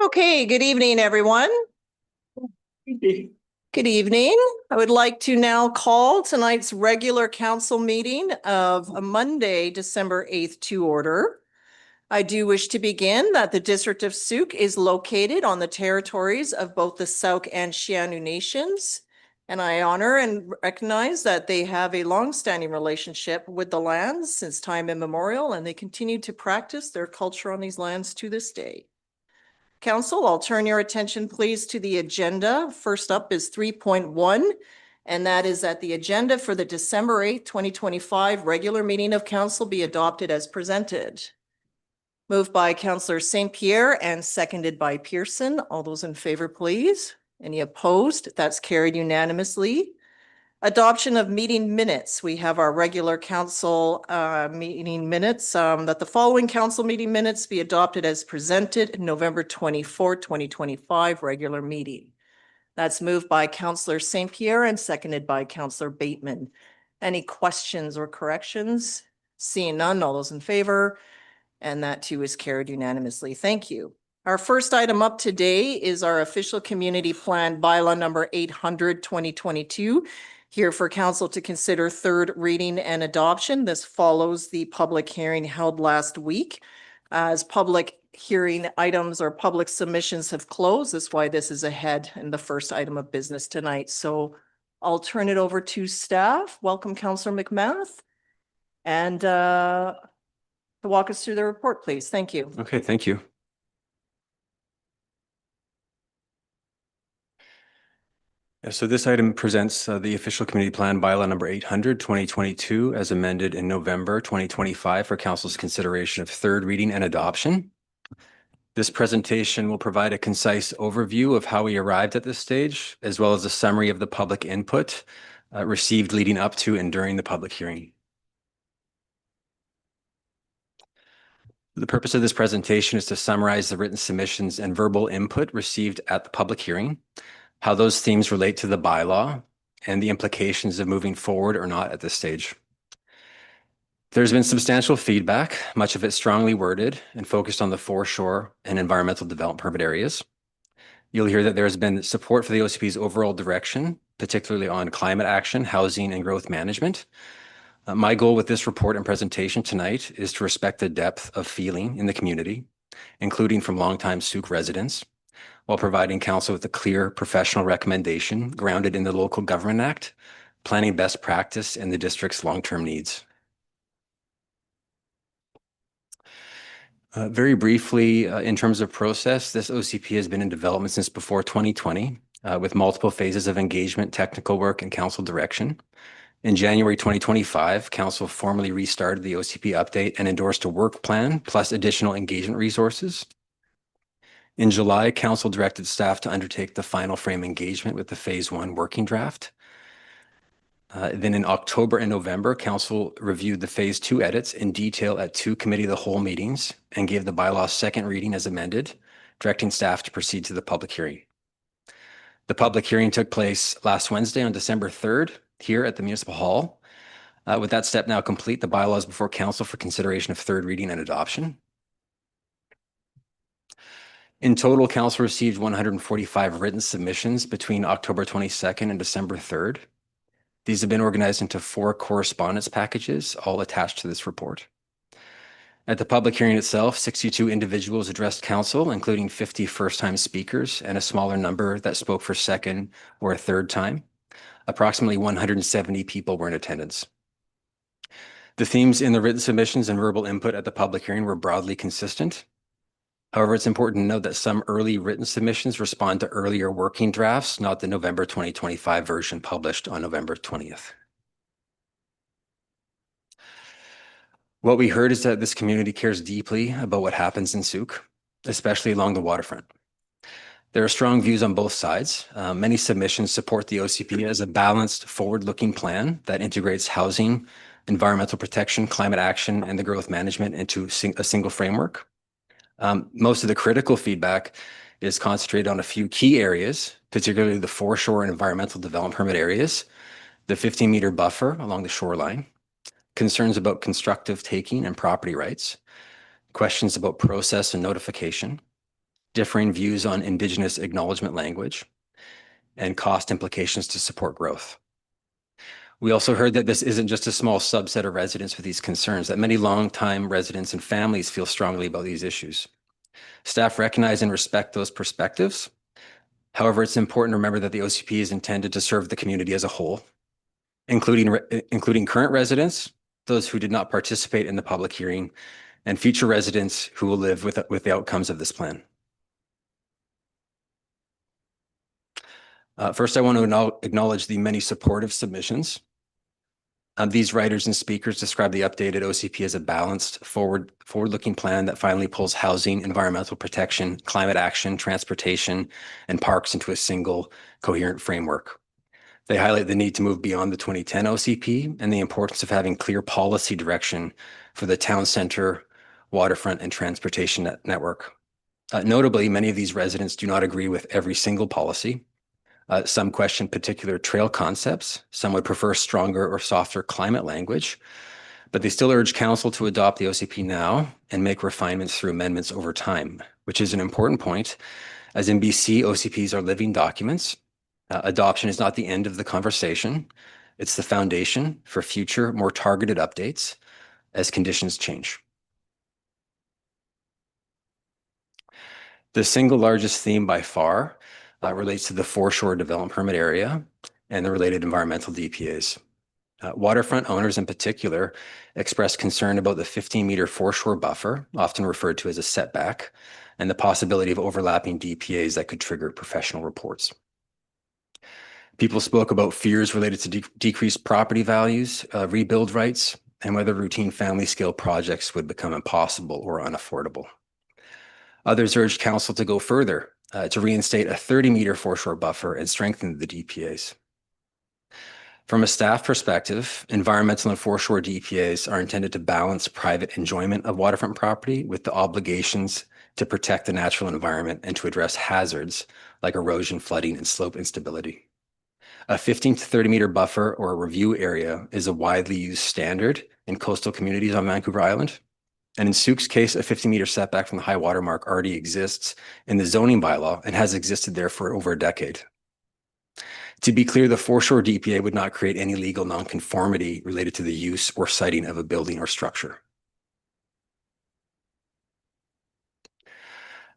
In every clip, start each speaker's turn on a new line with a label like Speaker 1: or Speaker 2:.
Speaker 1: Okay, good evening, everyone. Good evening. I would like to now call tonight's regular council meeting of Monday, December 8th to order. I do wish to begin that the District of Sooke is located on the territories of both the Sooke and Sianu nations. And I honor and recognize that they have a long-standing relationship with the lands since time immemorial, and they continue to practice their culture on these lands to this day. Council, I'll turn your attention please to the agenda. First up is 3.1, and that is that the agenda for the December 8th, 2025 regular meeting of council be adopted as presented. Moved by Councillor St. Pierre and seconded by Pearson. All those in favor, please. Any opposed? That's carried unanimously. Adoption of meeting minutes. We have our regular council meeting minutes, that the following council meeting minutes be adopted as presented November 24, 2025 regular meeting. That's moved by Councillor St. Pierre and seconded by Councillor Bateman. Any questions or corrections? Seeing none, all those in favor? And that too is carried unanimously. Thank you. Our first item up today is our official community plan bylaw number 800 2022. Here for council to consider third reading and adoption. This follows the public hearing held last week. As public hearing items or public submissions have closed, that's why this is ahead in the first item of business tonight. So I'll turn it over to staff. Welcome, Councillor McMath. And to walk us through the report, please. Thank you.
Speaker 2: Okay, thank you. So this item presents the official community plan bylaw number 800 2022 as amended in November 2025 for council's consideration of third reading and adoption. This presentation will provide a concise overview of how we arrived at this stage, as well as a summary of the public input received leading up to and during the public hearing. The purpose of this presentation is to summarize the written submissions and verbal input received at the public hearing, how those themes relate to the bylaw, and the implications of moving forward or not at this stage. There's been substantial feedback, much of it strongly worded and focused on the foreshore and environmental development permit areas. You'll hear that there has been support for the OCP's overall direction, particularly on climate action, housing, and growth management. My goal with this report and presentation tonight is to respect the depth of feeling in the community, including from longtime Sooke residents, while providing council with a clear professional recommendation grounded in the Local Government Act, planning best practice, and the district's long-term needs. Very briefly, in terms of process, this OCP has been in development since before 2020, with multiple phases of engagement, technical work, and council direction. In January 2025, council formally restarted the OCP update and endorsed a work plan plus additional engagement resources. In July, council directed staff to undertake the final frame engagement with the phase 1 working draft. Then in October and November, council reviewed the phase 2 edits in detail at 2 committee of the whole meetings and gave the bylaw second reading as amended, directing staff to proceed to the public hearing. The public hearing took place last Wednesday on December 3rd here at the Municipal Hall. With that step now complete, the bylaw is before council for consideration of third reading and adoption. In total, council received 145 written submissions between October 22nd and December 3rd. These have been organized into 4 correspondence packages, all attached to this report. At the public hearing itself, 62 individuals addressed council, including 50 first-time speakers and a smaller number that spoke for second or a third time. Approximately 170 people were in attendance. The themes in the written submissions and verbal input at the public hearing were broadly consistent. However, it's important to note that some early written submissions respond to earlier working drafts, not the November 2025 version published on November 20th. What we heard is that this community cares deeply about what happens in Sooke, especially along the waterfront. There are strong views on both sides. Many submissions support the OCP as a balanced, forward-looking plan that integrates housing, environmental protection, climate action, and the growth management into a single framework. Most of the critical feedback is concentrated on a few key areas, particularly the foreshore and environmental development permit areas, the 15-meter buffer along the shoreline, concerns about constructive taking and property rights, questions about process and notification, differing views on Indigenous acknowledgement language, and cost implications to support growth. We also heard that this isn't just a small subset of residents with these concerns, that many longtime residents and families feel strongly about these issues. Staff recognize and respect those perspectives. However, it's important to remember that the OCP is intended to serve the community as a whole, including current residents, those who did not participate in the public hearing, and future residents who will live with the outcomes of this plan. First, I want to acknowledge the many supportive submissions. These writers and speakers describe the updated OCP as a balanced, forward-looking plan that finally pulls housing, environmental protection, climate action, transportation, and parks into a single coherent framework. They highlight the need to move beyond the 2010 OCP and the importance of having clear policy direction for the town center, waterfront, and transportation network. Notably, many of these residents do not agree with every single policy. Some question particular trail concepts. Some would prefer stronger or softer climate language, but they still urge council to adopt the OCP now and make refinements through amendments over time, which is an important point, as in BC, OCPs are living documents. Adoption is not the end of the conversation. It's the foundation for future, more targeted updates as conditions change. The single largest theme by far relates to the foreshore development permit area and the related environmental DPAs. Waterfront owners in particular expressed concern about the 15-meter foreshore buffer, often referred to as a setback, and the possibility of overlapping DPAs that could trigger professional reports. People spoke about fears related to decreased property values, rebuild rights, and whether routine family scale projects would become impossible or unaffordable. Others urged council to go further, to reinstate a 30-meter foreshore buffer and strengthen the DPAs. From a staff perspective, environmental and foreshore DPAs are intended to balance private enjoyment of waterfront property with the obligations to protect the natural environment and to address hazards like erosion, flooding, and slope instability. A 15 to 30-meter buffer or a review area is a widely used standard in coastal communities on Vancouver Island. And in Sooke's case, a 50-meter setback from the high water mark already exists in the zoning bylaw and has existed there for over a decade. To be clear, the foreshore DPA would not create any legal nonconformity related to the use or siting of a building or structure.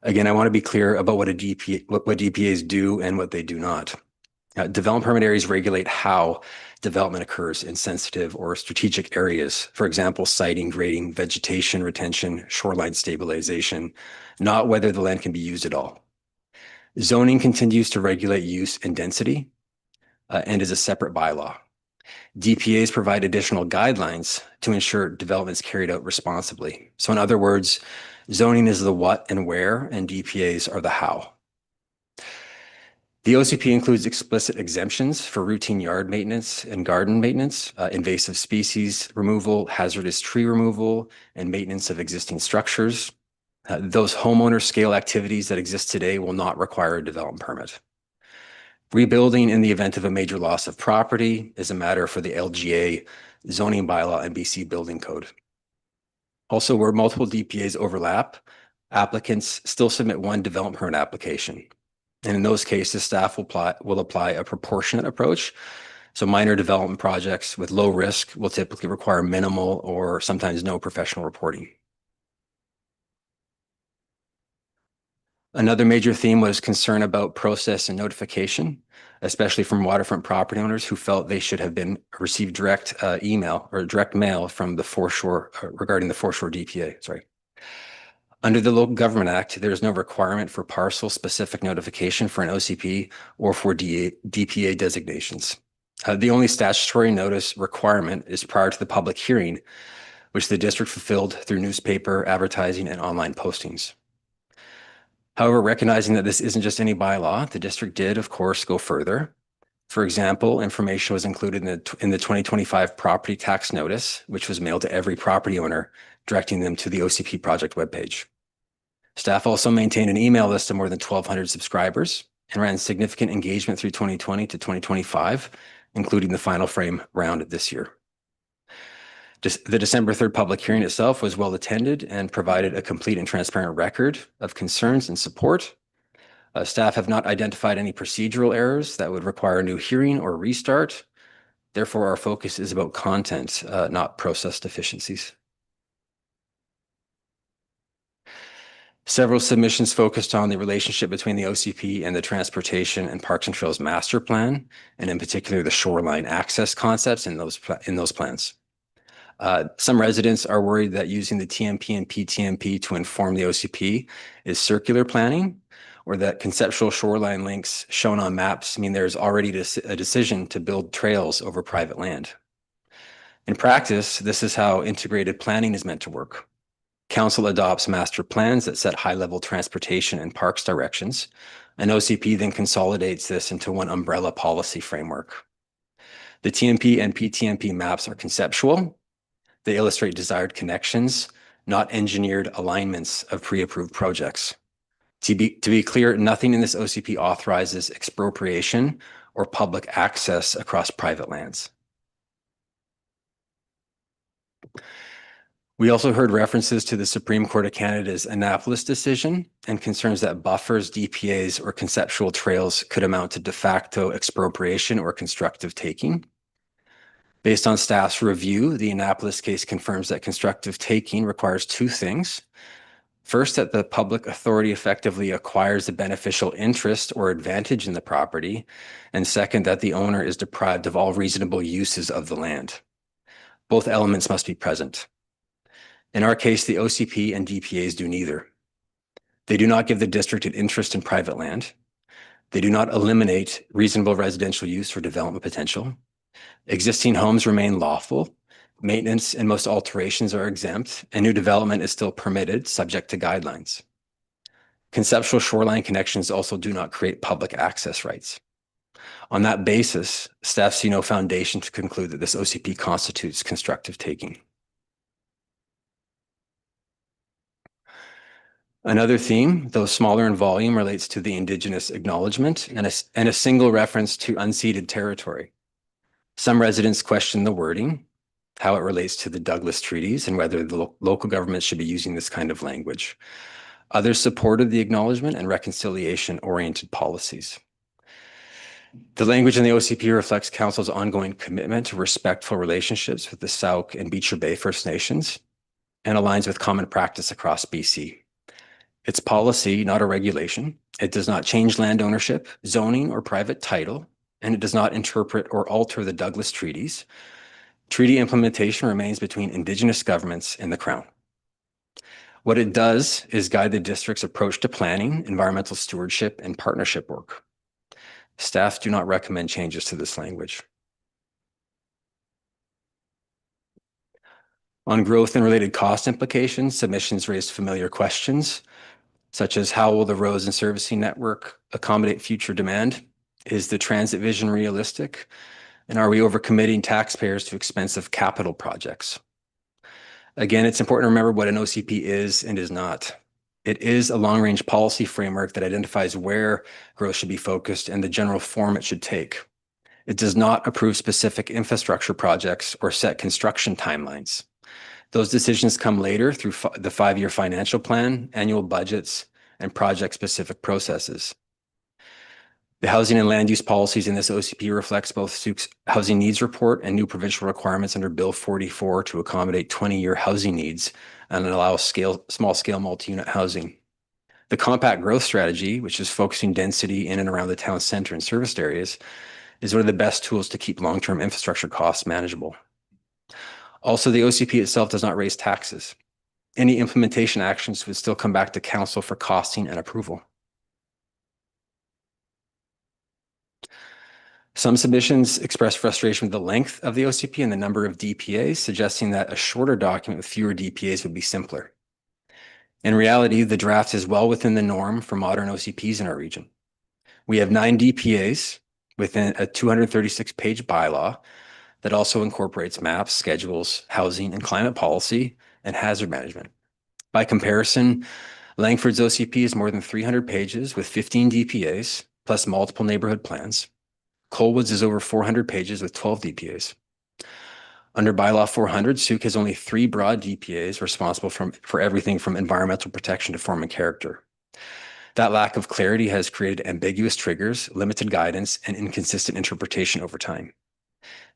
Speaker 2: Again, I want to be clear about what DPAs do and what they do not. Development permit areas regulate how development occurs in sensitive or strategic areas. For example, siting, grading, vegetation retention, shoreline stabilization, not whether the land can be used at all. Zoning continues to regulate use and density and is a separate bylaw. DPAs provide additional guidelines to ensure development is carried out responsibly. So in other words, zoning is the what and where, and DPAs are the how. The OCP includes explicit exemptions for routine yard maintenance and garden maintenance, invasive species removal, hazardous tree removal, and maintenance of existing structures. Those homeowner scale activities that exist today will not require a development permit. Rebuilding in the event of a major loss of property is a matter for the LGA zoning bylaw and BC building code. Also, where multiple DPAs overlap, applicants still submit one development permit application. And in those cases, staff will apply a proportionate approach. So minor development projects with low risk will typically require minimal or sometimes no professional reporting. Another major theme was concern about process and notification, especially from waterfront property owners who felt they should have received direct email or direct mail from the foreshore regarding the foreshore DPA. Sorry. Under the Local Government Act, there is no requirement for parcel-specific notification for an OCP or for DPA designations. The only statutory notice requirement is prior to the public hearing, which the district fulfilled through newspaper, advertising, and online postings. However, recognizing that this isn't just any bylaw, the district did, of course, go further. For example, information was included in the 2025 property tax notice, which was mailed to every property owner, directing them to the OCP project webpage. Staff also maintained an email list of more than 1,200 subscribers and ran significant engagement through 2020 to 2025, including the final frame round this year. The December 3rd public hearing itself was well attended and provided a complete and transparent record of concerns and support. Staff have not identified any procedural errors that would require a new hearing or restart. Therefore, our focus is about content, not process deficiencies. Several submissions focused on the relationship between the OCP and the Transportation and Parks and Trails Master Plan, and in particular, the shoreline access concepts in those plans. Some residents are worried that using the TMP and PTMP to inform the OCP is circular planning, or that conceptual shoreline links shown on maps mean there's already a decision to build trails over private land. In practice, this is how integrated planning is meant to work. Council adopts master plans that set high-level transportation and parks directions, and OCP then consolidates this into one umbrella policy framework. The TMP and PTMP maps are conceptual. They illustrate desired connections, not engineered alignments of pre-approved projects. To be clear, nothing in this OCP authorizes expropriation or public access across private lands. We also heard references to the Supreme Court of Canada's Annapolis decision and concerns that buffers, DPAs, or conceptual trails could amount to de facto expropriation or constructive taking. Based on staff's review, the Annapolis case confirms that constructive taking requires two things. First, that the public authority effectively acquires a beneficial interest or advantage in the property. And second, that the owner is deprived of all reasonable uses of the land. Both elements must be present. In our case, the OCP and DPAs do neither. They do not give the district an interest in private land. They do not eliminate reasonable residential use or development potential. Existing homes remain lawful. Maintenance and most alterations are exempt, and new development is still permitted, subject to guidelines. Conceptual shoreline connections also do not create public access rights. On that basis, staff see no foundation to conclude that this OCP constitutes constructive taking. Another theme, though smaller in volume, relates to the Indigenous acknowledgement and a single reference to unceded territory. Some residents question the wording, how it relates to the Douglas treaties, and whether the local government should be using this kind of language. Others supported the acknowledgement and reconciliation-oriented policies. The language in the OCP reflects Council's ongoing commitment to respectful relationships with the Sooke and Beecher Bay First Nations and aligns with common practice across BC. It's policy, not a regulation. It does not change land ownership, zoning, or private title, and it does not interpret or alter the Douglas treaties. Treaty implementation remains between Indigenous governments and the Crown. What it does is guide the district's approach to planning, environmental stewardship, and partnership work. Staff do not recommend changes to this language. On growth and related cost implications, submissions raised familiar questions, such as how will the roads and servicing network accommodate future demand? Is the transit vision realistic? And are we overcommitting taxpayers to expensive capital projects? Again, it's important to remember what an OCP is and is not. It is a long-range policy framework that identifies where growth should be focused and the general form it should take. It does not approve specific infrastructure projects or set construction timelines. Those decisions come later through the 5-year financial plan, annual budgets, and project-specific processes. The housing and land use policies in this OCP reflects both Sooke's housing needs report and new provincial requirements under Bill 44 to accommodate 20-year housing needs and allow small-scale multi-unit housing. The compact growth strategy, which is focusing density in and around the town center and serviced areas, is one of the best tools to keep long-term infrastructure costs manageable. Also, the OCP itself does not raise taxes. Any implementation actions would still come back to Council for costing and approval. Some submissions express frustration with the length of the OCP and the number of DPAs, suggesting that a shorter document with fewer DPAs would be simpler. In reality, the draft is well within the norm for modern OCPs in our region. We have 9 DPAs within a 236-page bylaw that also incorporates maps, schedules, housing and climate policy, and hazard management. By comparison, Langford's OCP is more than 300 pages with 15 DPAs, plus multiple neighborhood plans. Colwood's is over 400 pages with 12 DPAs. Under bylaw 400, Sooke has only 3 broad DPAs responsible for everything from environmental protection to form and character. That lack of clarity has created ambiguous triggers, limited guidance, and inconsistent interpretation over time.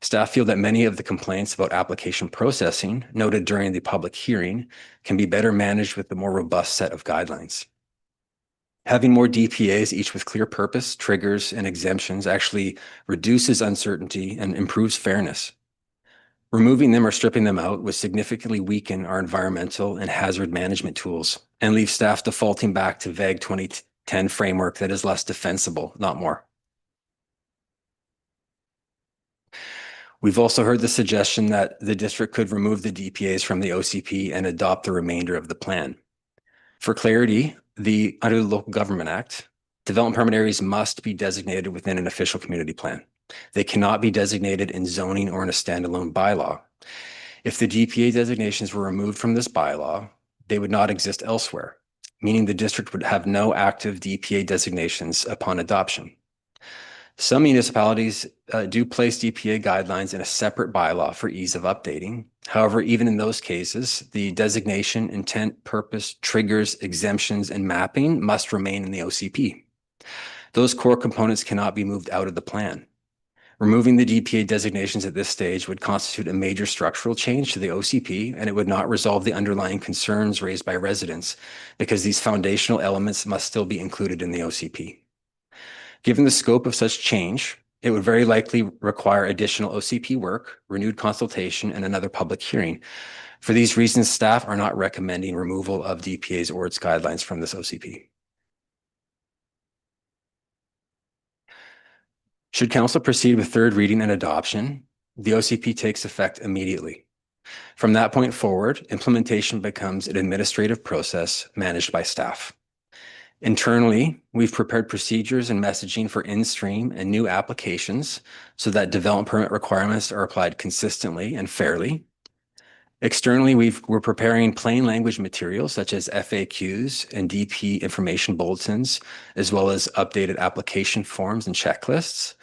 Speaker 2: Staff feel that many of the complaints about application processing noted during the public hearing can be better managed with a more robust set of guidelines. Having more DPAs, each with clear purpose, triggers, and exemptions, actually reduces uncertainty and improves fairness. Removing them or stripping them out would significantly weaken our environmental and hazard management tools and leave staff defaulting back to vague 2010 framework that is less defensible, not more. We've also heard the suggestion that the district could remove the DPAs from the OCP and adopt the remainder of the plan. For clarity, under the Local Government Act, development permit areas must be designated within an official community plan. They cannot be designated in zoning or in a standalone bylaw. If the DPA designations were removed from this bylaw, they would not exist elsewhere, meaning the district would have no active DPA designations upon adoption. Some municipalities do place DPA guidelines in a separate bylaw for ease of updating. However, even in those cases, the designation, intent, purpose, triggers, exemptions, and mapping must remain in the OCP. Those core components cannot be moved out of the plan. Removing the DPA designations at this stage would constitute a major structural change to the OCP, and it would not resolve the underlying concerns raised by residents because these foundational elements must still be included in the OCP. Given the scope of such change, it would very likely require additional OCP work, renewed consultation, and another public hearing. For these reasons, staff are not recommending removal of DPAs or its guidelines from this OCP. Should council proceed with third reading and adoption, the OCP takes effect immediately. From that point forward, implementation becomes an administrative process managed by staff. Internally, we've prepared procedures and messaging for in-stream and new applications so that development permit requirements are applied consistently and fairly. Externally, we're preparing plain language materials such as FAQs and DP information bulletins, as well as updated application forms and checklists.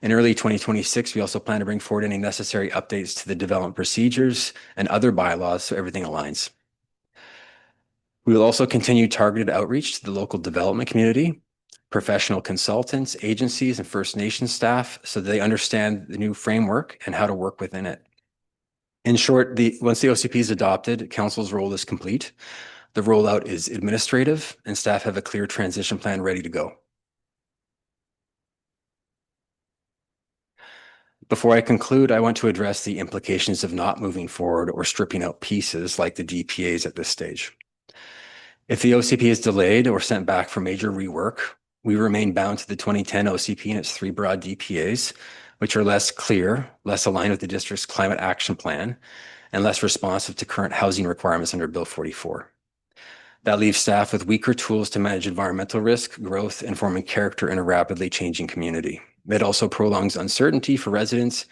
Speaker 2: In early 2026, we also plan to bring forward any necessary updates to the development procedures and other bylaws so everything aligns. We will also continue targeted outreach to the local development community, professional consultants, agencies, and First Nations staff so that they understand the new framework and how to work within it. In short, once the OCP is adopted, council's role is complete. The rollout is administrative, and staff have a clear transition plan ready to go. Before I conclude, I want to address the implications of not moving forward or stripping out pieces like the DPAs at this stage. If the OCP is delayed or sent back for major rework, we remain bound to the 2010 OCP and its 3 broad DPAs, which are less clear, less aligned with the district's climate action plan, and less responsive to current housing requirements under Bill 44. That leaves staff with weaker tools to manage environmental risk, growth, and forming character in a rapidly changing community. It also prolongs uncertainty for residents,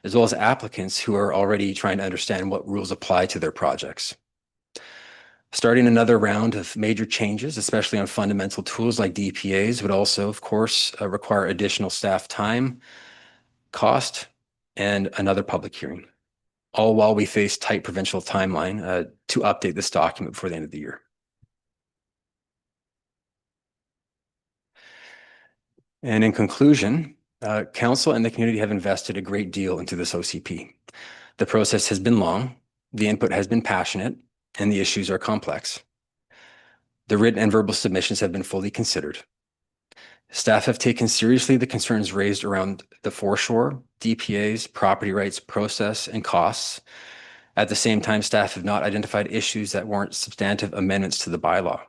Speaker 2: as well as applicants who are already trying to understand what rules apply to their projects. Starting another round of major changes, especially on fundamental tools like DPAs, would also, of course, require additional staff time, cost, and another public hearing, all while we face tight provincial timeline to update this document before the end of the year. And in conclusion, council and the community have invested a great deal into this OCP. The process has been long, the input has been passionate, and the issues are complex. The written and verbal submissions have been fully considered. Staff have taken seriously the concerns raised around the foreshore, DPAs, property rights, process, and costs. At the same time, staff have not identified issues that warrant substantive amendments to the bylaw.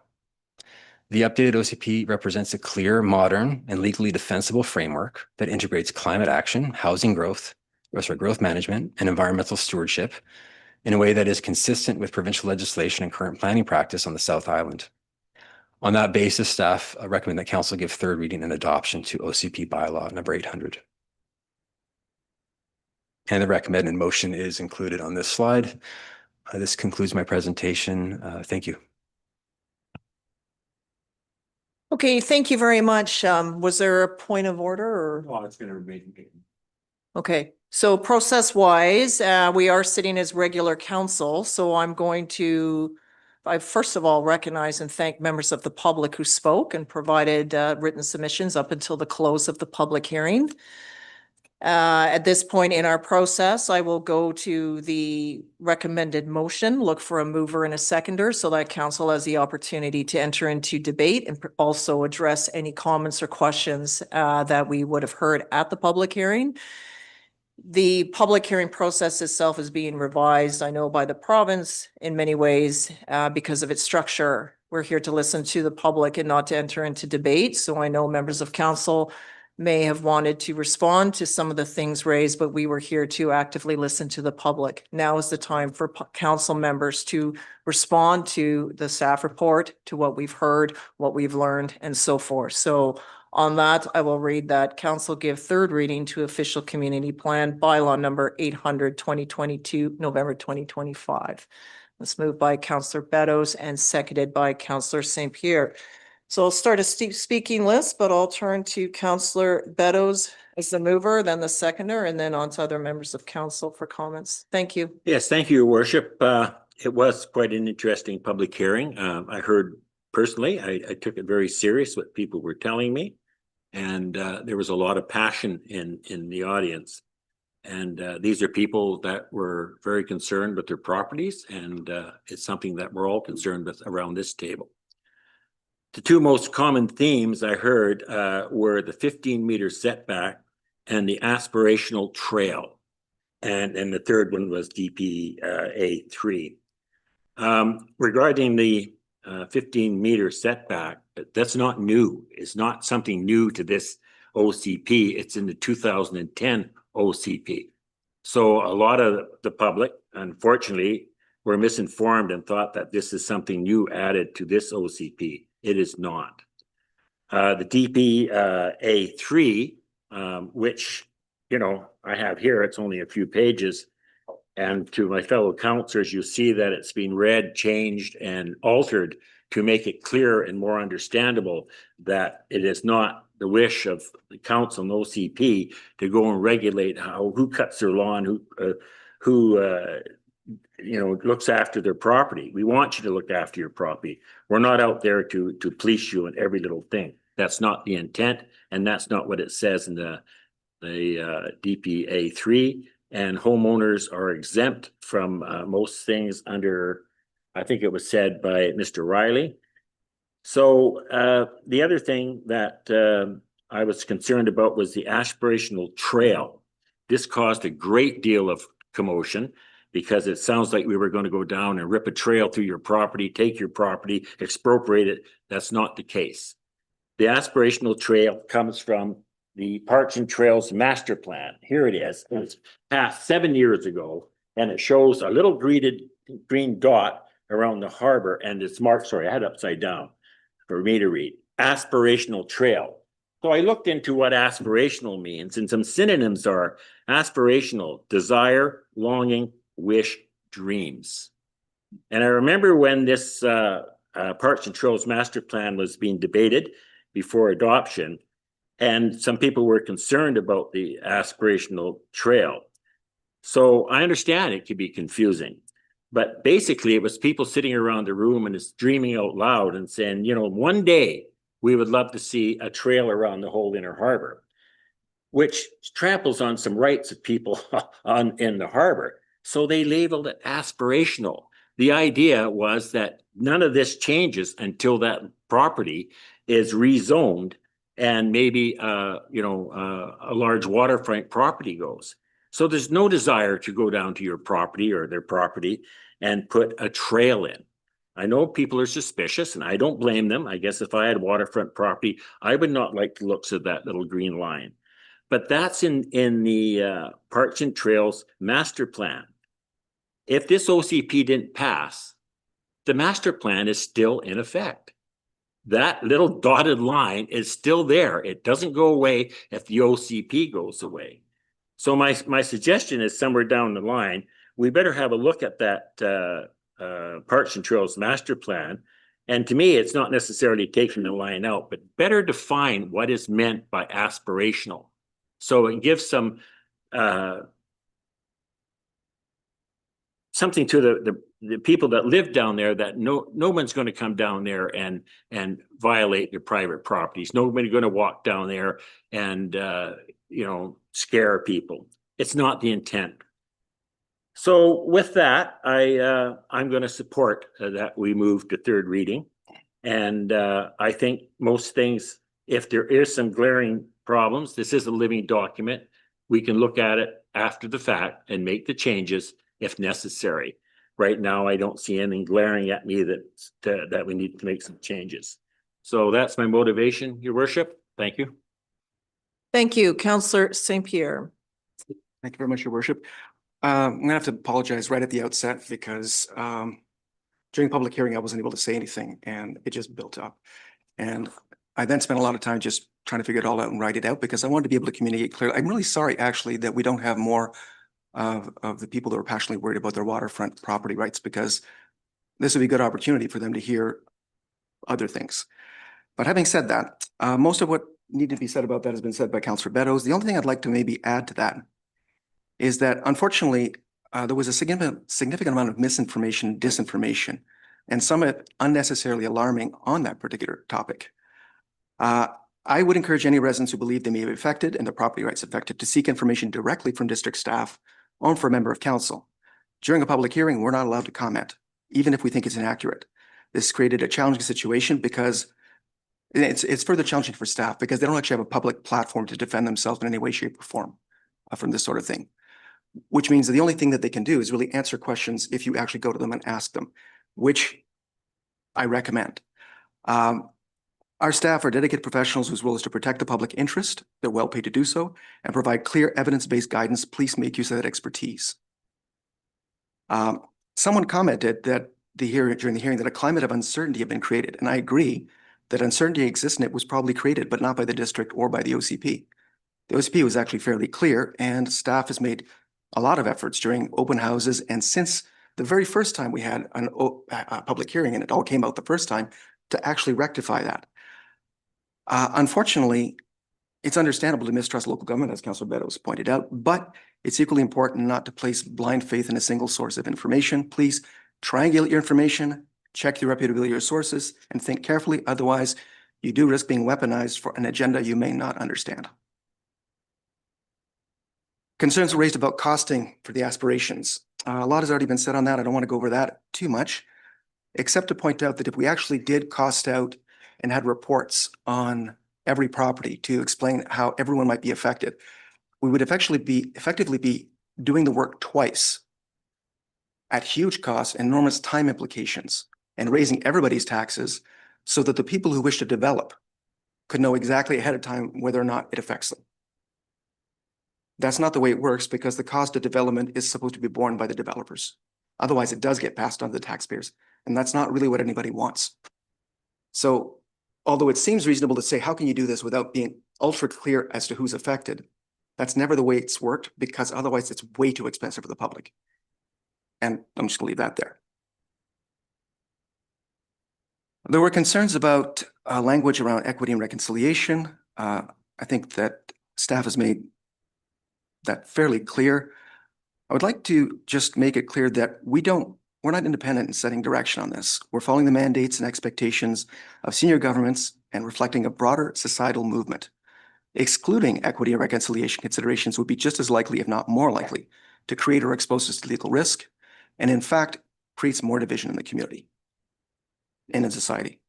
Speaker 2: The updated OCP represents a clear, modern, and legally defensible framework that integrates climate action, housing growth management, and environmental stewardship in a way that is consistent with provincial legislation and current planning practice on the South Island. On that basis, staff recommend that council give third reading and adoption to OCP bylaw number 800. And the recommended motion is included on this slide. This concludes my presentation. Thank you.
Speaker 1: Okay, thank you very much. Was there a point of order or?
Speaker 2: Well, it's going to remain.
Speaker 1: Okay, So process-wise, we are sitting as regular council, so I'm going to, I first of all recognize and thank members of the public who spoke and provided written submissions up until the close of the public hearing. At this point in our process, I will go to the recommended motion, look for a mover and a seconder so that council has the opportunity to enter into debate and also address any comments or questions that we would have heard at the public hearing. The public hearing process itself is being revised, I know, by the province in many ways because of its structure. We're here to listen to the public and not to enter into debate. So I know members of council may have wanted to respond to some of the things raised, but we were here to actively listen to the public. Now is the time for council members to respond to the staff report, to what we've heard, what we've learned, and so forth. So on that, I will read that council give third reading to official community plan bylaw number 800 2022, November 2025. Let's move by Councillor Beddoes and seconded by Councillor St. Pierre. So I'll start a speaking list, but I'll turn to Councillor Beddoes as the mover, then the seconder, and then on to other members of council for comments. Thank you.
Speaker 3: Yes, thank you, Your Worship. It was quite an interesting public hearing. I heard personally, I took it very serious what people were telling me. And there was a lot of passion in the audience. And these are people that were very concerned with their properties. And it's something that we're all concerned with around this table. The two most common themes I heard were the 15-meter setback and the aspirational trail. And the third one was DPA 3. Regarding the 15-meter setback, that's not new. It's not something new to this OCP. It's in the 2010 OCP. So a lot of the public, unfortunately, were misinformed and thought that this is something new added to this OCP. It is not. The DPA 3, which, you know, I have here, it's only a few pages. And to my fellow councillors, you see that it's been read, changed, and altered to make it clear and more understandable that it is not the wish of the council and OCP to go and regulate who cuts their lawn, who you know, looks after their property. We want you to look after your property. We're not out there to police you in every little thing. That's not the intent, and that's not what it says in the DPA 3. And homeowners are exempt from most things under, I think it was said by Mr. Riley. So the other thing that I was concerned about was the aspirational trail. This caused a great deal of commotion because it sounds like we were going to go down and rip a trail through your property, take your property, expropriate it. That's not the case. The aspirational trail comes from the Parks and Trails Master Plan. Here it is. It was passed 7 years ago, and it shows a little green dot around the harbor, and it's marked, sorry, I had it upside down for me to read, aspirational trail. So I looked into what aspirational means, and some synonyms are aspirational, desire, longing, wish, dreams. And I remember when this Parks and Trails Master Plan was being debated before adoption, and some people were concerned about the aspirational trail. So I understand it could be confusing, but basically it was people sitting around the room and it's dreaming out loud and saying, you know, one day we would love to see a trail around the whole inner harbor, which tramples on some rights of people in the harbor. So they labeled it aspirational. The idea was that none of this changes until that property is rezoned and maybe a large waterfront property goes. So there's no desire to go down to your property or their property and put a trail in. I know people are suspicious, and I don't blame them. I guess if I had waterfront property, I would not like the looks of that little green line. But that's in the Parks and Trails Master Plan. If this OCP didn't pass, the master plan is still in effect. That little dotted line is still there. It doesn't go away if the OCP goes away. So my suggestion is somewhere down the line, we better have a look at that Parks and Trails Master Plan. And to me, it's not necessarily taking the line out, but better define what is meant by aspirational. So it gives some something to the people that live down there, that no one's going to come down there and violate their private properties. Nobody's going to walk down there and scare people. It's not the intent. So with that, I'm going to support that we move to third reading. And I think most things, if there is some glaring problems, this is a living document. We can look at it after the fact and make the changes if necessary. Right now, I don't see anything glaring at me that we need to make some changes. So that's my motivation, Your Worship. Thank you.
Speaker 1: Thank you, Councillor St. Pierre.
Speaker 4: Thank you very much, Your Worship. I'm gonna have to apologize right at the outset because during public hearing, I wasn't able to say anything and it just built up. And I then spent a lot of time just trying to figure it all out and write it out because I wanted to be able to communicate clearly. I'm really sorry, actually, that we don't have more of the people that are passionately worried about their waterfront property rights, because this would be a good opportunity for them to hear other things. But having said that, most of what needed to be said about that has been said by Councillor Beddoes. The only thing I'd like to maybe add to that is that unfortunately, there was a significant amount of misinformation, disinformation, and some of it unnecessarily alarming on that particular topic. I would encourage any residents who believe they may be affected and their property rights affected to seek information directly from district staff or from a member of council. During a public hearing, we're not allowed to comment, even if we think it's inaccurate. This created a challenging situation because it's further challenging for staff because they don't actually have a public platform to defend themselves in any way, shape, or form from this sort of thing. Which means that the only thing that they can do is really answer questions if you actually go to them and ask them, which I recommend. Our staff are dedicated professionals whose role is to protect the public interest. They're well paid to do so and provide clear evidence-based guidance. Please make use of that expertise. Someone commented that during the hearing that a climate of uncertainty had been created, and I agree that uncertainty exists and it was probably created, but not by the district or by the OCP. The OCP was actually fairly clear, and staff has made a lot of efforts during open houses and since the very first time we had a public hearing, and it all came out the first time, to actually rectify that. Unfortunately, it's understandable to mistrust local government, as Councillor Beddoes pointed out, but it's equally important not to place blind faith in a single source of information. Please triangulate your information, check the reputability of your sources, and think carefully. Otherwise, you do risk being weaponized for an agenda you may not understand. Concerns were raised about costing for the aspirations. A lot has already been said on that. I don't want to go over that too much, except to point out that if we actually did cost out and had reports on every property to explain how everyone might be affected, we would effectively be doing the work twice at huge costs, enormous time implications, and raising everybody's taxes so that the people who wish to develop could know exactly ahead of time whether or not it affects them. That's not the way it works because the cost of development is supposed to be borne by the developers. Otherwise, it does get passed on to the taxpayers, and that's not really what anybody wants. So, although it seems reasonable to say, how can you do this without being ultra clear as to who's affected? That's never the way it's worked because otherwise it's way too expensive for the public. And I'm just gonna leave that there. There were concerns about language around equity and reconciliation. I think that staff has made that fairly clear. I would like to just make it clear that we're not independent in setting direction on this. We're following the mandates and expectations of senior governments and reflecting a broader societal movement. Excluding equity and reconciliation considerations would be just as likely, if not more likely, to create or expose us to legal risk, and in fact, creates more division in the community and in society.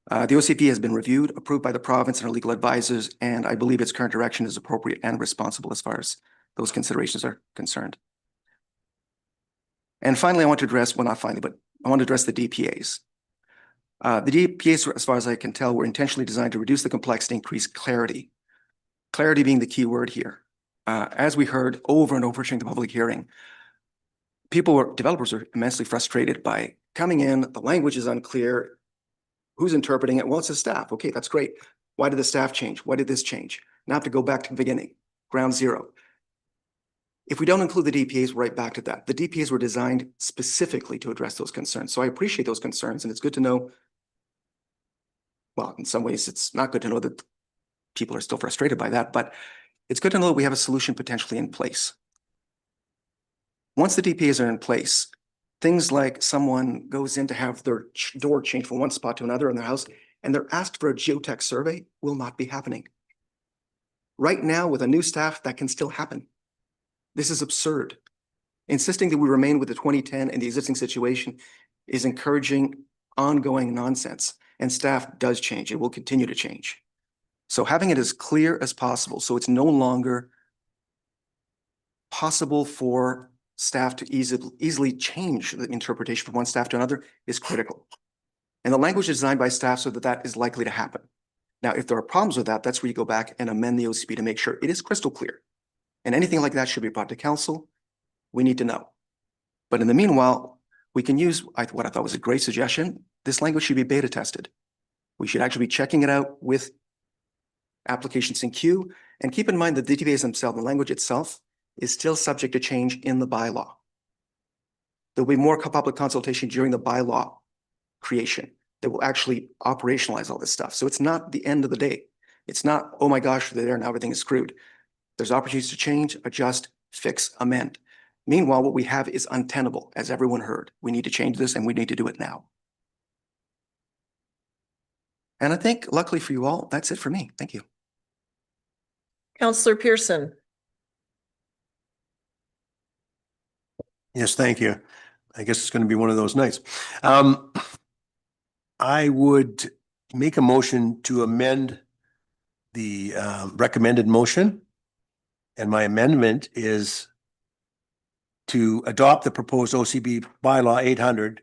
Speaker 4: The OCP has been reviewed, approved by the province and our legal advisors, and I believe its current direction is appropriate and responsible as far as those considerations are concerned. And finally, I want to address, well, not finally, but I want to address the DPAs. The DPAs, as far as I can tell, were intentionally designed to reduce the complexity, increase clarity. Clarity being the key word here. As we heard over and over during the public hearing, developers are immensely frustrated by coming in, the language is unclear, who's interpreting it? Well, it's the staff. Okay, that's great. Why did the staff change? Why did this change? Now I have to go back to the beginning, ground zero. If we don't include the DPAs, we're right back to that. The DPAs were designed specifically to address those concerns. So I appreciate those concerns, and it's good to know, well, in some ways, it's not good to know that people are still frustrated by that, but it's good to know that we have a solution potentially in place. Once the DPAs are in place, Things like someone goes in to have their door changed from one spot to another in their house, and they're asked for a geotech survey will not be happening. Right now, with a new staff, that can still happen. This is absurd. Insisting that we remain with the 2010 and the existing situation is encouraging ongoing nonsense, and staff does change. It will continue to change. So having it as clear as possible, so it's no longer possible for staff to easily change the interpretation from one staff to another is critical. And the language is designed by staff so that that is likely to happen. Now, if there are problems with that, that's where you go back and amend the OCP to make sure it is crystal clear. And anything like that should be brought to council. We need to know. But in the meanwhile, we can use what I thought was a great suggestion. This language should be beta tested. We should actually be checking it out with applications in queue. And keep in mind that the DTVAs themselves, the language itself, is still subject to change in the bylaw. There'll be more public consultation during the bylaw creation that will actually operationalize all this stuff. So it's not the end of the day. It's not, oh my gosh, they're there and everything is screwed. There's opportunities to change, adjust, fix, amend. Meanwhile, what we have is untenable, as everyone heard. We need to change this and we need to do it now. And I think luckily for you all, that's it for me. Thank you.
Speaker 1: Councillor Pearson.
Speaker 5: Yes, thank you. I guess it's going to be one of those nights. I would make a motion to amend the recommended motion. And my amendment is to adopt the proposed OCB bylaw 800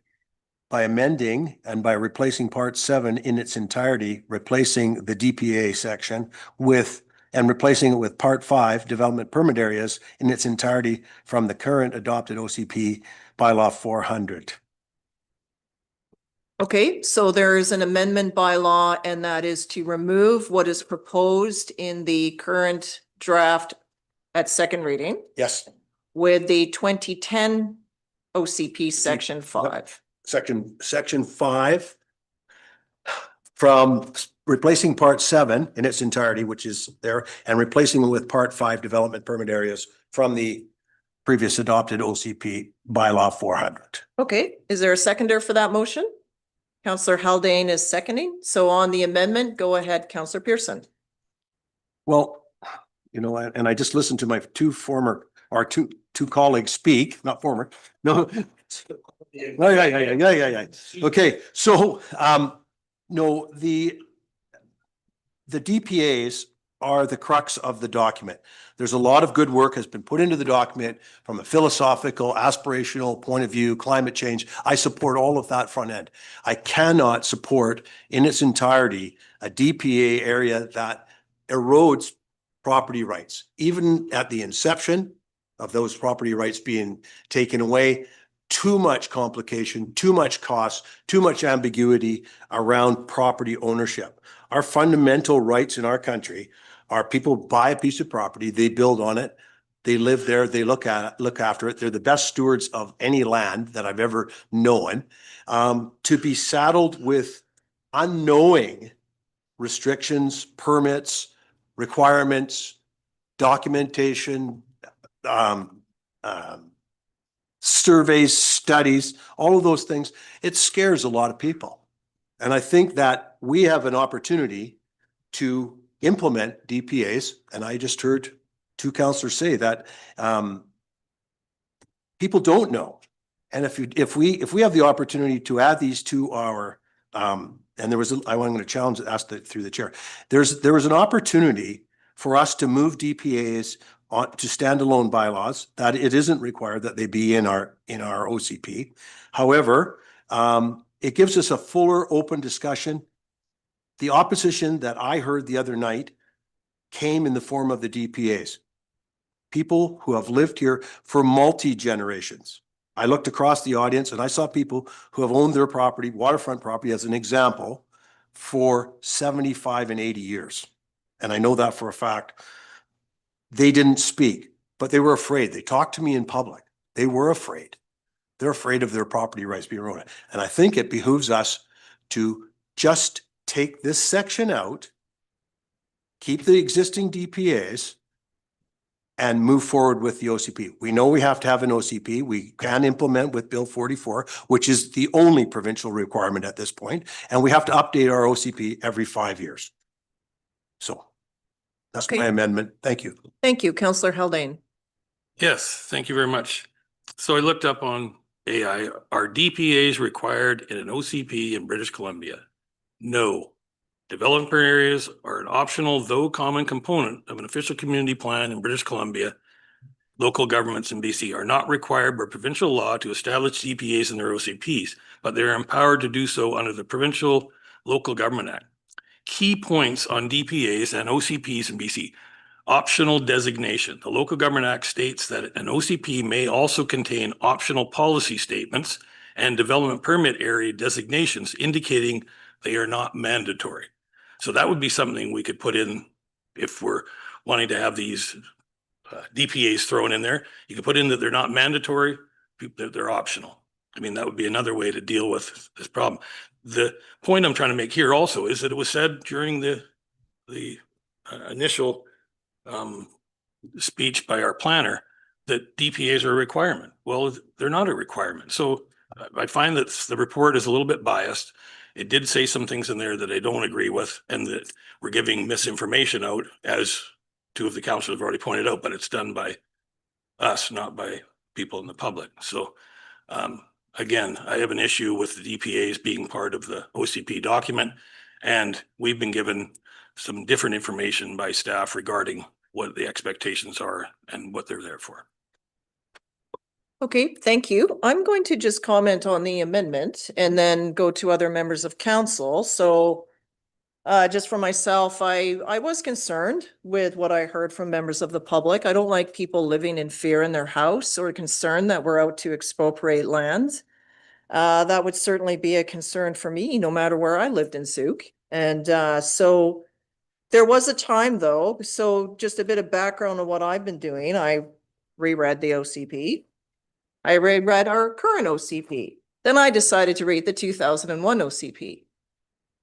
Speaker 5: by amending and by replacing part 7 in its entirety, replacing the DPA section with and replacing it with part 5 development permit areas in its entirety from the current adopted OCP bylaw 400.
Speaker 1: Okay, so there is an amendment by law, and that is to remove what is proposed in the current draft at second reading
Speaker 5: Yes,
Speaker 1: with the 2010 OCP section 5.
Speaker 5: section 5 from replacing part 7 in its entirety, which is there, and replacing it with part 5 development permit areas from the previous adopted OCP bylaw 400.
Speaker 1: Okay, is there a seconder for that motion? Councillor Haldane is seconding. So on the amendment, go ahead, Councillor Pearson.
Speaker 5: Well, you know, and I just listened to my two colleagues speak, not former. No. Yeah. Okay, so no, the DPAs are the crux of the document. There's a lot of good work has been put into the document from a philosophical, aspirational point of view, climate change. I support all of that front end. I cannot support in its entirety a DPA area that erodes property rights. Even at the inception of those property rights being taken away, too much complication, too much cost, too much ambiguity around property ownership. Our fundamental rights in our country are people buy a piece of property, they build on it, they live there, they look after it. They're the best stewards of any land that I've ever known. To be saddled with unknowing restrictions, permits, requirements, documentation, surveys, studies, all of those things, it scares a lot of people. And I think that we have an opportunity to implement DPAs. And I just heard two councillors say that people don't know. And if we have the opportunity to add these to our and there was I'm going to challenge through the chair. There was an opportunity for us to move DPAs to standalone bylaws, that it isn't required that they be in our OCP. However, it gives us a fuller open discussion. The opposition that I heard the other night came in the form of the DPAs. People who have lived here for multi-generations. I looked across the audience and I saw people who have owned their property, waterfront property as an example, for 75 and 80 years. And I know that for a fact. They didn't speak, but they were afraid. They talked to me in public. They were afraid. They're afraid of their property rights being eroded. And I think it behooves us to just take this section out, keep the existing DPAs, and move forward with the OCP. We know we have to have an OCP. We can implement with Bill 44, which is the only provincial requirement at this point, and we have to update our OCP every 5 years. So that's
Speaker 1: Okay.
Speaker 5: my amendment. Thank you.
Speaker 1: Thank you, Councillor Haldane.
Speaker 6: Yes, thank you very much. So I looked up on AI, are DPAs required in an OCP in British Columbia? No. Development areas are an optional though common component of an official community plan in British Columbia. Local governments in BC are not required by provincial law to establish DPAs in their OCPs, but they are empowered to do so under the Provincial Local Government Act. Key points on DPAs and OCPs in BC. Optional designation. The Local Government Act states that an OCP may also contain optional policy statements and development permit area designations indicating they are not mandatory. So that would be something we could put in if we're wanting to have these DPAs thrown in there. You could put in that they're not mandatory, they're optional. I mean, that would be another way to deal with this problem. The point I'm trying to make here also is that it was said during the initial speech by our planner that DPAs are a requirement. Well, they're not a requirement. So I find that the report is a little bit biased. It did say some things in there that I don't agree with, and that we're giving misinformation out, as two of the councillors have already pointed out, but it's done by us, not by people in the public. So again, I have an issue with the DPAs being part of the OCP document, and we've been given some different information by staff regarding what the expectations are and what they're there for.
Speaker 1: Okay, thank you. I'm going to just comment on the amendment and then go to other members of council. So just for myself, I was concerned with what I heard from members of the public. I don't like people living in fear in their house or concerned that we're out to expropriate land. That would certainly be a concern for me, no matter where I lived in Sooke. And so there was a time though, so just a bit of background on what I've been doing. I reread the OCP. I reread our current OCP. Then I decided to read the 2001 OCP.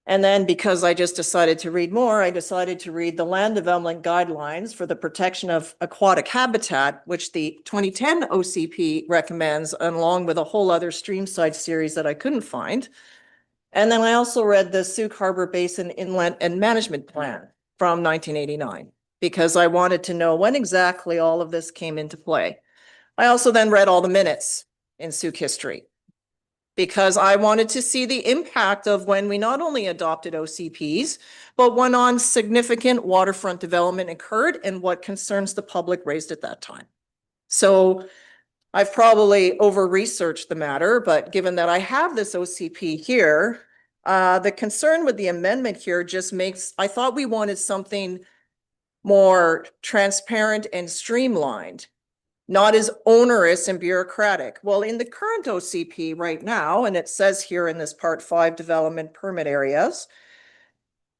Speaker 1: And then because I just decided to read more, I decided to read the Land Development Guidelines for the Protection of Aquatic Habitat, which the 2010 OCP recommends, along with a whole other streamside series that I couldn't find. And then I also read the Sooke Harbor Basin Inlet and Management Plan from 1989, because I wanted to know when exactly all of this came into play. I also then read all the minutes in Sooke history, because I wanted to see the impact of when we not only adopted OCPs, but when on significant waterfront development occurred and what concerns the public raised at that time. So I've probably over-researched the matter, but given that I have this OCP here, the concern with the amendment here just makes, I thought we wanted something more transparent and streamlined, not as onerous and bureaucratic. Well, in the current OCP right now, and it says here in this Part 5 development permit areas,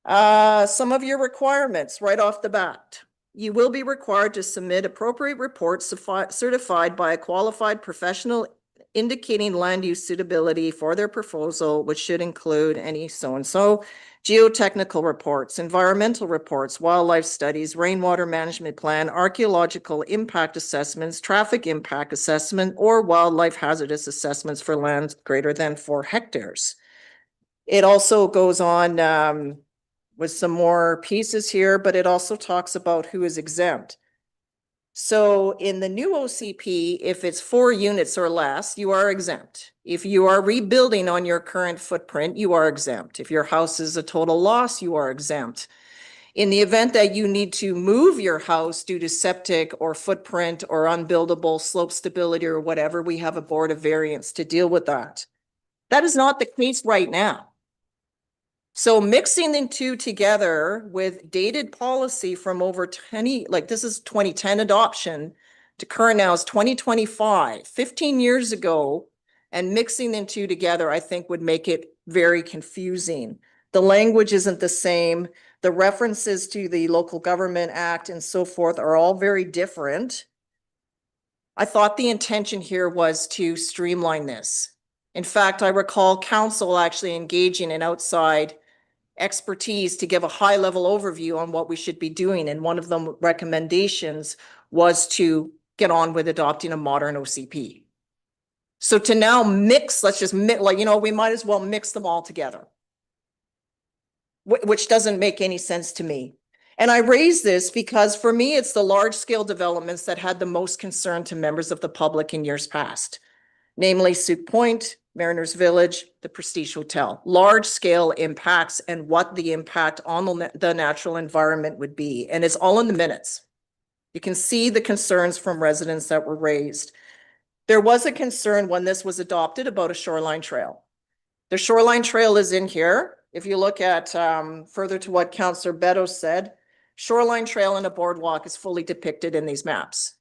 Speaker 1: some of your requirements right off the bat. You will be required to submit appropriate reports certified by a qualified professional indicating land use suitability for their proposal, which should include any so-and-so geotechnical reports, environmental reports, wildlife studies, rainwater management plan, archaeological impact assessments, traffic impact assessment, or wildlife hazardous assessments for land greater than 4 hectares. It also goes on with some more pieces here, but it also talks about who is exempt. So in the new OCP, if it's 4 units or less, you are exempt. If you are rebuilding on your current footprint, you are exempt. If your house is a total loss, you are exempt. In the event that you need to move your house due to septic or footprint or unbuildable slope stability or whatever, we have a board of variance to deal with that. That is not the case right now. So mixing the two together with dated policy from over 10, like this is 2010 adoption to current now is 2025, 15 years ago, and mixing the two together, I think would make it very confusing. The language isn't the same. The references to the Local Government Act and so forth are all very different. I thought the intention here was to streamline this. In fact, I recall council actually engaging in outside expertise to give a high level overview on what we should be doing. And one of the recommendations was to get on with adopting a modern OCP. So to now mix, let's just like, we might as well mix them all together. Which doesn't make any sense to me. And I raise this because for me, it's the large scale developments that had the most concern to members of the public in years past. Namely Sooke Point, Mariners Village, the Prestige Hotel, large scale impacts and what the impact on the natural environment would be. And it's all in the minutes. You can see the concerns from residents that were raised. There was a concern when this was adopted about a shoreline trail. The shoreline trail is in here. If you look at further to what Councillor Beto said, shoreline trail and a boardwalk is fully depicted in these maps.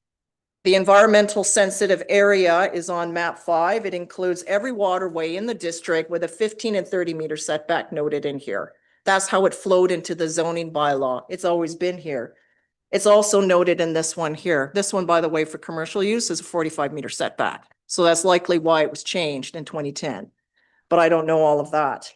Speaker 1: The environmental sensitive area is on map 5. It includes every waterway in the district with a 15 and 30 meter setback noted in here. That's how it flowed into the zoning bylaw. It's always been here. It's also noted in this one here. This one, by the way, for commercial use is a 45 meter setback. So that's likely why it was changed in 2010. But I don't know all of that.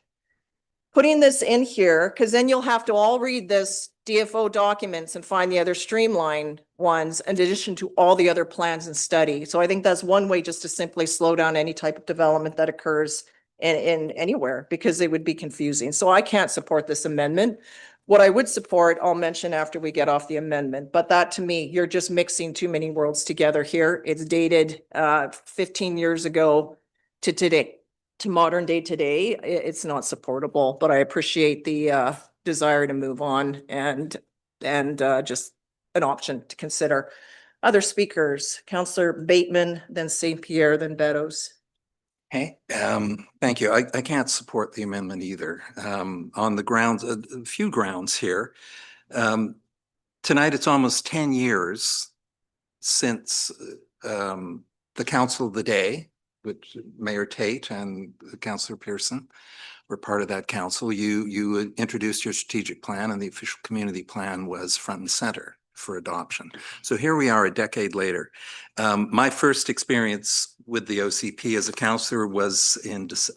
Speaker 1: Putting this in here, because then you'll have to all read this DFO documents and find the other streamlined ones in addition to all the other plans and study. So I think that's one way just to simply slow down any type of development that occurs in anywhere, because they would be confusing. So I can't support this amendment. What I would support, I'll mention after we get off the amendment, but that to me, you're just mixing too many worlds together here. It's dated 15 years ago to today. To modern day today, it's not supportable, but I appreciate the desire to move on and just an option to consider. Other speakers, Councillor Bateman, then St. Pierre, then Beddoes.
Speaker 7: Hey, thank you. I can't support the amendment either. On the grounds, a few grounds here. Tonight, it's almost 10 years since the Council of the Day, which Mayor Tate and Councillor Pearson were part of that council. You introduced your strategic plan, and the official community plan was front and center for adoption. So here we are a decade later. My first experience with the OCP as a councillor was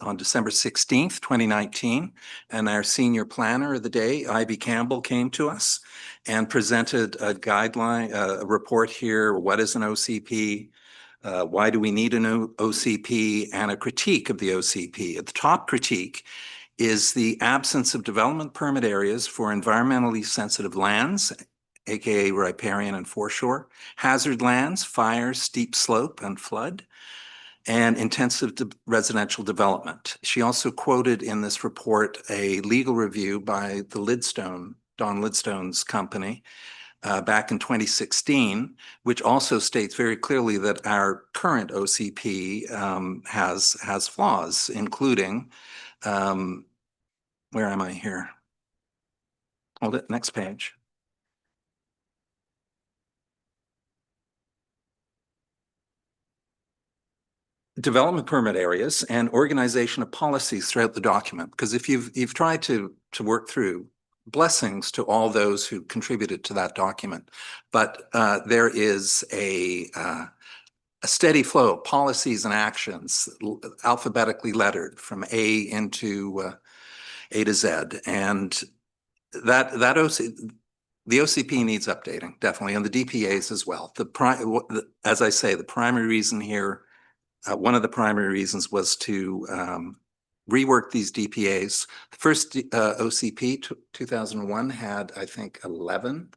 Speaker 7: on December 16th, 2019. And our senior planner of the day, Ivy Campbell, came to us and presented a guideline, a report here. What is an OCP? Why do we need an OCP? And a critique of the OCP. The top critique is the absence of development permit areas for environmentally sensitive lands, aka riparian and foreshore, hazard lands, fire, steep slope, and flood, and intensive residential development. She also quoted in this report a legal review by the Don Lidstone's company, back in 2016, which also states very clearly that our current OCP has flaws, including, where am I here? Hold it, next page. Development permit areas and organization of policies throughout the document. Because if you've tried to work through, blessings to all those who contributed to that document, but there is a steady flow of policies and actions, alphabetically lettered from A into A to Z, and the OCP needs updating, definitely, and the DPAs as well. As I say, the primary reason here, one of the primary reasons was to rework these DPAs. The first OCP 2001 had, I think, 11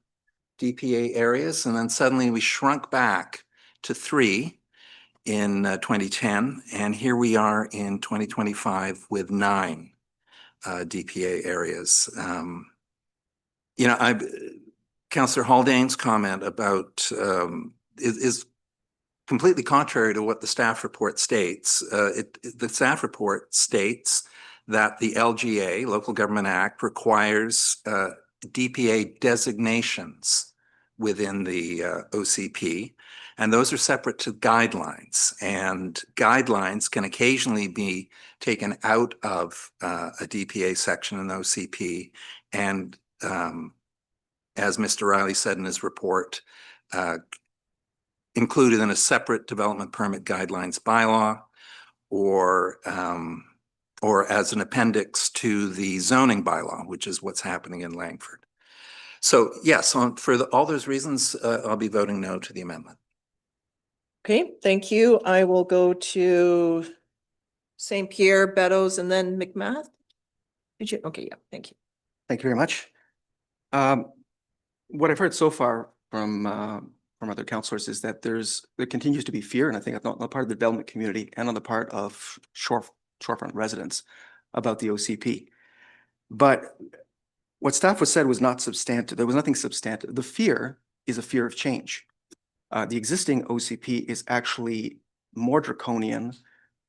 Speaker 7: DPA areas, and then suddenly we shrunk back to 3 in 2010, and here we are in 2025 with 9 DPA areas. Councillor Haldane's comment about is completely contrary to what the staff report states. The staff report states that the LGA, Local Government Act, requires DPA designations within the OCP, and those are separate to guidelines. And guidelines can occasionally be taken out of a DPA section in the OCP, and as Mr. Riley said in his report, included in a separate development permit guidelines bylaw, or as an appendix to the zoning bylaw, which is what's happening in Langford. So yes, for all those reasons, I'll be voting no to the amendment.
Speaker 1: Okay, thank you. I will go to St. Pierre, Beddoes, and then McMath. Did you? Okay, yeah, thank you.
Speaker 4: Thank you very much. What I've heard so far from other councillors is that there continues to be fear, and I think on the part of the development community and on the part of shorefront residents about the OCP. But what staff was said was not substantive. There was nothing substantive. The fear is a fear of change. The existing OCP is actually more draconian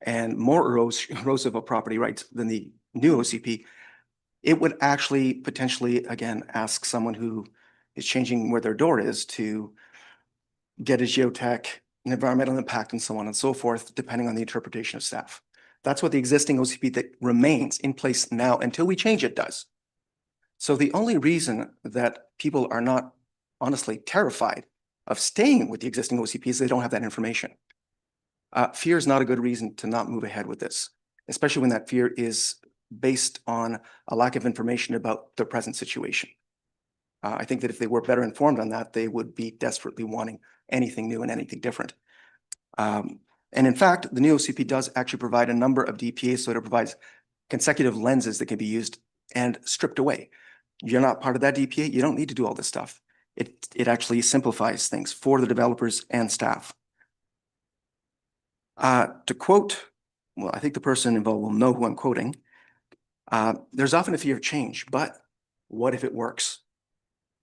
Speaker 4: and more erosive of property rights than the new OCP. It would actually potentially, again, ask someone who is changing where their door is to get a geotech, an environmental impact, and so on and so forth, depending on the interpretation of staff. That's what the existing OCP that remains in place now until we change it does. So the only reason that people are not honestly terrified of staying with the existing OCP is they don't have that information. Fear is not a good reason to not move ahead with this, especially when that fear is based on a lack of information about the present situation. I think that if they were better informed on that, they would be desperately wanting anything new and anything different. And in fact, the new OCP does actually provide a number of DPAs, so it provides consecutive lenses that can be used and stripped away. You're not part of that DPA, you don't need to do all this stuff. It actually simplifies things for the developers and staff. To quote, well, I think the person involved will know who I'm quoting. There's often a fear of change, but what if it works?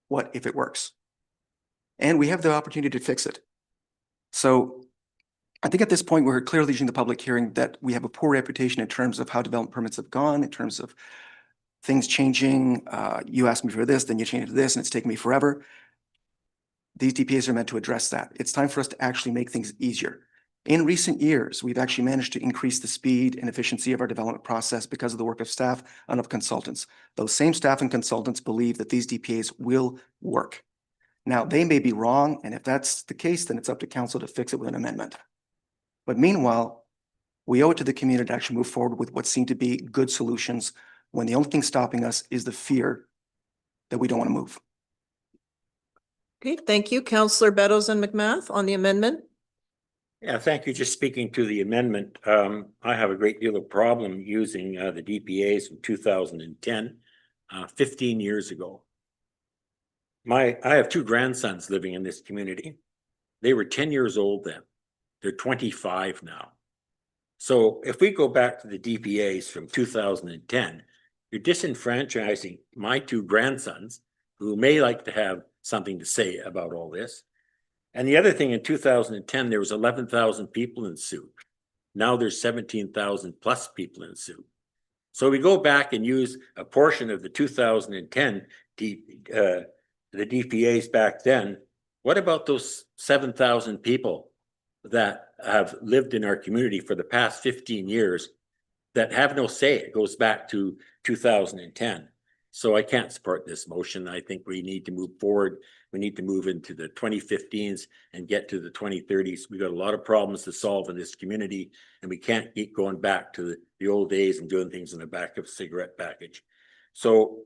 Speaker 4: What if it works? And we have the opportunity to fix it. So I think at this point, we're clearly using the public hearing that we have a poor reputation in terms of how development permits have gone, in terms of things changing. You asked me for this, then you changed it to this, and it's taken me forever. These DPAs are meant to address that. It's time for us to actually make things easier. In recent years, we've actually managed to increase the speed and efficiency of our development process because of the work of staff and of consultants. Those same staff and consultants believe that these DPAs will work. Now, they may be wrong, and if that's the case, then it's up to council to fix it with an amendment. But meanwhile, we owe it to the community to actually move forward with what seem to be good solutions when the only thing stopping us is the fear that we don't want to move.
Speaker 1: Okay, thank you. Councillor Beddoes and McMath on the amendment.
Speaker 3: Yeah, thank you. Just speaking to the amendment, I have a great deal of problem using the DPAs from 2010, 15 years ago. I have two grandsons living in this community. They were 10 years old then. They're 25 now. So if we go back to the DPAs from 2010, you're disenfranchising my two grandsons who may like to have something to say about all this. And the other thing, in 2010, there was 11,000 people in Sooke. Now there's 17,000 plus people in Sooke. So we go back and use a portion of the 2010 the DPAs back then. What about those 7,000 people that have lived in our community for the past 15 years that have no say? It goes back to 2010. So I can't support this motion. I think we need to move forward. We need to move into the 2015s and get to the 2030s. We've got a lot of problems to solve in this community, and we can't keep going back to the old days and doing things in the back of a cigarette package. So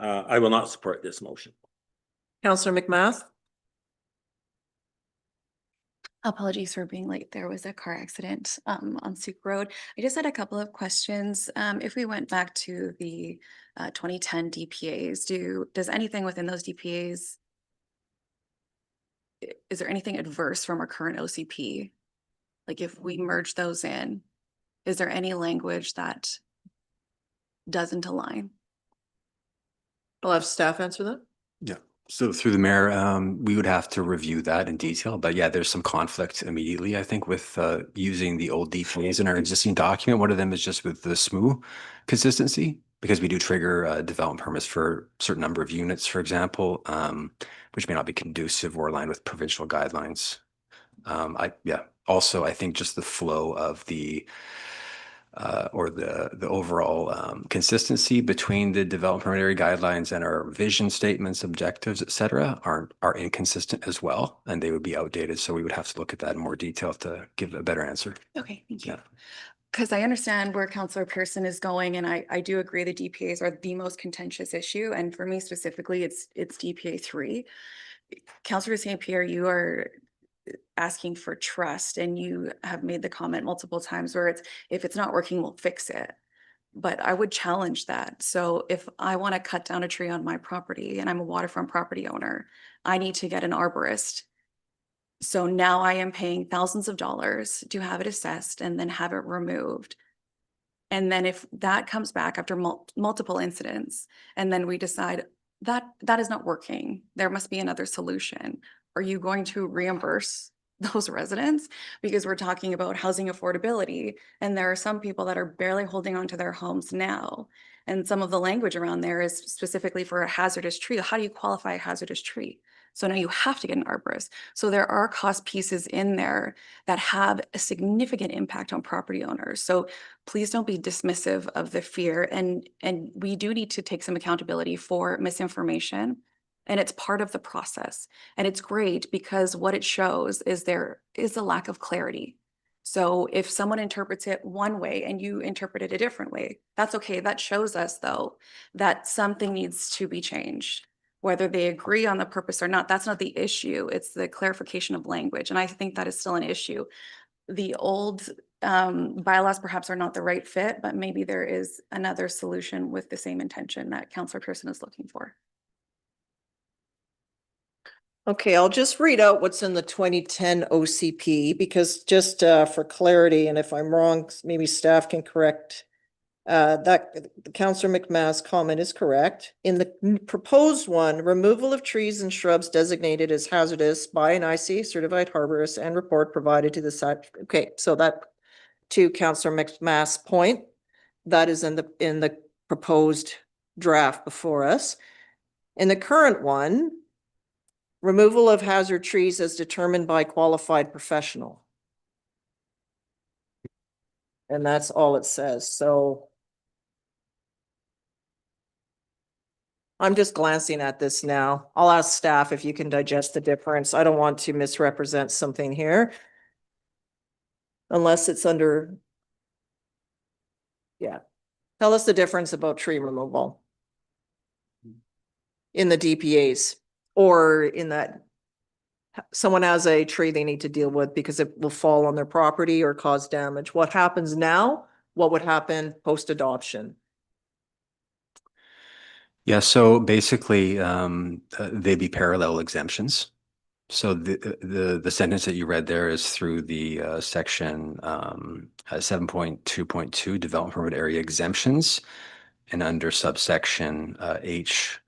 Speaker 3: I will not support this motion.
Speaker 1: Councillor McMath.
Speaker 8: Apologies for being late. There was a car accident on Sooke Road. I just had a couple of questions. If we went back to the 2010 DPAs, does anything within those DPAs, is there anything adverse from our current OCP? Like if we merge those in, is there any language that doesn't align?
Speaker 1: I'll have staff answer that.
Speaker 2: Yeah. So through the mayor, we would have to review that in detail. But yeah, there's some conflict immediately, I think, with using the old DPAs in our existing document. One of them is just with the SMU consistency, because we do trigger development permits for a certain number of units, for example, which may not be conducive or aligned with provincial guidelines. Also, I think just the flow of the overall consistency between the development permit area guidelines and our vision statements, objectives, et cetera, are inconsistent as well, and they would be outdated. So we would have to look at that in more detail to give a better answer.
Speaker 8: Okay, thank you. because I understand where Councillor Pearson is going, and I do agree the DPAs are the most contentious issue, and for me specifically, it's DPA 3. Councillor St. Pierre, you are asking for trust, and you have made the comment multiple times where it's, if it's not working, we'll fix it. But I would challenge that. So if I want to cut down a tree on my property and I'm a waterfront property owner, I need to get an arborist. So now I am paying thousands of dollars to have it assessed and then have it removed. And then if that comes back after multiple incidents, and then we decide that that is not working, there must be another solution. Are you going to reimburse those residents? Because we're talking about housing affordability, and there are some people that are barely holding on to their homes now. And some of the language around there is specifically for a hazardous tree. How do you qualify a hazardous tree? So now you have to get an arborist. So there are cost pieces in there that have a significant impact on property owners. So please don't be dismissive of the fear. And we do need to take some accountability for misinformation. And it's part of the process. And it's great because what it shows is there is a lack of clarity. So if someone interprets it one way and you interpret it a different way, that's okay. That shows us, though, that something needs to be changed. Whether they agree on the purpose or not, that's not the issue. It's the clarification of language. And I think that is still an issue. The old bylaws perhaps are not the right fit, but maybe there is another solution with the same intention that Councillor Pearson is looking for.
Speaker 1: Okay, I'll just read out what's in the 2010 OCP because just for clarity, and if I'm wrong, maybe staff can correct. That Councillor McMahon's comment is correct. In the proposed one, removal of trees and shrubs designated as hazardous by an ICA certified arborist and report provided to the site. Okay, so that to Councillor McMahon's point, that is in the proposed draft before us. In the current one, removal of hazard trees as determined by qualified professional. And that's all it says. So I'm just glancing at this now. I'll ask staff if you can digest the difference. I don't want to misrepresent something here. Unless it's under. Yeah. Tell us the difference about tree removal. In the DPAs or in that someone has a tree they need to deal with because it will fall on their property or cause damage. What happens now? What would happen post-adoption?
Speaker 2: Yeah, so basically, they'd be parallel exemptions. So the sentence that you read there is through the section 7.2.2 development permit area exemptions, and under subsection H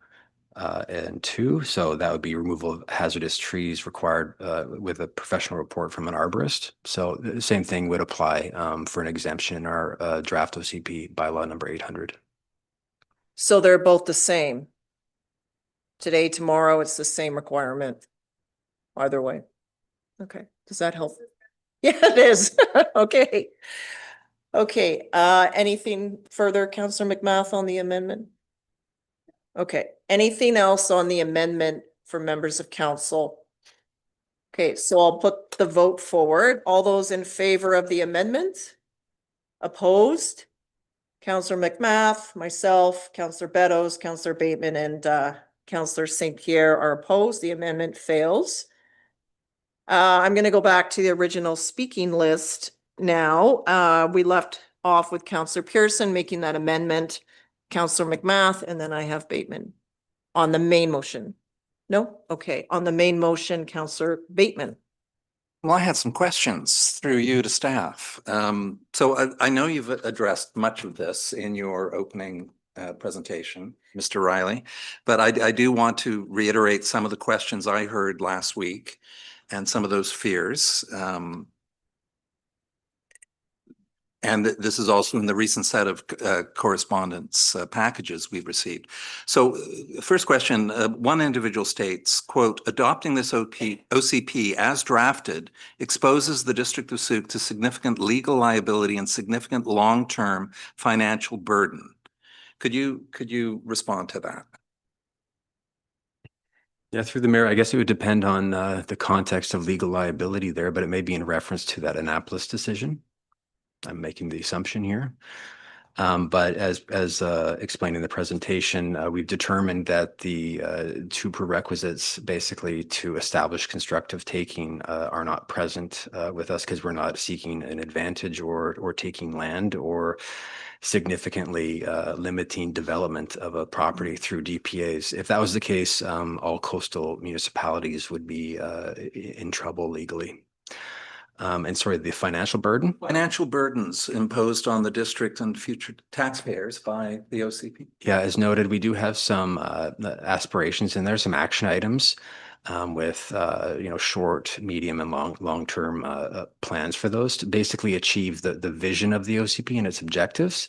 Speaker 2: and 2. So that would be removal of hazardous trees required with a professional report from an arborist. So the same thing would apply for an exemption in our draft OCP bylaw number 800.
Speaker 1: So they're both the same. Today, tomorrow, it's the same requirement. Either way. Okay, does that help? Yeah, it is. Okay. Okay, anything further, Councillor McMath, on the amendment? Okay, anything else on the amendment for members of council? Okay, so I'll put the vote forward. All those in favor of the amendment? Opposed? Councillor McMath, myself, Councillor Beddoes, Councillor Bateman, and Councillor St. Pierre are opposed. The amendment fails. I'm going to go back to the original speaking list now. We left off with Councillor Pearson making that amendment, Councillor McMath, and then I have Bateman on the main motion. No? Okay. On the main motion, Councillor Bateman.
Speaker 7: Well, I had some questions through you to staff. So I know you've addressed much of this in your opening presentation, Mr. Riley, but I do want to reiterate some of the questions I heard last week and some of those fears. And this is also in the recent set of correspondence packages we've received. So first question, one individual states, quote, adopting this OCP as drafted exposes the District of Sooke to significant legal liability and significant long-term financial burden. Could you respond to that?
Speaker 2: Yeah, through the mayor, I guess it would depend on the context of legal liability there, but it may be in reference to that Annapolis decision. I'm making the assumption here. But as explained in the presentation, we've determined that the two prerequisites basically to establish constructive taking are not present with us because we're not seeking an advantage or taking land or significantly limiting development of a property through DPAs. If that was the case, all coastal municipalities would be in trouble legally. And sorry, the financial burden?
Speaker 7: Financial burdens imposed on the district and future taxpayers by the OCP.
Speaker 2: Yeah, as noted, we do have some aspirations and there's some action items with short, medium, and long-term plans for those to basically achieve the vision of the OCP and its objectives.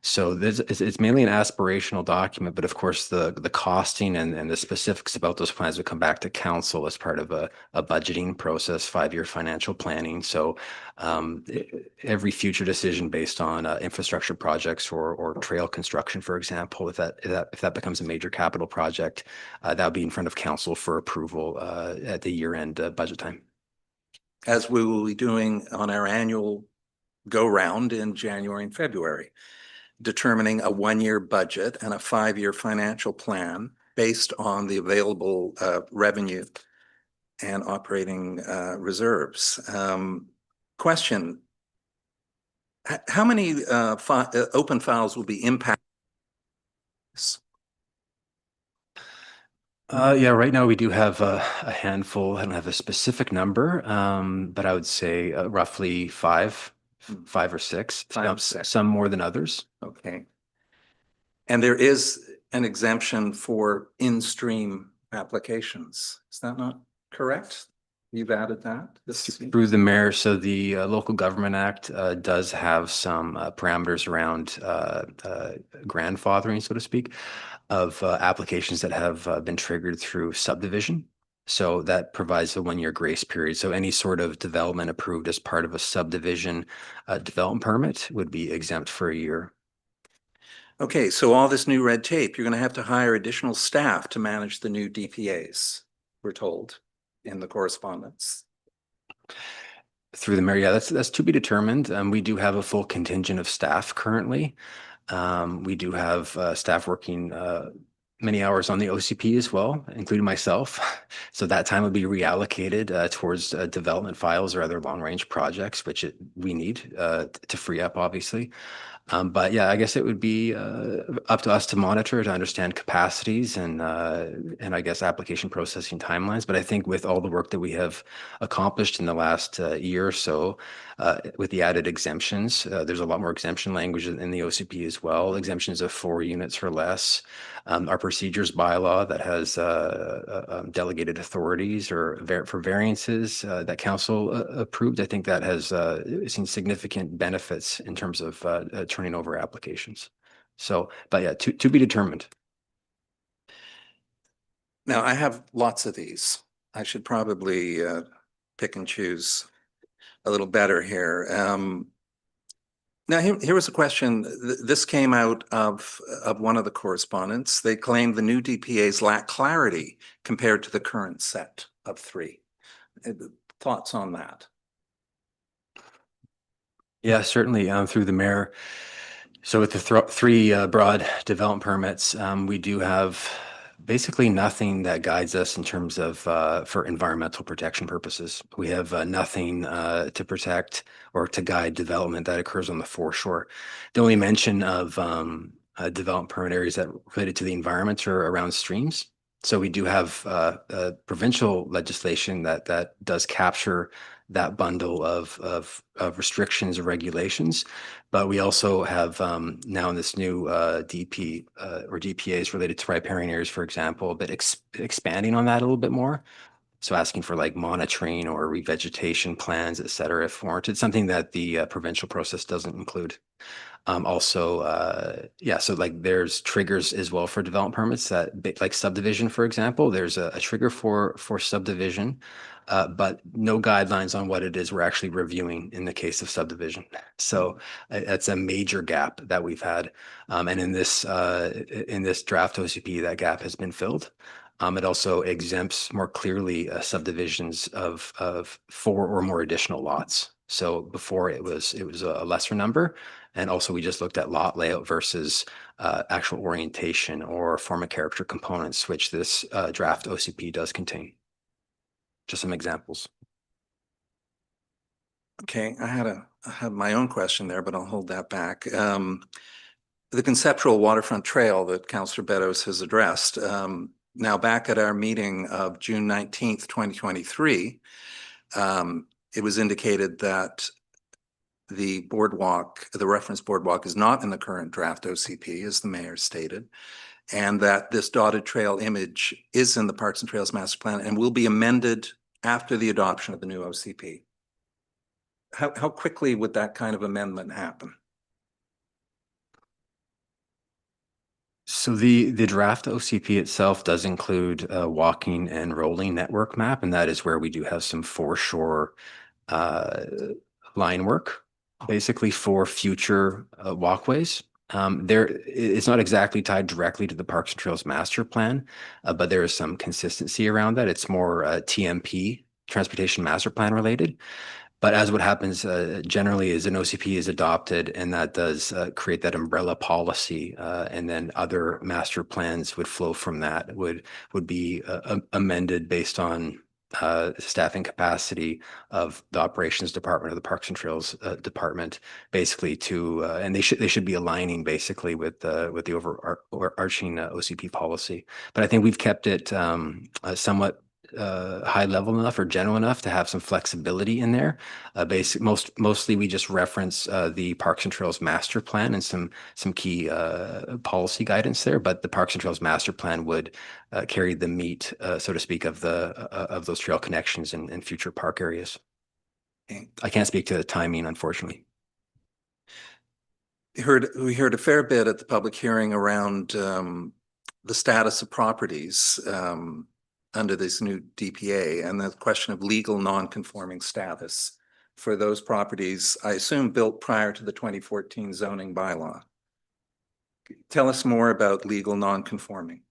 Speaker 2: So this it's mainly an aspirational document, but of course the costing and the specifics about those plans would come back to council as part of a budgeting process, 5-year financial planning. So every future decision based on infrastructure projects or trail construction, for example, if that becomes a major capital project, that would be in front of council for approval at the year-end budget time.
Speaker 7: As we will be doing on our annual go-round in January and February, determining a 1-year budget and a 5-year financial plan based on the available revenue and operating reserves. Question, how many open files will be impacted?
Speaker 2: Yeah, right now we do have a handful. I don't have a specific number, but I would say roughly five or six. Some more than others.
Speaker 7: Okay. And there is an exemption for in-stream applications. Is that not correct? You've added that?
Speaker 2: Through the mayor. So the Local Government Act does have some parameters around grandfathering, so to speak, of applications that have been triggered through subdivision. So that provides a 1-year grace period. So any sort of development approved as part of a subdivision development permit would be exempt for a year.
Speaker 7: Okay, so all this new red tape, you're going to have to hire additional staff to manage the new DPAs, we're told in the correspondence.
Speaker 2: Through the mayor, yeah, that's to be determined. We do have a full contingent of staff currently. We do have staff working many hours on the OCP as well, including myself. So that time would be reallocated towards development files or other long-range projects, which we need to free up, obviously. But yeah, I guess it would be up to us to monitor to understand capacities and I guess application processing timelines. But I think with all the work that we have accomplished in the last year or so, with the added exemptions, there's a lot more exemption language in the OCP as well. Exemptions of 4 units or less. Our procedures bylaw that has delegated authorities or for variances that council approved. I think that has seen significant benefits in terms of turning over applications. So, but yeah, to be determined.
Speaker 7: Now, I have lots of these. I should probably pick and choose a little better here. Now, here was a question. This came out of one of the correspondents. They claimed the new DPAs lack clarity compared to the current set of 3. Thoughts on that?
Speaker 2: Yeah, certainly through the mayor. So with the 3 broad development permits, we do have basically nothing that guides us in terms of for environmental protection purposes. We have nothing to protect or to guide development that occurs on the foreshore. The only mention of development permit areas that related to the environment are around streams. So we do have provincial legislation that does capture that bundle of restrictions or regulations. But we also have now in this new DP or DPAs related to riparian areas, for example, but expanding on that a little bit more. So asking for like monitoring or revegetation plans, et cetera, if warranted, something that the provincial process doesn't include. Yeah, so like there's triggers as well for development permits that like subdivision, for example, there's a trigger for subdivision, but no guidelines on what it is we're actually reviewing in the case of subdivision. So that's a major gap that we've had. And in this draft OCP, that gap has been filled. It also exempts more clearly subdivisions of 4 or more additional lots. So before it was a lesser number. And also we just looked at lot layout versus actual orientation or form of character components, which this draft OCP does contain. Just some examples.
Speaker 7: Okay, I had my own question there, but I'll hold that back. The conceptual waterfront trail that Councillor Beddoes has addressed. Now back at our meeting of June 19th, 2023, it was indicated that the boardwalk, the reference boardwalk is not in the current draft OCP, as the mayor stated, and that this dotted trail image is in the Parks and Trails Master Plan and will be amended after the adoption of the new OCP. How quickly would that kind of amendment happen?
Speaker 2: So the draft OCP itself does include a walking and rolling network map, and that is where we do have some foreshore line work, basically for future walkways. It's not exactly tied directly to the Parks and Trails Master Plan, but there is some consistency around that. It's more TMP, Transportation Master Plan related. But as what happens generally is an OCP is adopted, and that does create that umbrella policy, and then other master plans would flow from that. Would be amended based on staffing capacity of the operations department or the Parks and Trails department, basically to and they should be aligning basically with the overarching OCP policy. But I think we've kept it somewhat high level enough or general enough to have some flexibility in there. Mostly we just reference the Parks and Trails Master Plan and some key policy guidance there, but the Parks and Trails Master Plan would carry the meat, so to speak, of those trail connections in future park areas.
Speaker 7: Okay.
Speaker 2: I can't speak to the timing, unfortunately.
Speaker 7: We heard a fair bit at the public hearing around the status of properties under this new DPA and the question of legal non-conforming status for those properties, I assume built prior to the 2014 zoning bylaw. Tell us more about legal non-conforming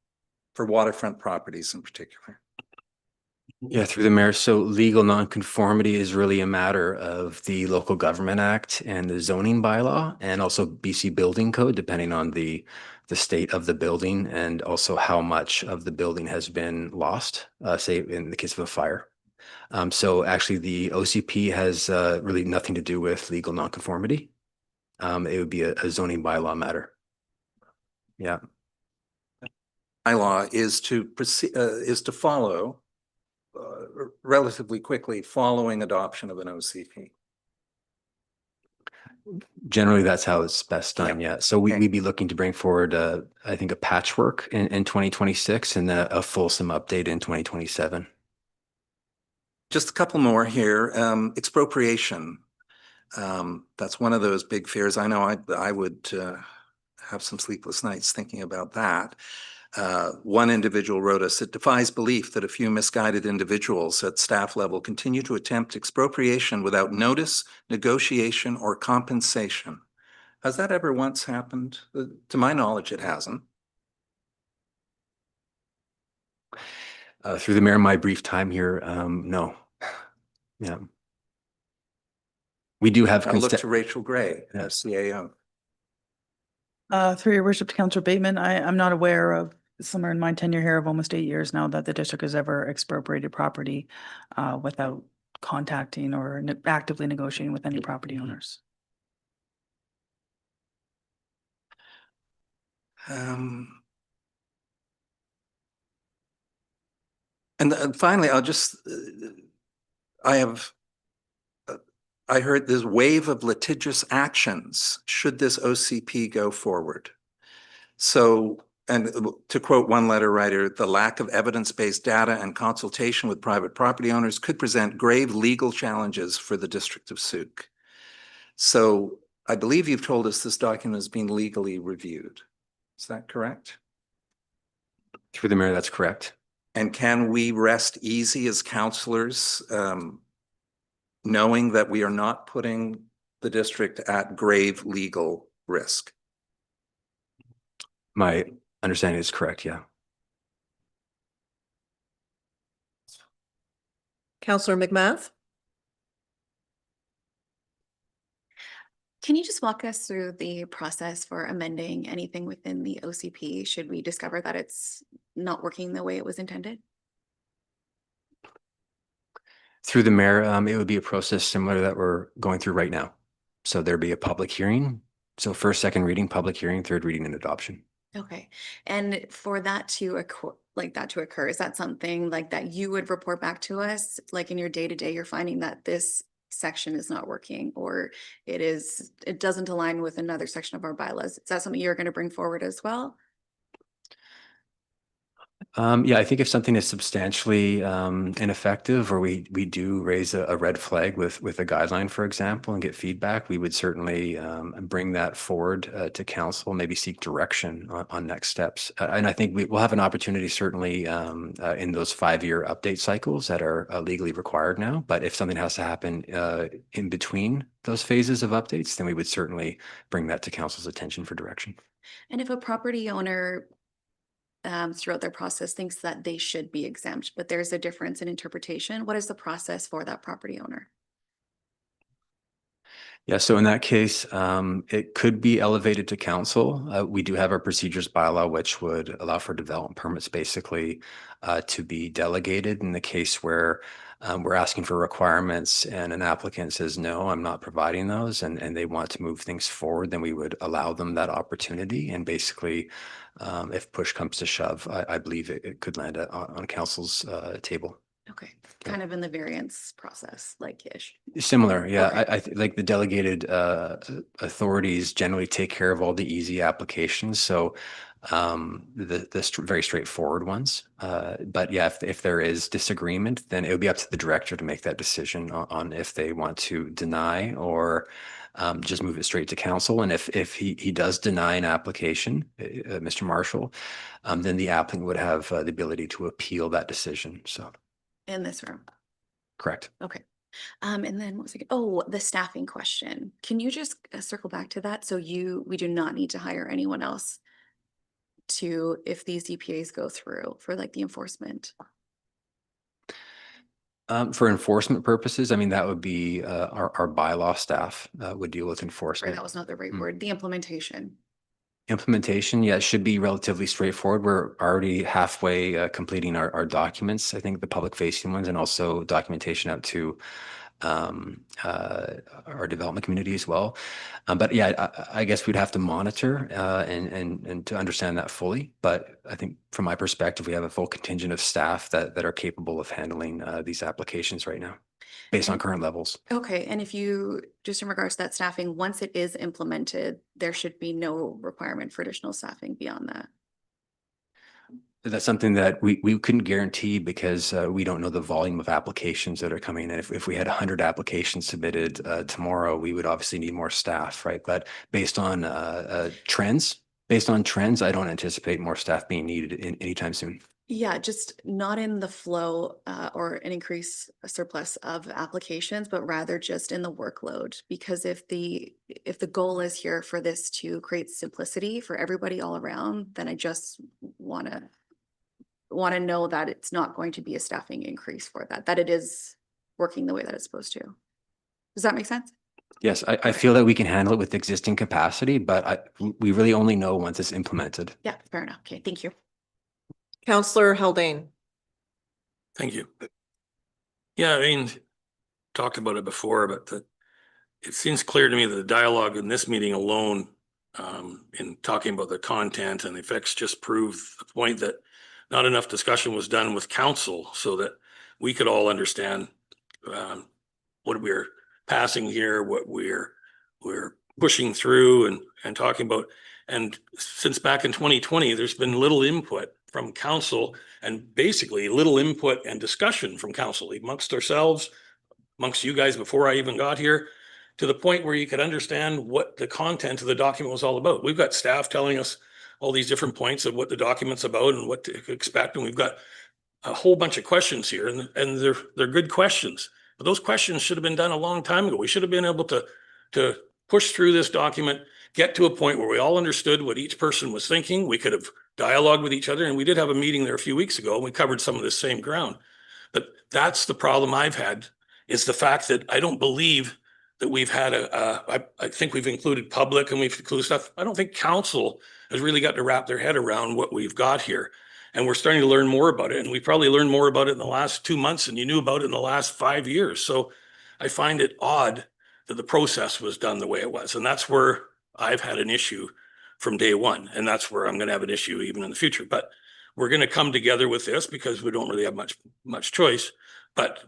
Speaker 7: for waterfront properties in particular.
Speaker 2: Yeah, through the mayor. So legal nonconformity is really a matter of the Local Government Act and the zoning bylaw, and also BC Building Code, depending on the state of the building and also how much of the building has been lost, say in the case of a fire. So actually the OCP has really nothing to do with legal nonconformity. It would be a zoning bylaw matter. Yeah.
Speaker 7: Bylaw is to proceed, is to follow relatively quickly following adoption of an OCP.
Speaker 2: Generally, that's how it's best done. Yeah. So we'd be looking to bring forward, I think, a patchwork in 2026 and a fulsome update in 2027.
Speaker 7: Just a couple more here. Expropriation. That's one of those big fears. I know I would have some sleepless nights thinking about that. One individual wrote us, "It defies belief that a few misguided individuals at staff level continue to attempt expropriation without notice, negotiation, or compensation." Has that ever once happened? To my knowledge, it hasn't.
Speaker 2: Through the mayor, my brief time here, no. Yeah. We do have.
Speaker 7: I'll look to Rachel Gray, CAO.
Speaker 9: Through your worship to Councillor Bateman, I'm not aware of, somewhere in my tenure here of almost 8 years now, that the district has ever expropriated property without contacting or actively negotiating with any property owners.
Speaker 7: And finally, I'll just, I heard this wave of litigious actions should this OCP go forward. So, and to quote one letter writer, "The lack of evidence-based data and consultation with private property owners could present grave legal challenges for the District of Sooke." So I believe you've told us this document has been legally reviewed. Is that correct?
Speaker 2: Through the mayor, that's correct.
Speaker 7: And can we rest easy as councillors, knowing that we are not putting the district at grave legal risk?
Speaker 2: My understanding is correct, yeah.
Speaker 1: Councillor McMath?
Speaker 8: Can you just walk us through the process for amending anything within the OCP? Should we discover that it's not working the way it was intended?
Speaker 2: Through the mayor, it would be a process similar that we're going through right now. So there'd be a public hearing. So first, second reading, public hearing, third reading and adoption.
Speaker 8: Okay, and for that to occur, is that something like that you would report back to us? Like in your day-to-day, you're finding that this section is not working, or it doesn't align with another section of our bylaws. Is that something you're going to bring forward as well?
Speaker 2: Yeah, I think if something is substantially ineffective, or we do raise a red flag with a guideline, for example, and get feedback, we would certainly bring that forward to council, maybe seek direction on next steps. And I think we'll have an opportunity certainly in those 5-year update cycles that are legally required now. But if something has to happen in between those phases of updates, then we would certainly bring that to council's attention for direction.
Speaker 8: And if a property owner throughout their process thinks that they should be exempt, but there's a difference in interpretation, what is the process for that property owner?
Speaker 2: Yeah, so in that case, it could be elevated to council. We do have our procedures bylaw, which would allow for development permits basically to be delegated in the case where we're asking for requirements and an applicant says, no, I'm not providing those, and they want to move things forward, then we would allow them that opportunity. And basically, if push comes to shove, I believe it could land on council's table.
Speaker 8: Okay, kind of in the variance process, like ish.
Speaker 2: Similar, yeah.
Speaker 8: Okay.
Speaker 2: I like the delegated authorities generally take care of all the easy applications. So very straightforward ones. But yeah, if there is disagreement, then it would be up to the director to make that decision on if they want to deny or just move it straight to council. And if he does deny an application, Mr. Marshall, then the applicant would have the ability to appeal that decision. So
Speaker 8: In this room.
Speaker 2: correct.
Speaker 8: Okay. And then what was it? Oh, the staffing question. Can you just circle back to that? So we do not need to hire anyone else if these DPAs go through for like the enforcement.
Speaker 2: For enforcement purposes, I mean, that would be our bylaw staff would deal with
Speaker 8: Sorry,
Speaker 2: enforcement.
Speaker 8: that was not the right word. The implementation.
Speaker 2: Implementation, yeah, it should be relatively straightforward. We're already halfway completing our documents. I think the public facing ones and also documentation out to our development community as well. But yeah, I guess we'd have to monitor and to understand that fully. But I think from my perspective, we have a full contingent of staff that are capable of handling these applications right now based on current levels.
Speaker 8: Okay, and if you, just in regards to that staffing, once it is implemented, there should be no requirement for additional staffing beyond that.
Speaker 2: That's something that we couldn't guarantee because we don't know the volume of applications that are coming in. If we had 100 applications submitted tomorrow, we would obviously need more staff, right? But based on trends, I don't anticipate more staff being needed anytime soon.
Speaker 8: Yeah, just not in the flow or an surplus of applications, but rather just in the workload. Because if the goal is here for this to create simplicity for everybody all around, then I just want to know that it's not going to be a staffing increase for that it is working the way that it's supposed to. Does that make sense?
Speaker 2: Yes, I feel that we can handle it with existing capacity, but we really only know once it's implemented.
Speaker 8: Yeah, fair enough. Okay, thank you.
Speaker 1: Councillor Haldane.
Speaker 6: Thank you. Yeah, I mean, talked about it before, but it seems clear to me that the dialogue in this meeting alone, in talking about the content and the effects, just proved the point that not enough discussion was done with council so that we could all understand what we're passing here, what we're pushing through and talking about. And since back in 2020, there's been little input from council and basically little input and discussion from council amongst ourselves, amongst you guys before I even got here, to the point where you could understand what the content of the document was all about. We've got staff telling us all these different points of what the document's about and what to expect. And we've got a whole bunch of questions here and they're good questions, but those questions should have been done a long time ago. We should have been able to push through this document, get to a point where we all understood what each person was thinking. We could have dialogued with each other, and we did have a meeting there a few weeks ago and we covered some of the same ground. But that's the problem I've had, is the fact that I don't believe that we've had I think we've included public and we've included stuff. I don't think council has really got to wrap their head around what we've got here. And we're starting to learn more about it. And we probably learned more about it in the last 2 months than you knew about it in the last 5 years. So I find it odd that the process was done the way it was. And that's where I've had an issue from day one. And that's where I'm going to have an issue even in the future. But we're going to come together with this because we don't really have much choice. But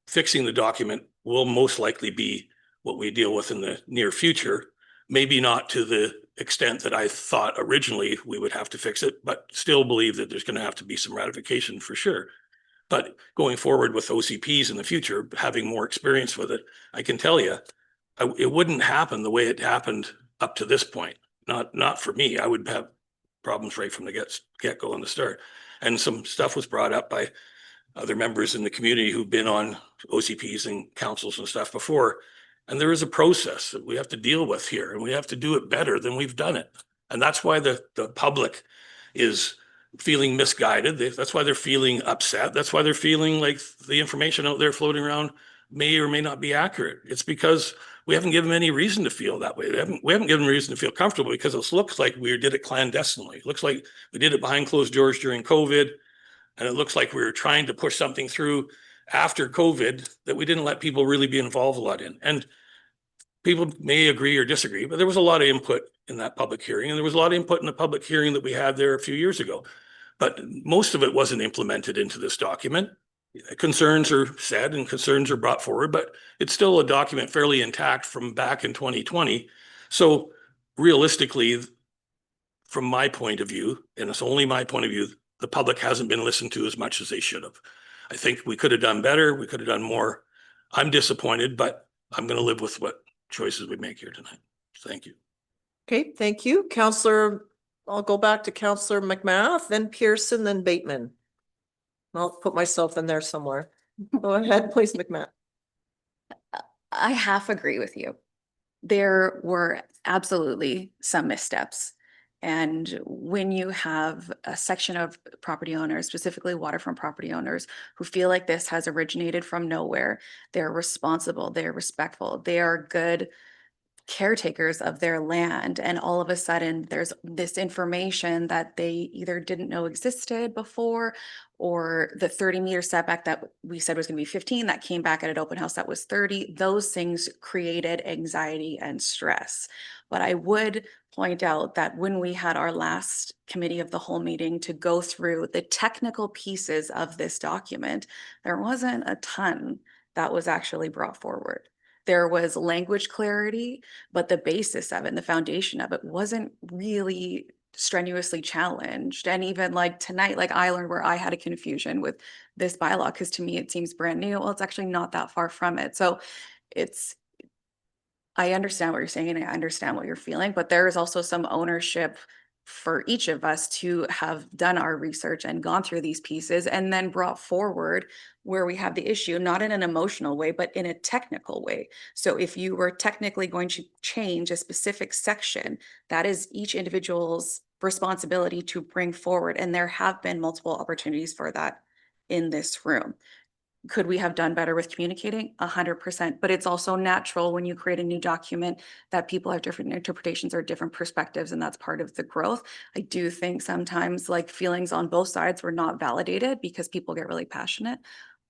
Speaker 6: fixing the document will most likely be what we deal with in the near future. Maybe not to the extent that I thought originally we would have to fix it, but still believe that there's going to have to be some ratification for sure. But going forward with OCPs in the future, having more experience with it, I can tell you, it wouldn't happen the way it happened up to this point. Not for me. I would have problems right from the get-go in the start. And some stuff was brought up by other members in the community who've been on OCPs and councils and stuff before. And there is a process that we have to deal with here, and we have to do it better than we've done it. And that's why the public is feeling misguided. That's why they're feeling upset. That's why they're feeling like the information out there floating around may or may not be accurate. It's because we haven't given them any reason to feel that way. We haven't given them reason to feel comfortable because it looks like we did it clandestinely. It looks like we did it behind closed doors during COVID. And it looks like we were trying to push something through after COVID that we didn't let people really be involved a lot in. And people may agree or disagree, but there was a lot of input in that public hearing. And there was a lot of input in the public hearing that we had there a few years ago. But most of it wasn't implemented into this document. Concerns are said and concerns are brought forward, but it's still a document fairly intact from back in 2020. So realistically, from my point of view, and it's only my point of view, the public hasn't been listened to as much as they should have. I think we could have done better. We could have done more. I'm disappointed, but I'm going to live with what choices we make here tonight. Thank you.
Speaker 1: Okay, thank you. Counselor, I'll go back to Counselor McMath, then Pearson, then Bateman. I'll put myself in there somewhere. Go ahead, please, McMath.
Speaker 8: I half agree with you. There were absolutely some missteps. And when you have a section of property owners, specifically waterfront property owners, who feel like this has originated from nowhere, they're responsible, they're respectful, they are good caretakers of their land, and all of a sudden there's this information that they either didn't know existed before, or the 30-meter setback that we said was going to be 15 that came back at an open house that was 30. Those things created anxiety and stress. But I would point out that when we had our last committee of the whole meeting to go through the technical pieces of this document, there wasn't a ton that was actually brought forward. There was language clarity, but the basis of it and the foundation of it wasn't really strenuously challenged. And even like tonight, like I learned where I had a confusion with this bylaw, because to me it seems brand new. Well, it's actually not that far from it. So I understand what you're saying and I understand what you're feeling, but there is also some ownership for each of us to have done our research and gone through these pieces and then brought forward where we have the issue, not in an emotional way, but in a technical way. So if you were technically going to change a specific section, that is each individual's responsibility to bring forward. And there have been multiple opportunities for that in this room. Could we have done better with communicating? 100%. But it's also natural when you create a new document that people have different interpretations or different perspectives, and that's part of the growth. I do think sometimes like feelings on both sides were not validated because people get really passionate.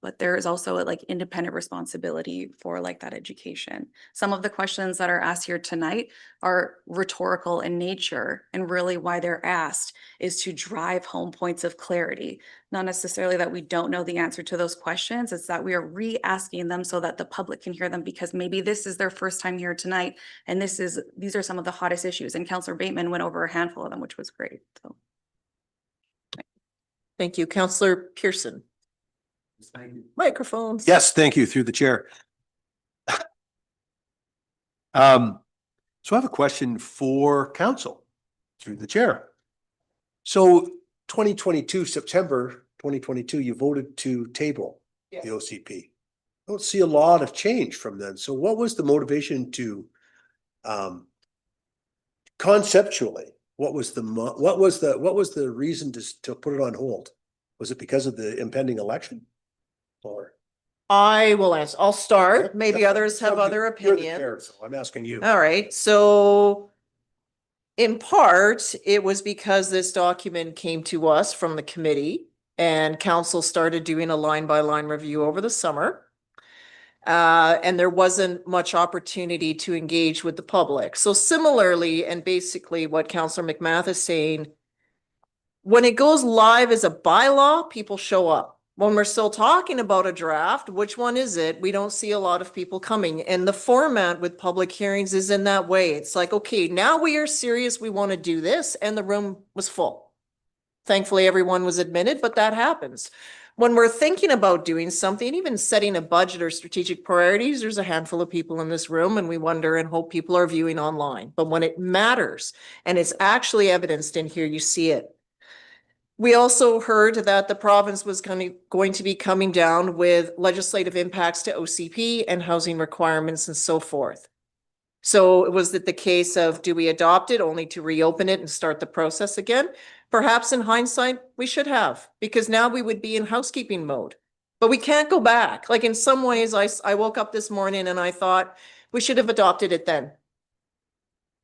Speaker 8: But there is also a like independent responsibility for like that education. Some of the questions that are asked here tonight are rhetorical in nature, and really why they're asked is to drive home points of clarity. Not necessarily that we don't know the answer to those questions, it's that we are re-asking them so that the public can hear them, because maybe this is their first time here tonight, and these are some of the hottest issues. And Councillor Bateman went over a handful of them, which was great. So
Speaker 1: Thank you. Counselor Pearson. Microphones.
Speaker 5: Yes, thank you, through the chair. So I have a question for council through the chair. So 2022, September 2022, you voted to table the OCP. I don't see a lot of change from then. So what was the motivation to conceptually, what was the reason to put it on hold? Was it because of the impending election? Or
Speaker 1: I will answer. I'll start. Maybe
Speaker 5: Yep.
Speaker 1: others have other
Speaker 5: You're the chair,
Speaker 1: opinions.
Speaker 5: so I'm asking you.
Speaker 1: All right, so in part, it was because this document came to us from the committee and council started doing a line by line review over the summer. And there wasn't much opportunity to engage with the public. So similarly, and basically what Councillor McMath is saying, when it goes live as a bylaw, people show up. When we're still talking about a draft, which one is it? We don't see a lot of people coming. And the format with public hearings is in that way. It's like, okay, now we are serious. We want to do this. And the room was full. Thankfully, everyone was admitted, but that happens. When we're thinking about doing something, even setting a budget or strategic priorities, there's a handful of people in this room and we wonder and hope people are viewing online. But when it matters and it's actually evidenced in here, you see it. We also heard that the province was going to be coming down with legislative impacts to OCP and housing requirements and so forth. So was it the case of, do we adopt it only to reopen it and start the process again? Perhaps in hindsight, we should have, because now we would be in housekeeping mode. But we can't go back. Like in some ways, I woke up this morning and I thought we should have adopted it then.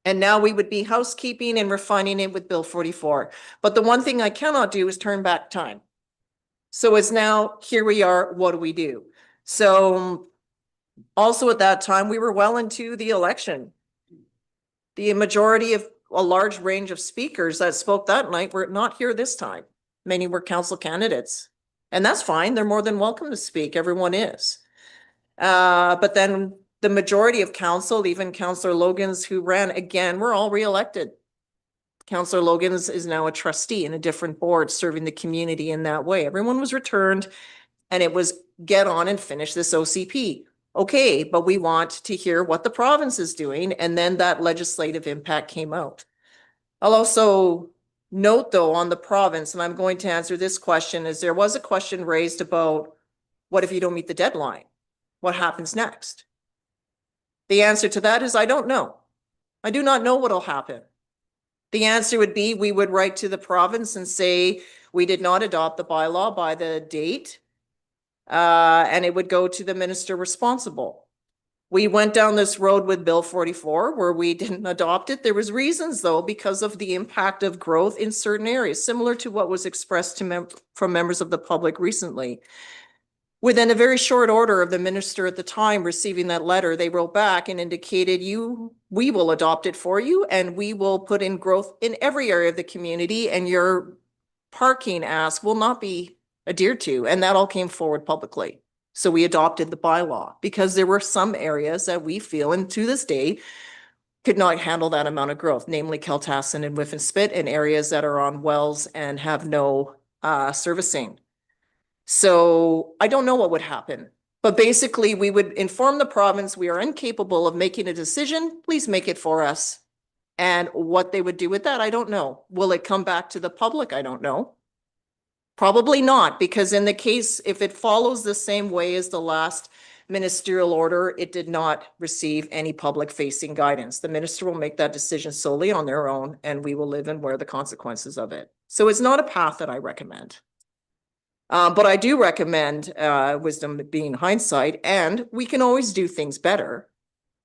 Speaker 1: And now we would be housekeeping and refining it with Bill 44. But the one thing I cannot do is turn back time. So it's now, here we are, what do we do? So also at that time, we were well into the election. The majority of a large range of speakers that spoke that night were not here this time. Many were council candidates. And that's fine. They're more than welcome to speak. Everyone is. But then the majority of council, even Councillor Logan's who ran again, were all reelected. Councillor Logan's is now a trustee in a different board serving the community in that way. Everyone was returned and it was get on and finish this OCP. Okay, but we want to hear what the province is doing. And then that legislative impact came out. I'll also note though on the province, and I'm going to answer this question, is there was a question raised about what if you don't meet the deadline? What happens next? The answer to that is I don't know. I do not know what'll happen. The answer would be we would write to the province and say we did not adopt the bylaw by the date, and it would go to the minister responsible. We went down this road with Bill 44 where we didn't adopt it. There was reasons though, because of the impact of growth in certain areas, similar to what was expressed to from members of the public recently. Within a very short order of the minister at the time receiving that letter, they wrote back and indicated we will adopt it for you and we will put in growth in every area of the community and your parking ask will not be adhered to. And that all came forward publicly. So we adopted the bylaw because there were some areas that we feel, and to this day, could not handle that amount of growth, namely Keltassin and Whiffenspit, and areas that are on wells and have no servicing. So I don't know what would happen, but basically we would inform the province we are incapable of making a decision. Please make it for us. And what they would do with that, I don't know. Will it come back to the public? I don't know. Probably not, because in the case, if it follows the same way as the last ministerial order, it did not receive any public facing guidance. The minister will make that decision solely on their own and we will live and wear the consequences of it. So it's not a path that I recommend. But I do recommend wisdom being hindsight, and we can always do things better.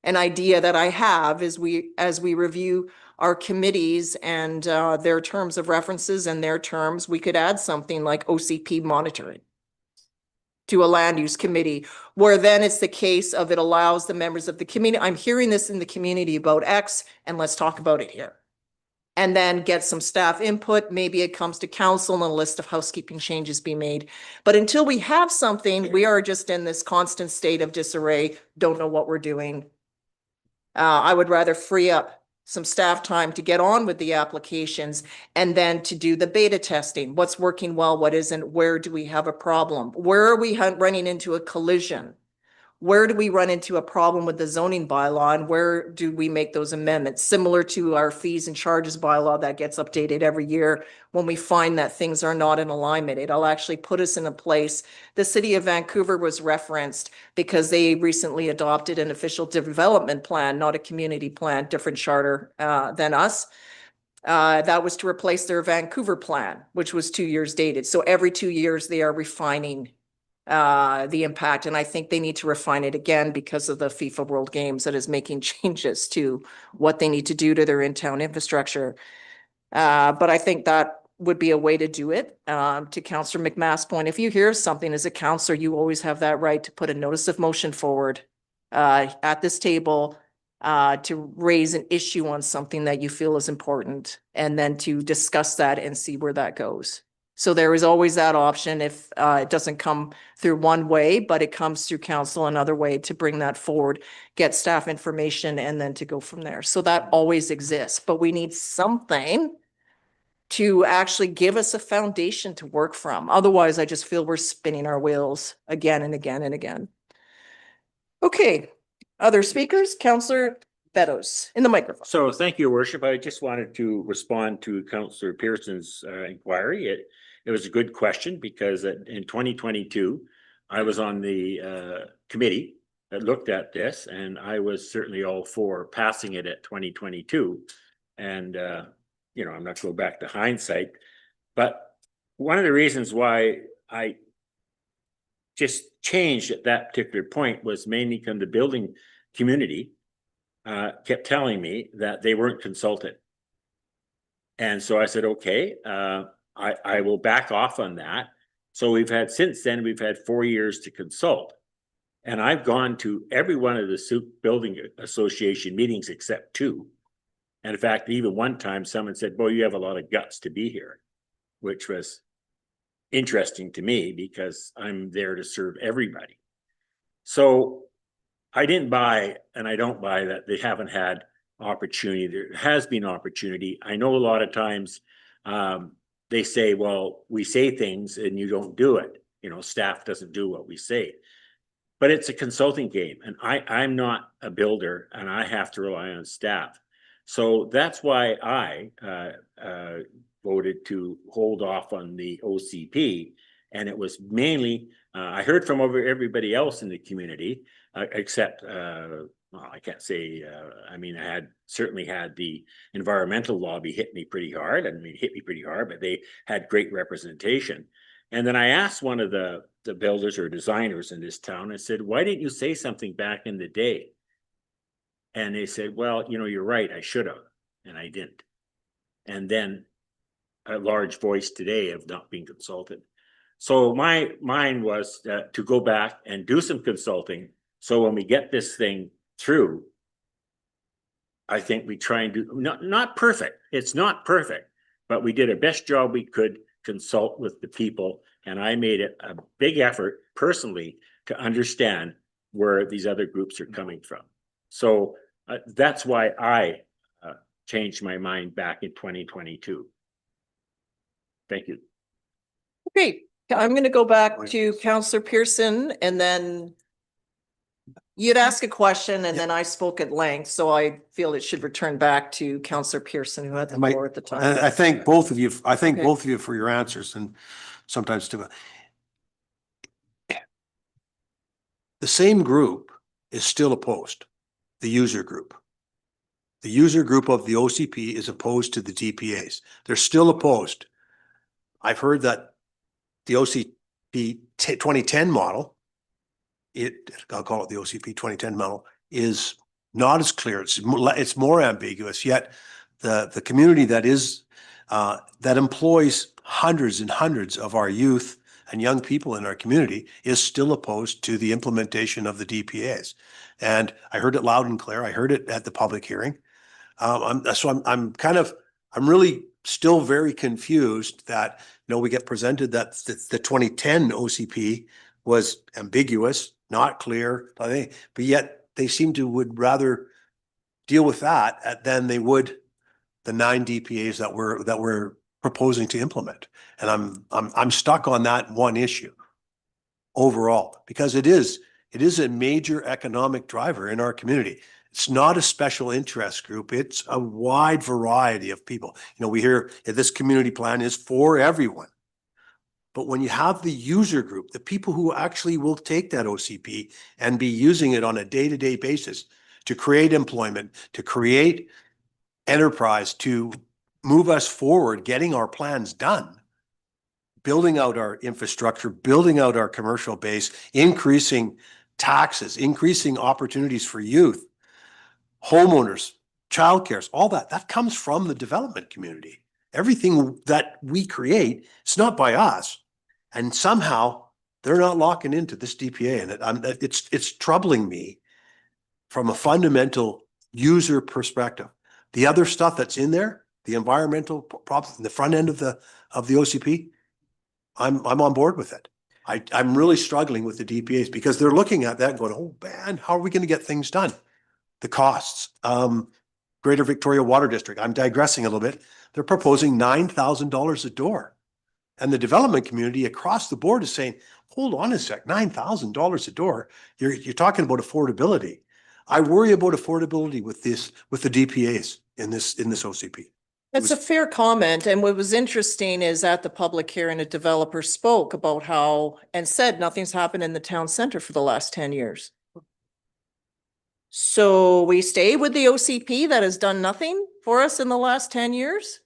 Speaker 1: An idea that I have is as we review our committees and their terms of references and their terms, we could add something like OCP monitoring to a land use committee, where then it's the case of it allows the members of the community, I'm hearing this in the community about X, and let's talk about it here. And then get some staff input. Maybe it comes to council and a list of housekeeping changes be made. But until we have something, we are just in this constant state of disarray, don't know what we're doing. I would rather free up some staff time to get on with the applications and then to do the beta testing. What's working well, what isn't, where do we have a problem? Where are we running into a collision? Where do we run into a problem with the zoning bylaw and where do we make those amendments? Similar to our fees and charges bylaw that gets updated every year when we find that things are not in alignment. It'll actually put us in a place. The city of Vancouver was referenced because they recently adopted an official development plan, not a community plan, different charter than us. That was to replace their Vancouver plan, which was 2 years dated. So every 2 years they are refining the impact. And I think they need to refine it again because of the FIFA World Games that is making changes to what they need to do to their in-town infrastructure. But I think that would be a way to do it. To Councillor McMath's point, if you hear something as a councillor, you always have that right to put a notice of motion forward at this table to raise an issue on something that you feel is important, and then to discuss that and see where that goes. So there is always that option if it doesn't come through one way, but it comes through council another way to bring that forward, get staff information, and then to go from there. So that always exists, but we need something to actually give us a foundation to work from. Otherwise, I just feel we're spinning our wheels again and again and again. Okay, other speakers, Councillor Beddoes in the microphone.
Speaker 3: So thank you, Worship. I just wanted to respond to Councillor Pearson's inquiry. It was a good question because in 2022, I was on the committee that looked at this, and I was certainly all for passing it at 2022. And, you know, I'm not going back to hindsight, but one of the reasons why I just changed at that particular point was mainly because the building community kept telling me that they weren't consulted. And so I said, okay, I will back off on that. So since then, we've had 4 years to consult. And I've gone to every one of the Sooke Building Association meetings except 2. And in fact, even one time someone said, boy, you have a lot of guts to be here, which was interesting to me because I'm there to serve everybody. So I didn't buy, and I don't buy that they haven't had opportunity. There has been opportunity. I know a lot of times they say, well, we say things and you don't do it. You know, staff doesn't do what we say. But it's a consulting game, and I'm not a builder, and I have to rely on staff. So that's why I voted to hold off on the OCP. And it was mainly, I heard from everybody else in the community, except, well, I can't say, I mean, I certainly had the environmental lobby hit me pretty hard. I mean, hit me pretty hard, but they had great representation. And then I asked one of the builders or designers in this town, I said, why didn't you say something back in the day? And they said, well, you know, you're right, I should have, and I didn't. And then a large voice today of not being consulted. So my mind was to go back and do some consulting. So when we get this thing through, I think we try and do, not perfect, it's not perfect, but we did our best job we could, consult with the people. And I made it a big effort personally to understand where these other groups are coming from. So that's why I changed my mind back in 2022. Thank you.
Speaker 1: Okay, I'm going to go back to Councillor Pearson, and then you'd ask a question and then I spoke at length. So I feel it should return back to Councillor Pearson, who had the floor at the time.
Speaker 5: I thank both of you. I thank
Speaker 1: Okay.
Speaker 5: both of you for your answers, and sometimes too. The same group is still opposed, the user group. The user group of the OCP is opposed to the DPAs. They're still opposed. I've heard that the OCP 2010 model, I'll call it the OCP 2010 model, is not as clear. It's more ambiguous, yet the community that employs hundreds and hundreds of our youth and young people in our community is still opposed to the implementation of the DPAs. And I heard it loud and clear. I heard it at the public hearing. I'm really still very confused that, you know, we get presented that the 2010 OCP was ambiguous, not clear, but yet they seem to would rather deal with that than they would the 9 DPAs that we're proposing to implement. And I'm stuck on that one issue overall, because it is a major economic driver in our community. It's not a special interest group. It's a wide variety of people. You know, we hear this community plan is for everyone. But when you have the user group, the people who actually will take that OCP and be using it on a day-to-day basis to create employment, to create enterprise, to move us forward, getting our plans done, building out our infrastructure, building out our commercial base, increasing taxes, increasing opportunities for youth, homeowners, childcares, all that comes from the development community. Everything that we create, it's not by us. And somehow they're not locking into this DPA, and it's troubling me from a fundamental user perspective. The other stuff that's in there, the environmental problems, the front end of the OCP, I'm on board with it. I'm really struggling with the DPAs because they're looking at that and going, oh man, how are we going to get things done? The costs. Greater Victoria Water District, I'm digressing a little bit. They're proposing $9,000 a door. And the development community across the board is saying, hold on a sec, $9,000 a door. You're talking about affordability. I worry about affordability with the DPAs in this OCP.
Speaker 1: It's a fair comment. And what was interesting is at the public hearing, a developer spoke about how, and said nothing's happened in the town center for the last 10 years. So we stay with the OCP that has done nothing for us in the last 10 years?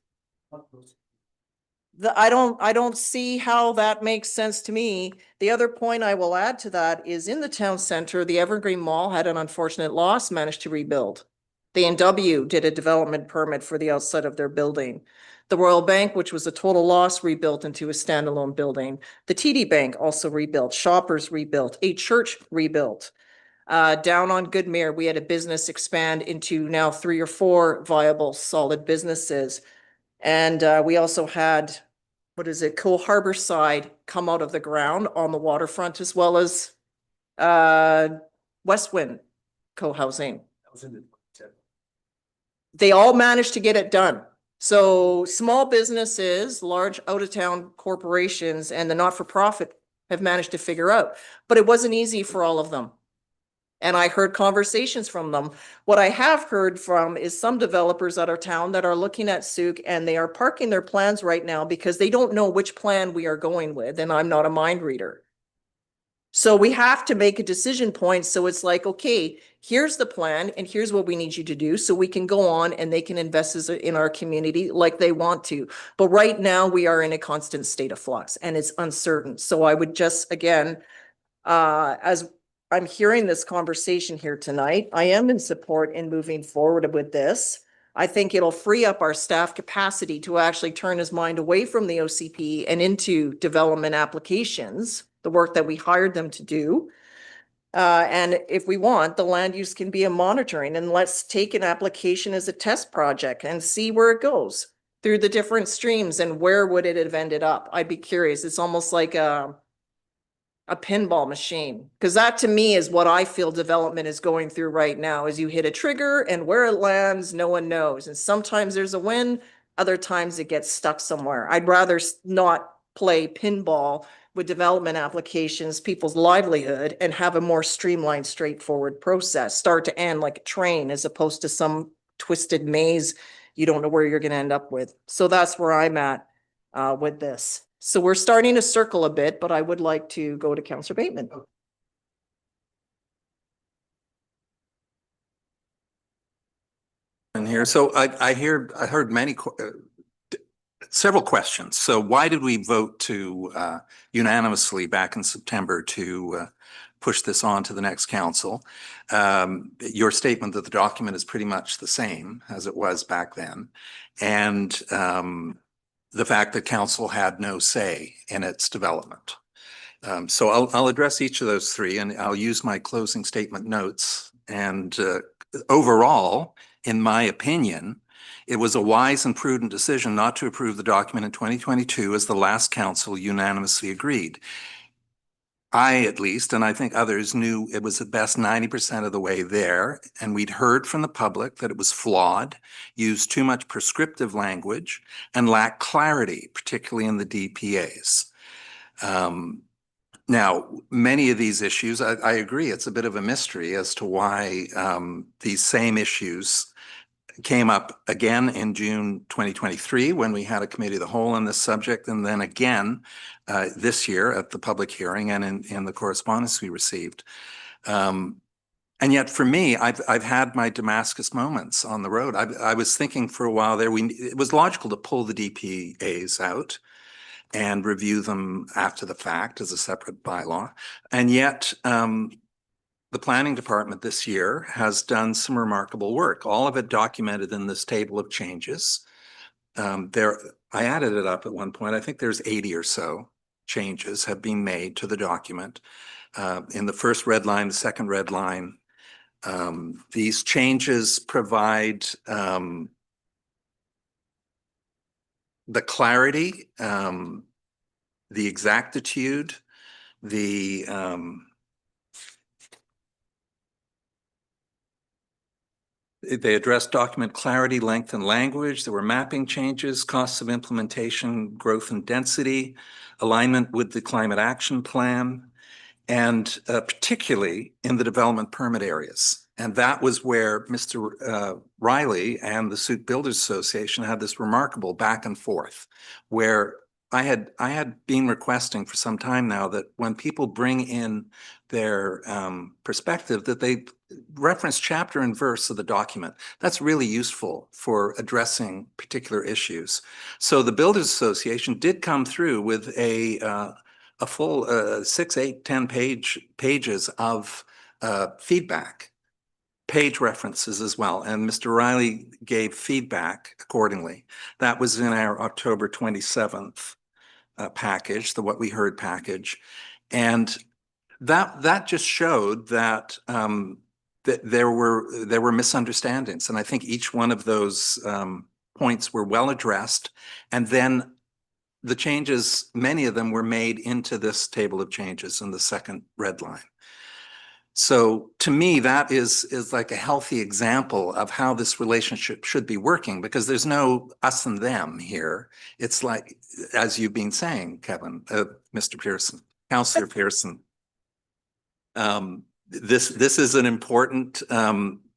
Speaker 1: I don't see how that makes sense to me. The other point I will add to that is in the town center, the Evergreen Mall had an unfortunate loss, managed to rebuild. The N.W. did a development permit for the outside of their building. The Royal Bank, which was a total loss, rebuilt into a standalone building. The TD Bank also rebuilt. Shoppers rebuilt. A church rebuilt. Down on Goodmere, we had a business expand into now 3 or 4 viable, solid businesses. And we also had, Coal Harbor side come out of the ground on the waterfront, as well as Westwind co-housing. They all managed to get it done. So small businesses, large out-of-town corporations, and the not-for-profit have managed to figure out. But it wasn't easy for all of them. And I heard conversations from them. What I have heard from is some developers at our town that are looking at Sooke, and they are parking their plans right now because they don't know which plan we are going with. And I'm not a mind reader. So we have to make a decision point. So it's like, okay, here's the plan and here's what we need you to do so we can go on and they can invest in our community like they want to. But right now we are in a constant state of flux and it's uncertain. So I would just, again, as I'm hearing this conversation here tonight, I am in support in moving forward with this. I think it'll free up our staff capacity to actually turn his mind away from the OCP and into development applications, the work that we hired them to do. And if we want, the land use can be a monitoring, and let's take an application as a test project and see where it goes through the different streams and where would it have ended up. I'd be curious. It's almost like a pinball machine, because that to me is what I feel development is going through right now, is you hit a trigger and where it lands, no one knows. And sometimes there's a win, other times it gets stuck somewhere. I'd rather not play pinball with development applications, people's livelihood, and have a more streamlined, straightforward process, start to end like a train, as opposed to some twisted maze you don't know where you're going to end up with. So that's where I'm at with this. So we're starting to circle a bit, but I would like to go to Councillor Bateman.
Speaker 7: In here, so I heard several questions. So why did we vote to unanimously back in September to push this on to the next council? Your statement that the document is pretty much the same as it was back then, and the fact that council had no say in its development. So I'll address each of those three, and I'll use my closing statement notes. And overall, in my opinion, it was a wise and prudent decision not to approve the document in 2022, as the last council unanimously agreed. I, at least, and I think others, knew it was at best 90% of the way there, and we'd heard from the public that it was flawed, used too much prescriptive language, and lacked clarity, particularly in the DPAs. Now, many of these issues, I agree, it's a bit of a mystery as to why these same issues came up again in June 2023 when we had a committee of the whole on this subject, and then again this year at the public hearing and in the correspondence we received. And yet for me, I've had my Damascus moments on the road. I was thinking for a while there, it was logical to pull the DPAs out. and review them after the fact as a separate bylaw. And yet, the planning department this year has done some remarkable work, all of it documented in this table of changes. I added it up at one point. I think there's 80 or so changes have been made to the document. In the first red line, the second red line, these changes provide the clarity, the exactitude, they addressed document clarity, length, and language. There were mapping changes, costs of implementation, growth and density, alignment with the climate action plan, and particularly in the development permit areas. And that was where Mr. Riley and the Sooke Builders Association had this remarkable back and forth, where I had been requesting for some time now that when people bring in their perspective, that they reference chapter and verse of the document. That's really useful for addressing particular issues. So the Builders Association did come through with a full 6, 8, 10 pages of feedback, page references as well. And Mr. Riley gave feedback accordingly. That was in our October 27th package, the What We Heard package. And that just showed that that there were misunderstandings. And I think each one of those points were well addressed. And then the changes, many of them were made into this table of changes in the second red line. So to me, that is like a healthy example of how this relationship should be working, because there's no us and them here. It's like, as you've been saying, Kevin, Mr. Pearson, Councillor Pearson, this is an important,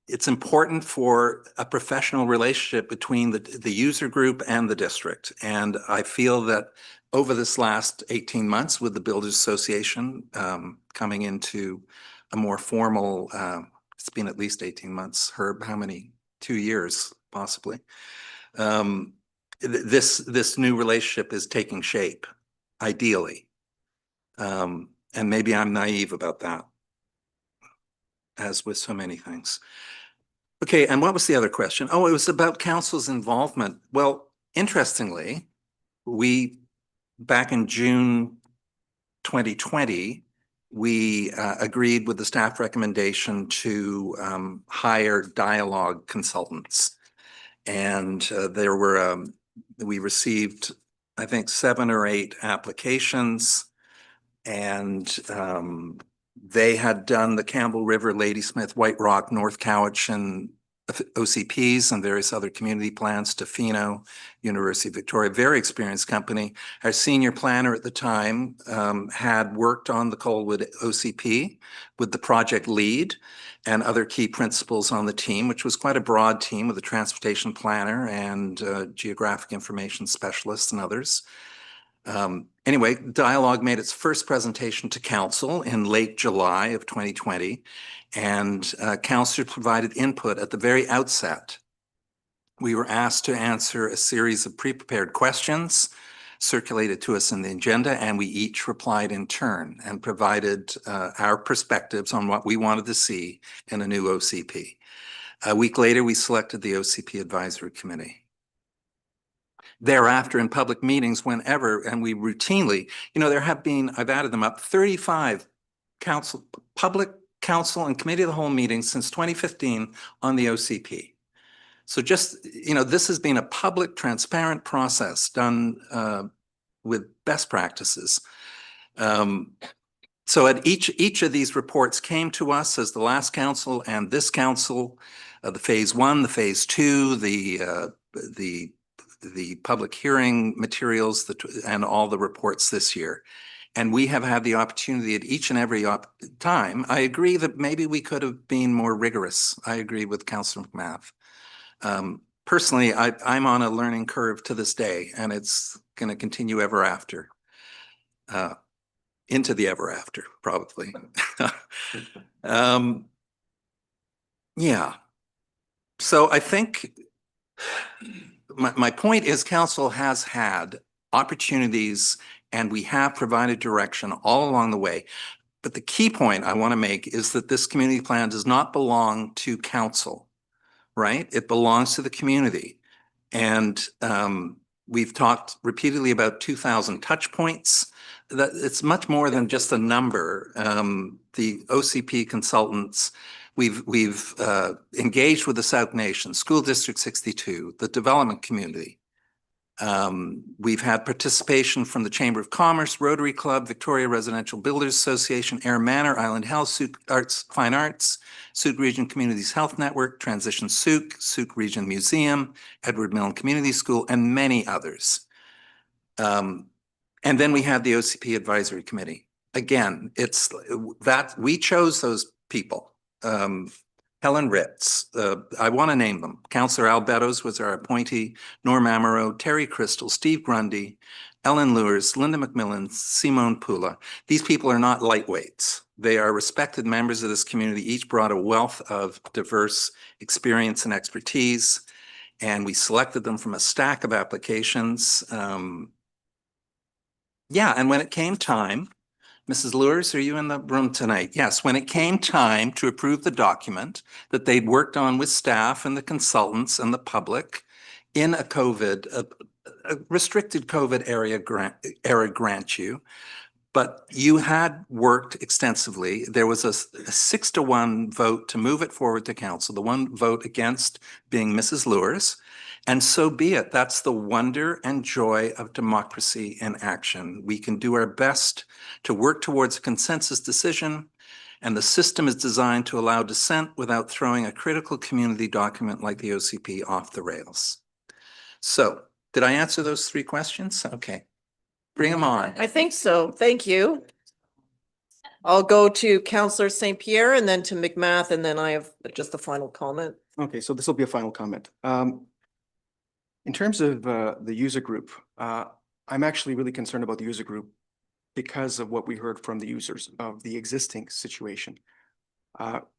Speaker 7: it's important for a professional relationship between the user group and the district. And I feel that over this last 18 months with the Builders Association coming into a more formal, it's been at least 18 months. Herb, how many? 2 years, possibly. This new relationship is taking shape, ideally. And maybe I'm naive about that, as with so many things. Okay, and what was the other question? Oh, it was about council's involvement. Well, interestingly, we, back in June 2020, we agreed with the staff recommendation to hire dialogue consultants. And there were, we received, I think, 7 or 8 applications. And they had done the Campbell River, Ladysmith, White Rock, North Cowichan OCPs and various other community plans, Tofino, University of Victoria, very experienced company. Our senior planner at the time had worked on the Colwood OCP with the project lead and other key principals on the team, which was quite a broad team with a transportation planner and geographic information specialists and others. Anyway, Dialogue made its first presentation to council in late July of 2020, and councillors provided input at the very outset. We were asked to answer a series of pre-prepared questions circulated to us in the agenda, and we each replied in turn and provided our perspectives on what we wanted to see in a new OCP. A week later, we selected the OCP Advisory Committee. Thereafter, in public meetings, whenever, and we routinely, there have been, I've added them up, 35 public council and committee of the whole meetings since 2015 on the OCP. So just, this has been a public, transparent process done with best practices. So at each of these reports came to us as the last council and this council, the phase 1, the phase 2, the public hearing materials and all the reports this year. And we have had the opportunity at each and every time. I agree that maybe we could have been more rigorous. I agree with Councillor McMath. Personally, I'm on a learning curve to this day, and it's going to continue ever after. Into the ever after, probably. Yeah. So I think my point is council has had opportunities, and we have provided direction all along the way. But the key point I want to make is that this community plan does not belong to council, right? It belongs to the community. And we've talked repeatedly about 2,000 touch points. That it's much more than just a number. The OCP consultants, we've engaged with the South Nation, School District 62, the development community. We've had participation from the Chamber of Commerce, Rotary Club, Victoria Residential Builders Association, Air Manor, Island Health, Sooke Arts, Fine Arts, Sooke Region Communities Health Network, Transition Sooke, Sooke Region Museum, Edward Milne Community School, and many others. And then we had the OCP Advisory Committee. Again, it's that we chose those people. Helen Ritz, I want to name them. Councillor Al Beddoes was our appointee, Norm Amaro, Terry Crystal, Steve Grundy, Ellen Lures, Linda McMillan, Simone Pula. These people are not lightweights. They are respected members of this community, each brought a wealth of diverse experience and expertise. And we selected them from a stack of applications. Yeah, and when it came time, Mrs. Lures, are you in the room tonight? Yes, when it came time to approve the document that they'd worked on with staff and the consultants and the public in a restricted COVID era grant you, but you had worked extensively. There was a 6-1 vote to move it forward to council, the one vote against being Mrs. Lures. And so be it. That's the wonder and joy of democracy in action. We can do our best to work towards a consensus decision, and the system is designed to allow dissent without throwing a critical community document like the OCP off the rails. So, did I answer those 3 questions? Okay. Bring them on.
Speaker 1: I think so. Thank you. I'll go to Councillor St. Pierre and then to McMath, and then I have just a final comment.
Speaker 4: Okay, so this will be a final comment. In terms of the user group, I'm actually really concerned about the user group because of what we heard from the users of the existing situation.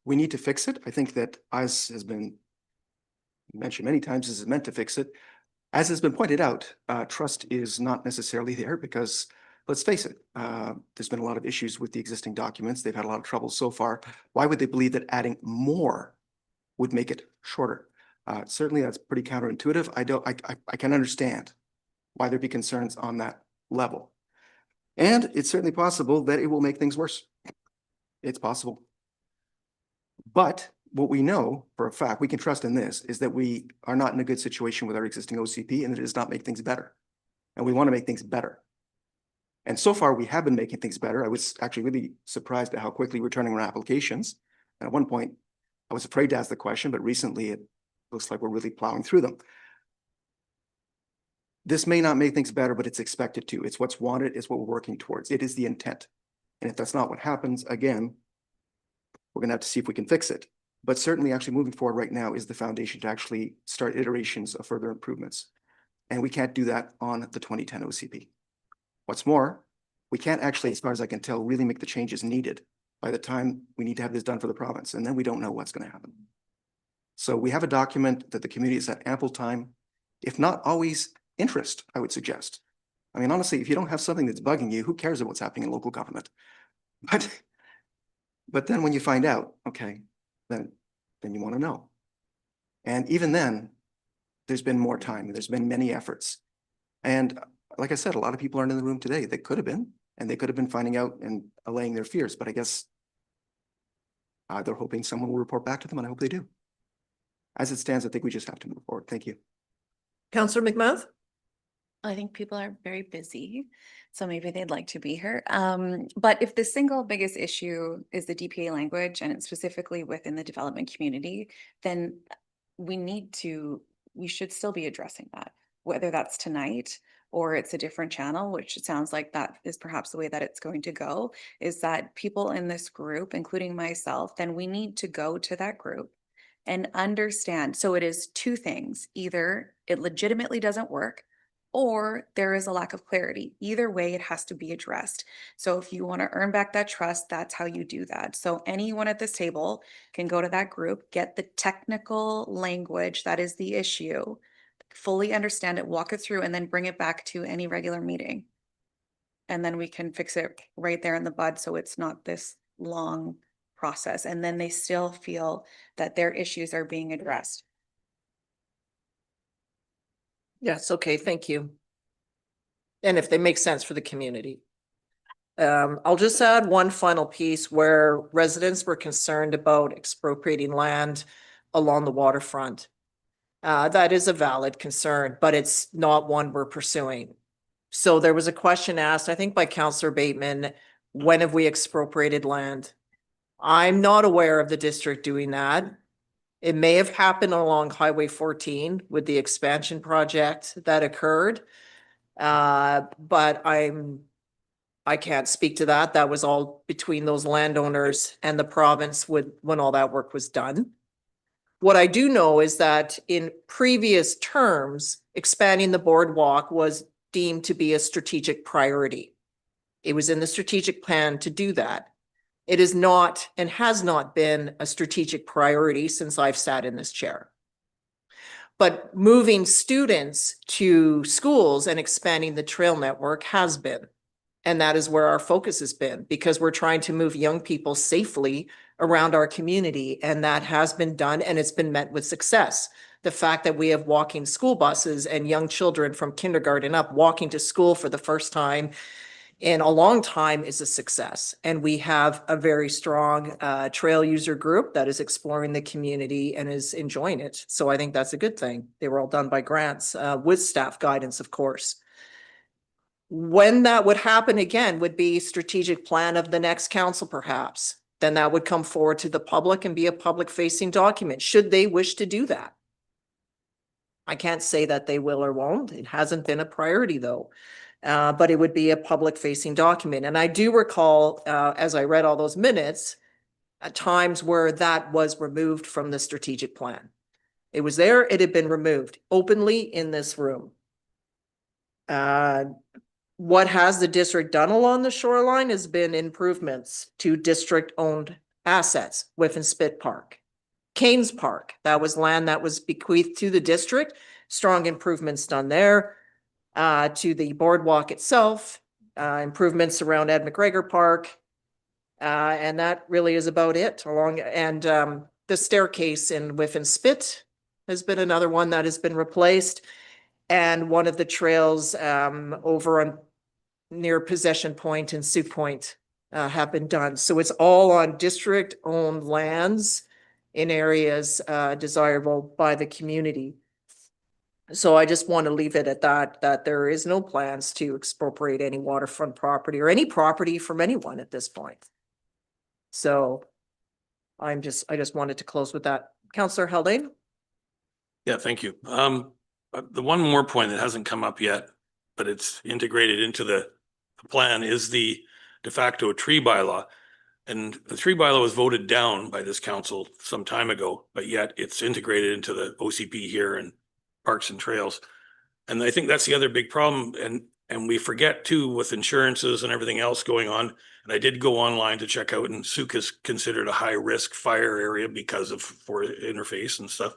Speaker 4: We need to fix it. I think that, as has been mentioned many times, this is meant to fix it. As has been pointed out, trust is not necessarily there because, let's face it, there's been a lot of issues with the existing documents. They've had a lot of trouble so far. Why would they believe that adding more would make it shorter? Certainly that's pretty counterintuitive. I can understand why there'd be concerns on that level. And it's certainly possible that it will make things worse. It's possible. But what we know for a fact, we can trust in this, is that we are not in a good situation with our existing OCP, and it does not make things better. And we want to make things better. And so far we have been making things better. I was actually really surprised at how quickly we're turning around applications. And at one point I was afraid to ask the question, but recently it looks like we're really plowing through them. This may not make things better, but it's expected to. It's what's wanted, it's what we're working towards. It is the intent. And if that's not what happens, again, we're gonna have to see if we can fix it. But certainly actually moving forward right now is the foundation to actually start iterations of further improvements. And we can't do that on the 2010 OCP. What's more, we can't actually, as far as I can tell, really make the changes needed by the time we need to have this done for the province. And then we don't know what's gonna happen. So we have a document that the community has had ample time, if not always interest, I would suggest. I mean, honestly, if you don't have something that's bugging you, who cares about what's happening in local government? But then when you find out, okay, then you want to know. And even then, there's been more time. There's been many efforts. And like I said, a lot of people aren't in the room today. They could have been, and they could have been finding out and allaying their fears. But I guess they're hoping someone will report back to them, and I hope they do. As it stands, I think we just have to move forward. Thank you.
Speaker 1: Councillor McMath?
Speaker 8: I think people are very busy, so maybe they'd like to be here. But if the single biggest issue is the DPA language, and it's specifically within the development community, then we should still be addressing that, whether that's tonight or it's a different channel, which it sounds like that is perhaps the way that it's going to go, is that people in this group, including myself, then we need to go to that group and understand. So it is 2 things. Either it legitimately doesn't work, or there is a lack of clarity. Either way, it has to be addressed. So if you want to earn back that trust, that's how you do that. So anyone at this table can go to that group, get the technical language that is the issue, fully understand it, walk it through, and then bring it back to any regular meeting. And then we can fix it right there in the bud, so it's not this long process, and then they still feel that their issues are being addressed.
Speaker 1: Yes, okay, thank you. And if they make sense for the community. I'll just add one final piece where residents were concerned about expropriating land along the waterfront. That is a valid concern, but it's not one we're pursuing. So there was a question asked, I think by Councillor Bateman, when have we expropriated land? I'm not aware of the district doing that. It may have happened along Highway 14 with the expansion project that occurred. But I can't speak to that. That was all between those landowners and the province when all that work was done. What I do know is that in previous terms, expanding the boardwalk was deemed to be a strategic priority. It was in the strategic plan to do that. It is not and has not been a strategic priority since I've sat in this chair. But moving students to schools and expanding the trail network has been. And that is where our focus has been, because we're trying to move young people safely around our community. And that has been done, and it's been met with success. The fact that we have walking school buses and young children from kindergarten up walking to school for the first time in a long time is a success. And we have a very strong trail user group that is exploring the community and is enjoying it. So I think that's a good thing. They were all done by grants with staff guidance, of course. When that would happen again would be strategic plan of the next council, perhaps. Then that would come forward to the public and be a public facing document, should they wish to do that. I can't say that they will or won't. It hasn't been a priority though. But it would be a public facing document. And I do recall, as I read all those minutes, at times where that was removed from the strategic plan. It was there, it had been removed openly in this room. What has the district done along the shoreline has been improvements to district-owned assets within Spit Park. Canes Park, that was land that was bequeathed to the district. Strong improvements done there. To the boardwalk itself, improvements around Ed McGregor Park. And that really is about it along, and the staircase within Spit has been another one that has been replaced. And one of the trails over on near Possession Point and Sooke Point have been done. So it's all on district-owned lands in areas desirable by the community. So I just want to leave it at that there is no plans to expropriate any waterfront property or any property from anyone at this point. So I just wanted to close with that. Councillor Haldane?
Speaker 6: Yeah, thank you. The one more point that hasn't come up yet, but it's integrated into the plan, is the de facto tree bylaw. And the tree bylaw was voted down by this council some time ago, but yet it's integrated into the OCP here and Parks and Trails. And I think that's the other big problem. And we forget too, with insurances and everything else going on. And I did go online to check out, and Sooke is considered a high risk fire area because of for interface and stuff.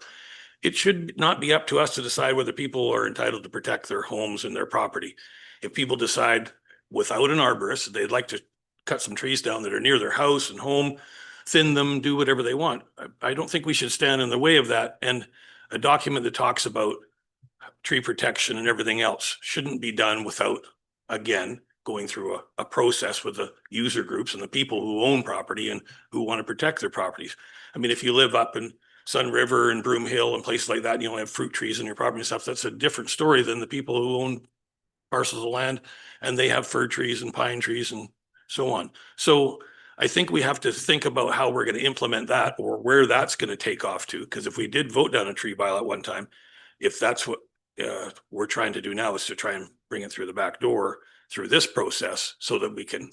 Speaker 6: It should not be up to us to decide whether people are entitled to protect their homes and their property. If people decide without an arborist, they'd like to cut some trees down that are near their house and home, thin them, do whatever they want. I don't think we should stand in the way of that. And a document that talks about tree protection and everything else shouldn't be done without, again, going through a process with the user groups and the people who own property and who want to protect their properties. I mean, if you live up in Sun River and Broom Hill and places like that, and you only have fruit trees in your property and stuff, that's a different story than the people who own parcels of land and they have fir trees and pine trees and so on. So I think we have to think about how we're going to implement that, or where that's going to take off to. Because if we did vote down a tree bylaw at one time, if that's what we're trying to do now, is to try and bring it through the back door through this process so that we can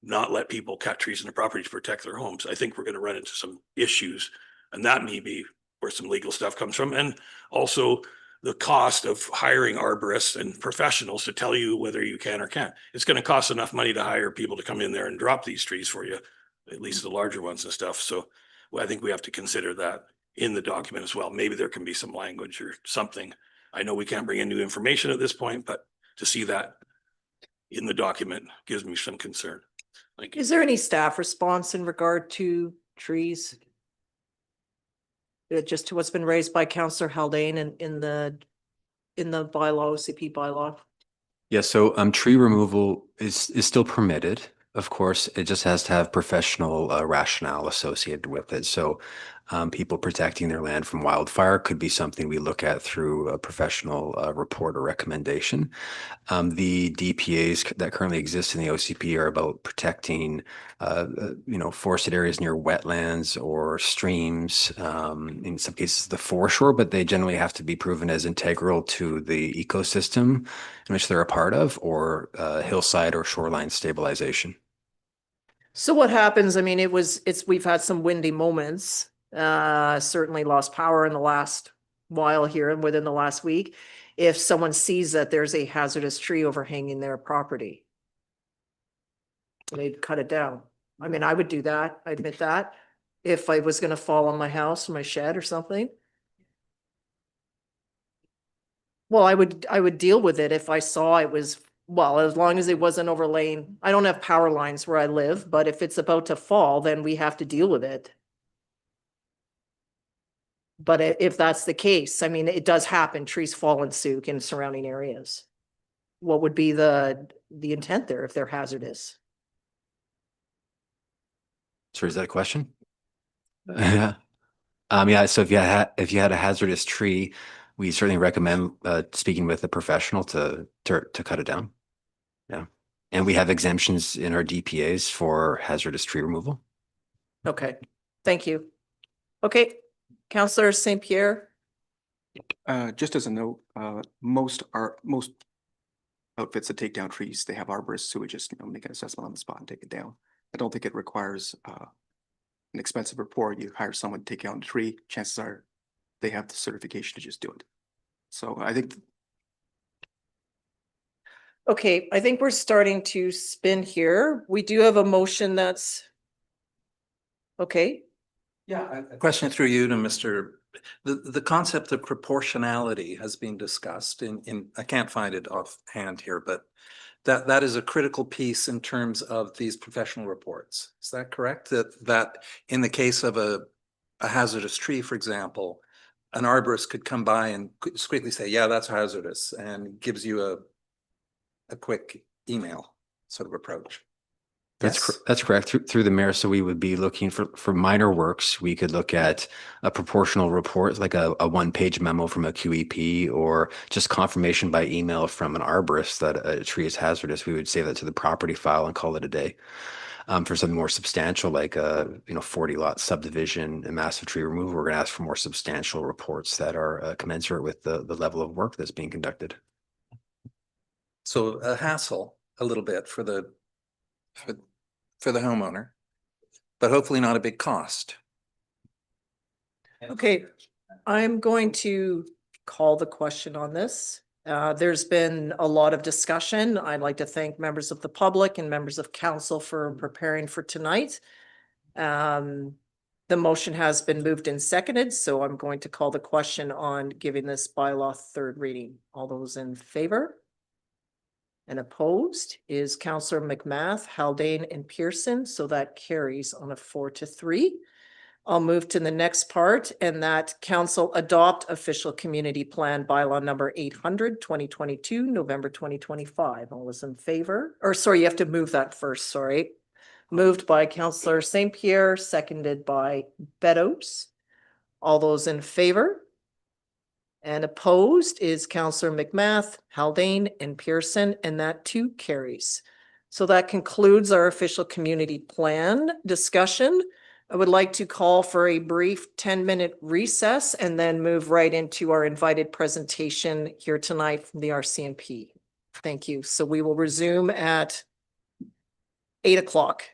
Speaker 6: not let people cut trees in their property to protect their homes, I think we're going to run into some issues. And that may be where some legal stuff comes from. And also the cost of hiring arborists and professionals to tell you whether you can or can't. It's going to cost enough money to hire people to come in there and drop these trees for you, at least the larger ones and stuff. So I think we have to consider that in the document as well. Maybe there can be some language or something I know we can't bring in new information at this point, but to see that in the document gives me some concern. Thank you.
Speaker 1: Is there any staff response in regard to trees? Just to what's been raised by Councillor Haldane in the bylaw, OCP bylaw?
Speaker 2: Yeah, so tree removal is still permitted. Of course, it just has to have professional rationale associated with it. So people protecting their land from wildfire could be something we look at through a professional report or recommendation. The DPAs that currently exist in the OCP are about protecting, forested areas near wetlands or streams, in some cases the foreshore, but they generally have to be proven as integral to the ecosystem in which they're a part of, or hillside or shoreline stabilization.
Speaker 1: So what happens, I mean, we've had some windy moments, certainly lost power in the last while here and within the last week. If someone sees that there's a hazardous tree overhanging their property, they'd cut it down. I mean, I would do that, I admit that, if I was gonna fall on my house or my shed or something. Well, I would deal with it if I saw it was, well, as long as it wasn't overlaying. I don't have power lines where I live, but if it's about to fall, then we have to deal with it. But if that's the case, I mean, it does happen, trees fall in Sooke in surrounding areas. What would be the intent there if they're hazardous?
Speaker 2: So is that a question? Yeah. Yeah, so if you had a hazardous tree, we certainly recommend speaking with a professional to cut it down. Yeah. And we have exemptions in our DPAs for hazardous tree removal.
Speaker 1: Okay, thank you. Okay, Councillor St. Pierre.
Speaker 4: Just as a note, most outfits that take down trees, they have arborists who would just, make an assessment on the spot and take it down. I don't think it requires an expensive report. You hire someone to take down a tree, chances are they have the certification to just do it. So I think
Speaker 1: Okay, I think we're starting to spin here. We do have a motion that's. Okay,
Speaker 7: Yeah. A question through you to Mr. The concept of proportionality has been discussed I can't find it offhand here, but that is a critical piece in terms of these professional reports. Is that correct? That in the case of a hazardous tree, for example, an arborist could come by and quickly say, yeah, that's hazardous, and gives you a quick email sort of approach.
Speaker 2: That's correct. Through the mayor. So we would be looking for minor works. We could look at a proportional report, like a one-page memo from a QEP, or just confirmation by email from an arborist that a tree is hazardous. We would save that to the property file and call it a day. For something more substantial, like a 40-lot subdivision and massive tree removal, we're going to ask for more substantial reports that are commensurate with the level of work that's being conducted.
Speaker 7: So a hassle a little bit for the homeowner, but hopefully not a big cost.
Speaker 1: okay. I'm going to call the question on this. There's been a lot of discussion. I'd like to thank members of the public and members of council for preparing for tonight. The motion has been moved and seconded, so I'm going to call the question on giving this bylaw third reading. All those in favor? And opposed is Councillor McMath, Haldane, and Pearson, so that carries on a 4-3. I'll move to the next part, and that council adopt official community plan bylaw number 800, 2022, November 2025. All those in favor? Or sorry, you have to move that first, sorry. Moved by Councillor St. Pierre, seconded by Beddoes. All those in favor? And opposed is Councillor McMath, Haldane, and Pearson, and that too carries. So that concludes our official community plan discussion. I would like to call for a brief 10-minute recess and then move right into our invited presentation here tonight from the RCMP. Thank you. So we will resume at 8 o'clock.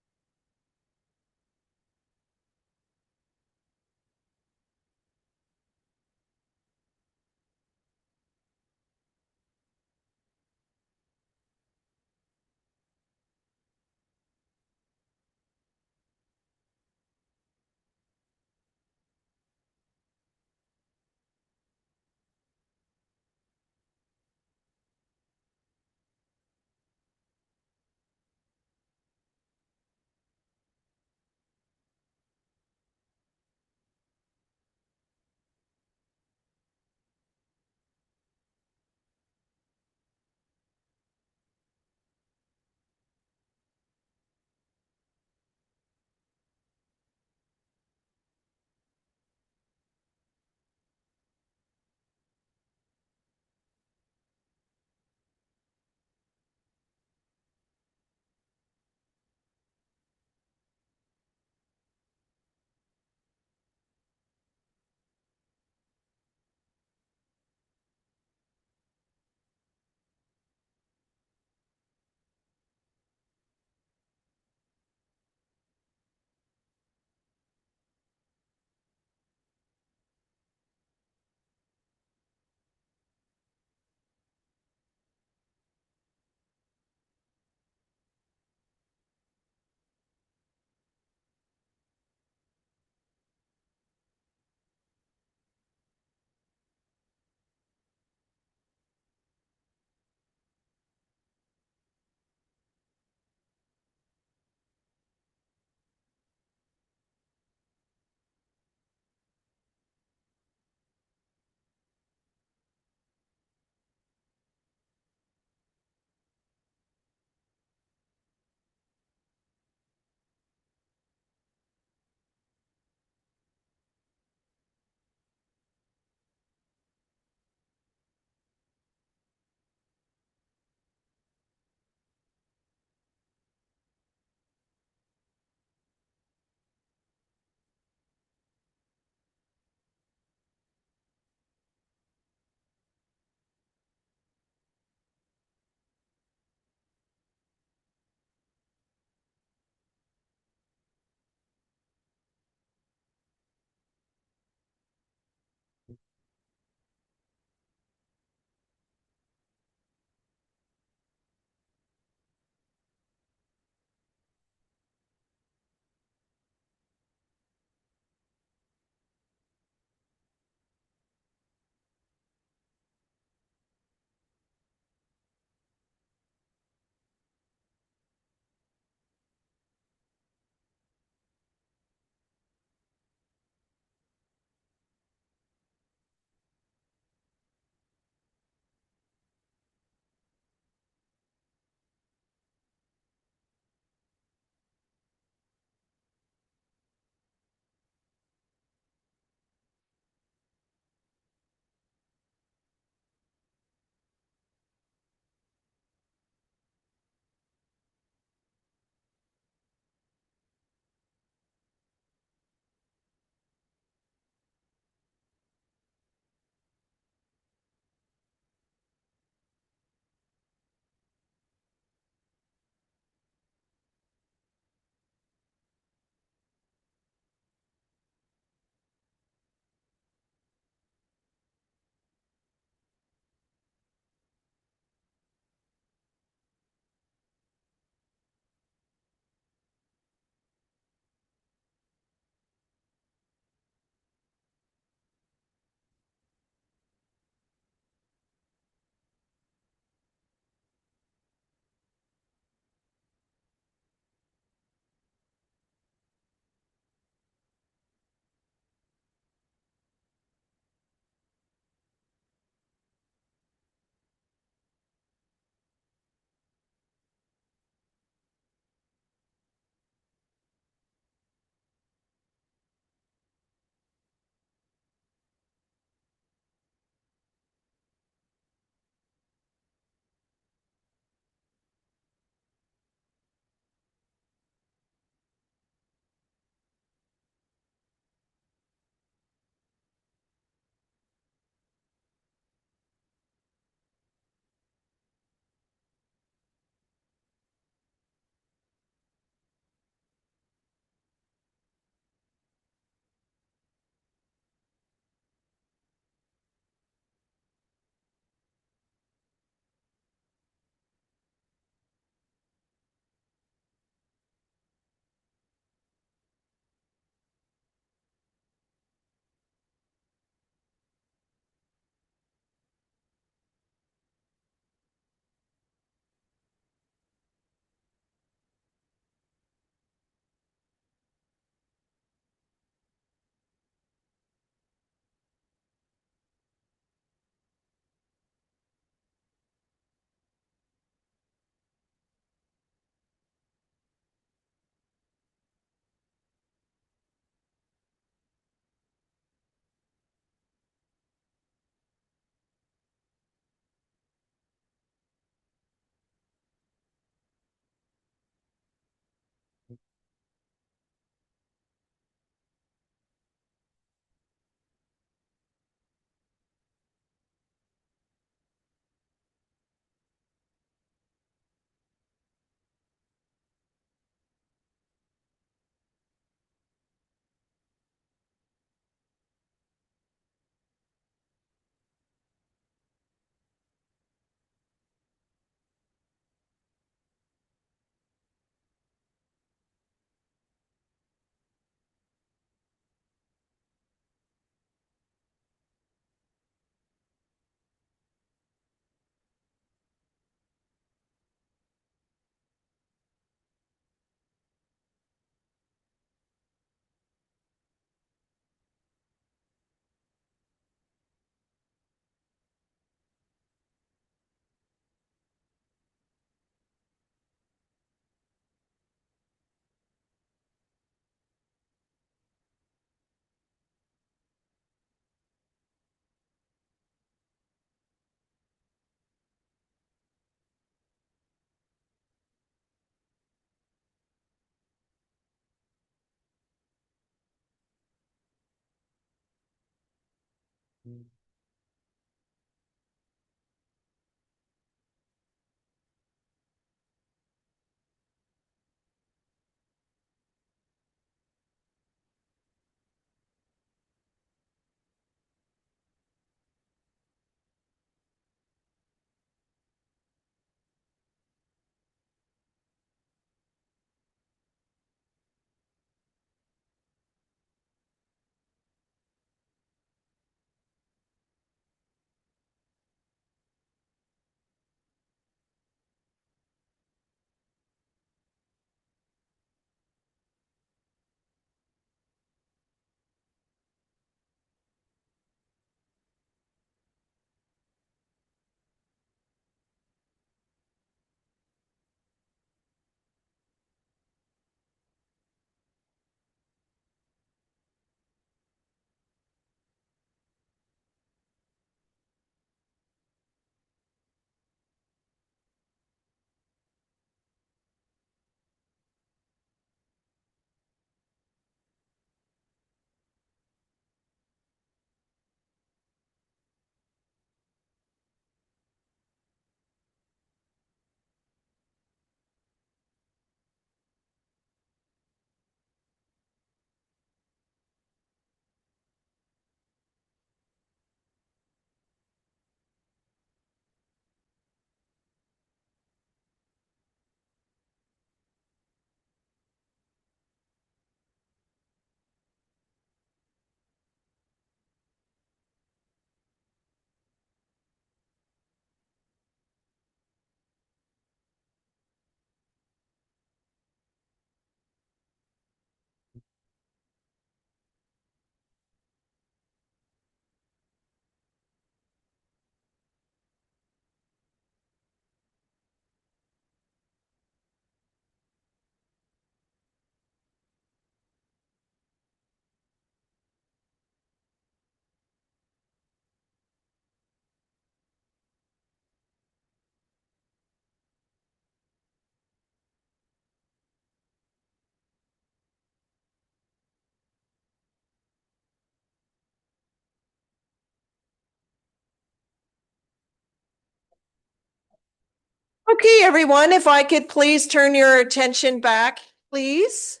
Speaker 1: Okay, everyone, if I could please turn your attention back, please.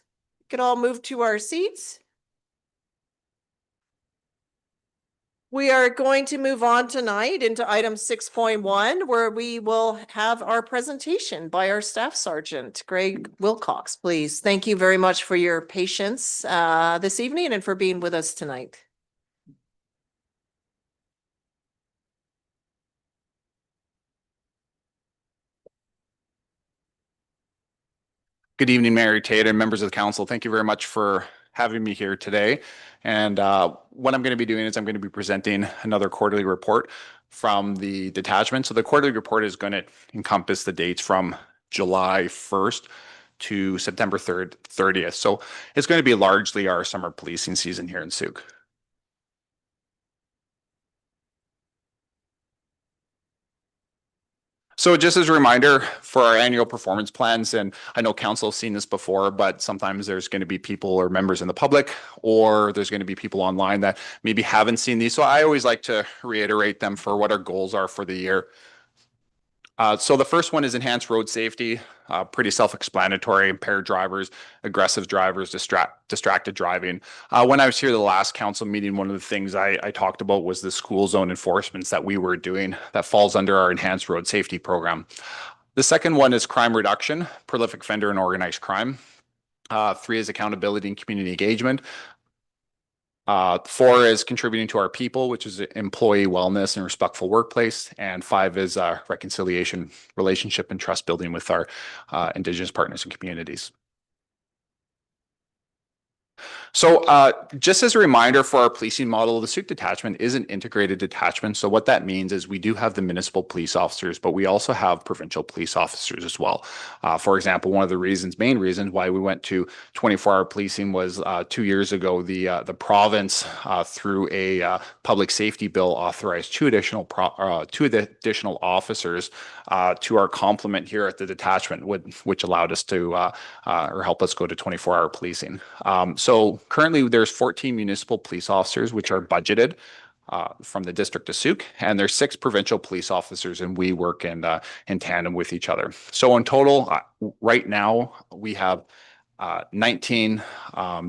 Speaker 1: Could all move to our seats. We are going to move on tonight into item 6.1, where we will have our presentation by our Staff Sergeant, Greg Wilcox, please. Thank you very much for your patience this evening and for being with us tonight.
Speaker 10: Good evening, Mary Tate and members of the council. Thank you very much for having me here today. And what I'm going to be doing is I'm going to be presenting another quarterly report from the detachment. So the quarterly report is going to encompass the dates from July 1st to September 30th. So it's going to be largely our summer policing season here in Sooke. So just as a reminder for our annual performance plans, and I know council has seen this before, but sometimes there's going to be people or members in the public, or there's going to be people online that maybe haven't seen these. So I always like to reiterate them for what our goals are for the year. So the first one is enhanced road safety, pretty self-explanatory, impaired drivers, aggressive drivers, distracted driving. When I was here the last council meeting, one of the things I talked about was the school zone enforcements that we were doing that falls under our enhanced road safety program. The second one is crime reduction, prolific offender and organized crime. 3 is accountability and community engagement. 4 is contributing to our people, which is employee wellness and respectful workplace. And 5 is reconciliation, relationship, and trust building with our Indigenous partners and communities. So just as a reminder for our policing model, the Sooke detachment is an integrated detachment. So what that means is we do have the municipal police officers, but we also have provincial police officers as well. For example, one of the main reasons why we went to 24-hour policing was 2 years ago, the province through a public safety bill authorized 2 additional officers to our complement here at the detachment, which allowed us to or help us go to 24-hour policing. So currently there's 14 municipal police officers which are budgeted. from the district of Sooke, and there's 6 provincial police officers, and we work in tandem with each other. So in total, right now, we have 19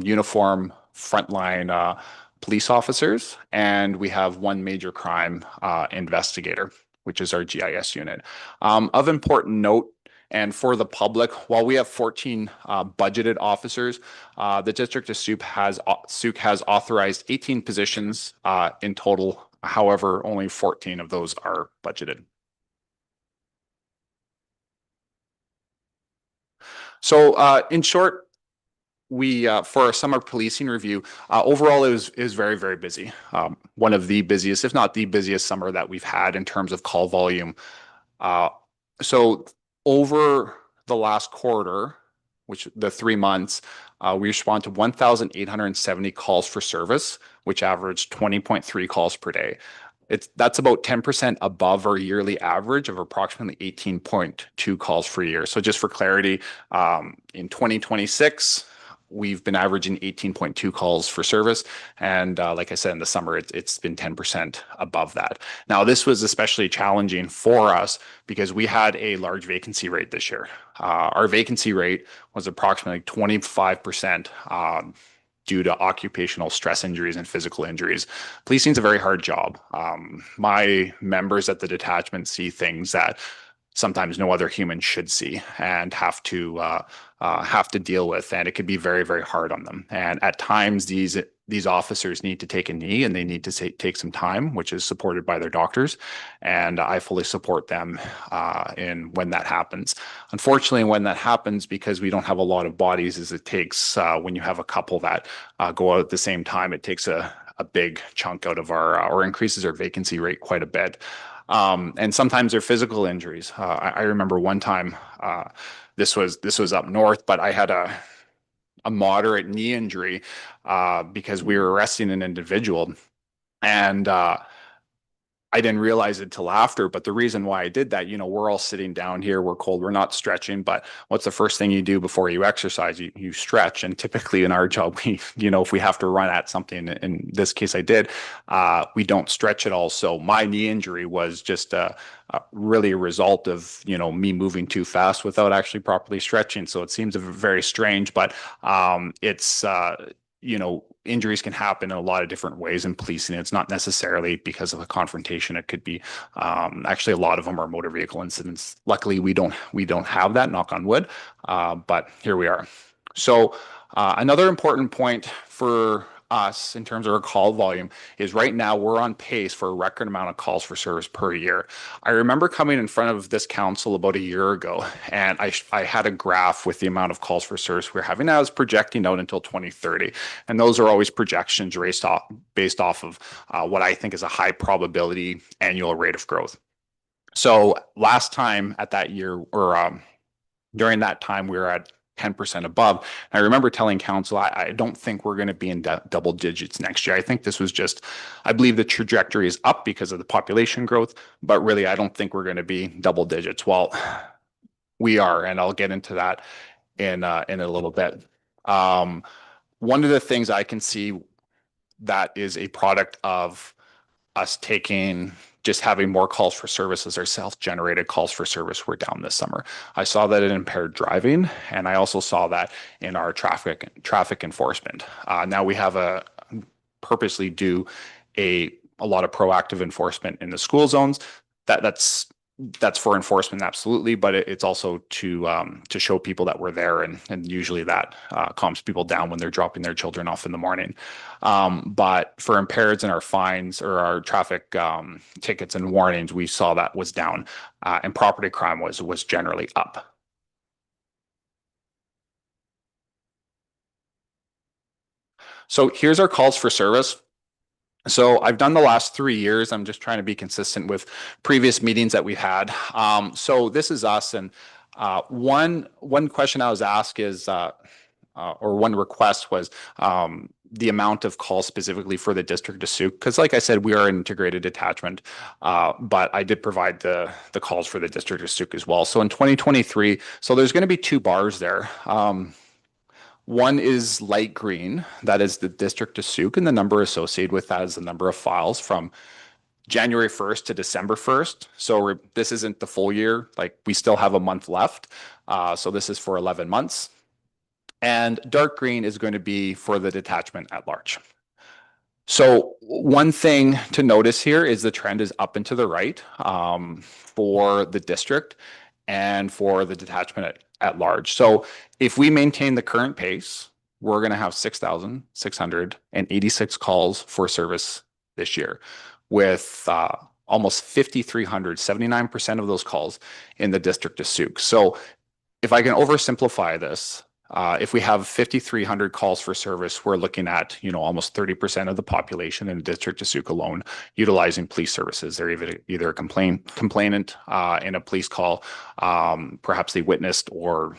Speaker 10: uniform frontline police officers, and we have 1 major crime investigator, which is our GIS unit. Of important note, and for the public, while we have 14 budgeted officers, the district of Sooke has authorized 18 positions in total. However, only 14 of those are budgeted. So in short, we for our summer policing review, overall it was very, very busy. One of the busiest, if not the busiest summer that we've had in terms of call volume. So over the last quarter, which the 3 months, we respond to 1,870 calls for service, which averaged 20.3 calls per day. That's about 10% above our yearly average of approximately 18.2 calls per year. So just for clarity, in 2026, we've been averaging 18.2 calls for service. And like I said, in the summer, it's been 10% above that. Now, this was especially challenging for us because we had a large vacancy rate this year. Our vacancy rate was approximately 25%. Due to occupational stress injuries and physical injuries. Policing is a very hard job. My members at the detachment see things that sometimes no other human should see and have to deal with, and it could be very, very hard on them. And at times, these officers need to take a knee and they need to take some time, which is supported by their doctors. And I fully support them in when that happens. Unfortunately, when that happens, because we don't have a lot of bodies as it takes when you have a couple that go out at the same time, it takes a big chunk out of our or increases our vacancy rate quite a bit. And sometimes they're physical injuries. I remember one time, this was up north, but I had a moderate knee injury because we were arresting an individual, and I didn't realize it till after. But the reason why I did that, we're all sitting down here, we're cold, we're not stretching, but what's the first thing you do before you exercise? You stretch. And typically in our job, if we have to run at something, in this case I did, we don't stretch at all. So my knee injury was just really a result of, me moving too fast without actually properly stretching. So it seems very strange, but it's, injuries can happen in a lot of different ways in policing. It's not necessarily because of a confrontation. It could be actually a lot of them are motor vehicle incidents. Luckily, we don't have that, knock on wood, but here we are. So another important point for us in terms of our call volume is right now we're on pace for a record amount of calls for service per year. I remember coming in front of this council about a year ago, and I had a graph with the amount of calls for service we're having. Now I was projecting out until 2030, and those are always projections based off of what I think is a high probability annual rate of growth. So last time at that year, or during that time, we were at 10% above. And I remember telling council, I don't think we're going to be in double digits next year. I think this was just, I believe the trajectory is up because of the population growth, but really, I don't think we're going to be double digits. Well, we are, and I'll get into that in a little bit. One of the things I can see that is a product of us just having more calls for services or self-generated calls for service were down this summer. I saw that in impaired driving, and I also saw that in our traffic enforcement. Now we have purposely do a lot of proactive enforcement in the school zones. That's for enforcement, absolutely, but it's also to show people that we're there, and usually that calms people down when they're dropping their children off in the morning. But for impaireds and our fines or our traffic tickets and warnings, we saw that was down, and property crime was generally up. So here's our calls for service. So I've done the last 3 years. I'm just trying to be consistent with previous meetings that we had. So this is us. And one question I was asked is, or one request was the amount of calls specifically for the district of Sooke. Because like I said, we are an integrated detachment, but I did provide the calls for the district of Sooke as well. So in 2023, so there's going to be 2 bars there. One is light green, that is the district of Sooke, and the number associated with that is the number of files from January 1st to December 1st. So this isn't the full year, like we still have a month left. So this is for 11 months. And dark green is going to be for the detachment at large. So one thing to notice here is the trend is up and to the right for the district and for the detachment at large. So if we maintain the current pace, we're going to have 6,686 calls for service this year, with almost 5,300, 79% of those calls in the district of Sooke. So if I can oversimplify this, if we have 5,300 calls for service, we're looking at, almost 30% of the population in the district of Sooke alone utilizing police services. They're either a complainant in a police call, perhaps they witnessed or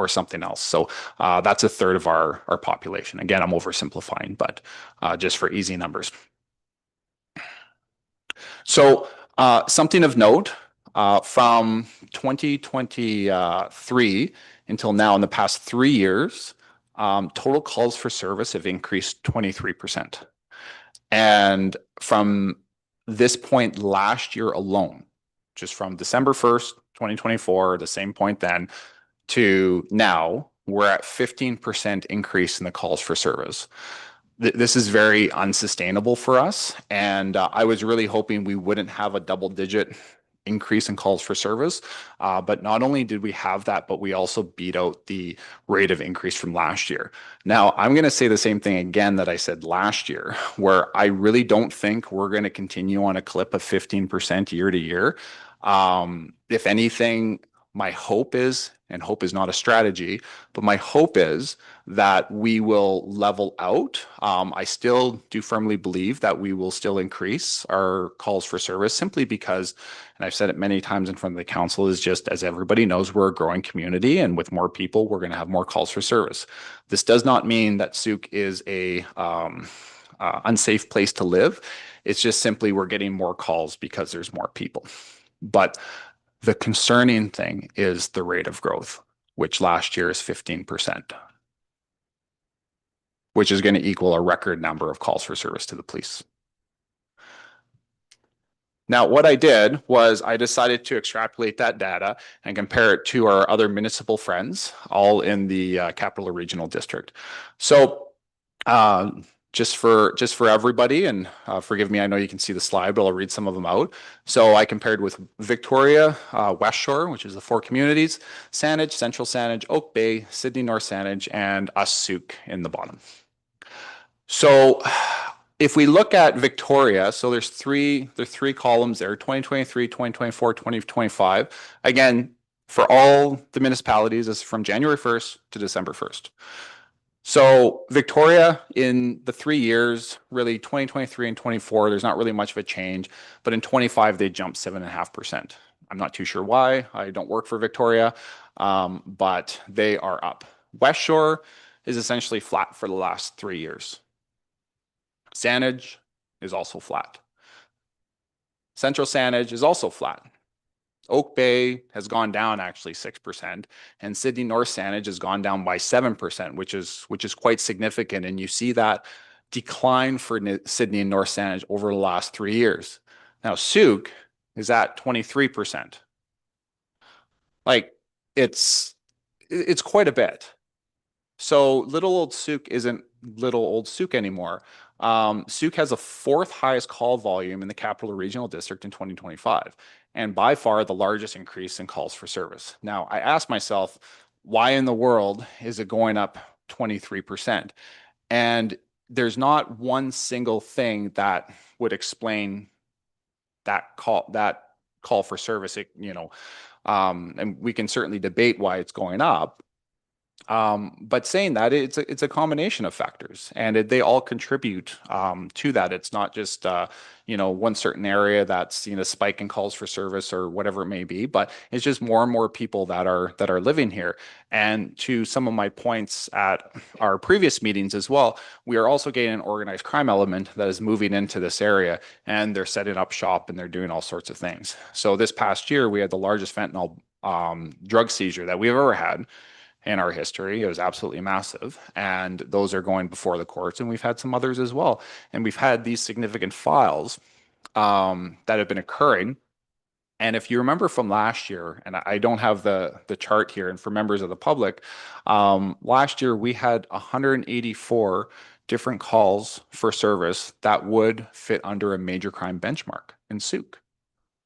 Speaker 10: something else. So that's a third of our population. Again, I'm oversimplifying, but just for easy numbers. So something of note, from 2023 until now, in the past 3 years, total calls for service have increased 23%. And from this point last year alone, just from December 1st, 2024, the same point then, to now, we're at 15% increase in the calls for service. This is very unsustainable for us. And I was really hoping we wouldn't have a double-digit increase in calls for service. But not only did we have that, but we also beat out the rate of increase from last year. Now, I'm going to say the same thing again that I said last year, where I really don't think we're going to continue on a clip of 15% year to year. If anything, my hope is, and hope is not a strategy, but my hope is that we will level out. I still do firmly believe that we will still increase our calls for service, simply because, and I've said it many times in front of the council, is just, as everybody knows, we're a growing community, and with more people, we're going to have more calls for service. This does not mean that Sooke is a unsafe place to live. It's just simply we're getting more calls because there's more people. But the concerning thing is the rate of growth, which last year is 15%, which is going to equal a record number of calls for service to the police. Now, what I did was I decided to extrapolate that data and compare it to our other municipal friends, all in the Capital Regional District. So just for everybody, and forgive me, I know you can see the slide, but I'll read some of them out. So I compared with Victoria, West Shore, which is the 4 communities, Saanich, Central Saanich, Oak Bay, Sydney North Saanich, and us, Sooke, in the bottom. So if we look at Victoria, so there's three columns there, 2023, 2024, 2025. Again, for all the municipalities, is from January 1st to December 1st. So Victoria, in the 3 years, really 2023 and 24, there's not really much of a change, but in 25, they jumped 7.5%. I'm not too sure why. I don't work for Victoria, but they are up. West Shore is essentially flat for the last 3 years. Saanich is also flat. Central Saanich is also flat. Oak Bay has gone down actually 6%, and Sydney North Saanich has gone down by 7%, which is quite significant. And you see that decline for Sydney and North Saanich over the last 3 years. Now, Sooke is at 23%. Like, it's quite a bit. So little old Sooke isn't little old Sooke anymore. Sooke has the 4th highest call volume in the Capital Regional District in 2025, and by far the largest increase in calls for service. Now, I asked myself, why in the world is it going up 23%? And there's not one single thing that would explain that call for service. And we can certainly debate why it's going up. But saying that, it's a combination of factors, and they all contribute to that. It's not just one certain area that's seen a spike in calls for service or whatever it may be, but it's just more and more people that are living here. And to some of my points at our previous meetings as well, we are also getting an organized crime element that is moving into this area, and they're setting up shop and they're doing all sorts of things. So this past year, we had the largest fentanyl drug seizure that we've ever had. in our history. It was absolutely massive. And those are going before the courts. And we've had some others as well. And we've had these significant files that have been occurring. And if you remember from last year, and I don't have the chart here, and for members of the public, last year we had 184 different calls for service that would fit under a major crime benchmark in Sooke.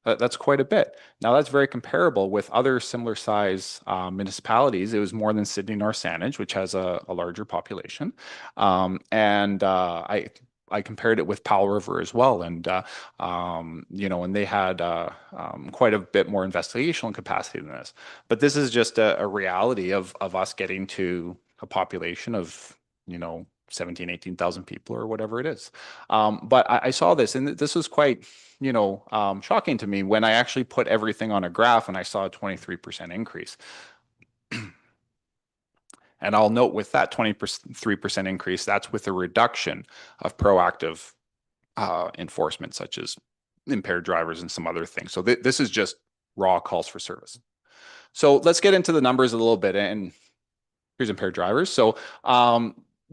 Speaker 10: That's quite a bit. Now that's very comparable with other similar size municipalities. It was more than Sydney North Saanich, which has a larger population. I compared it with Powell River as well. And, and they had quite a bit more investigational capacity than this. But this is just a reality of us getting to a population of, 17, 18,000 people or whatever it is. But I saw this, and this was quite, shocking to me when I actually put everything on a graph and I saw a 23% increase. And I'll note with that 23% increase, that's with a reduction of proactive enforcement, such as impaired drivers and some other things. So this is just raw calls for service. So let's get into the numbers a little bit. And here's impaired drivers. So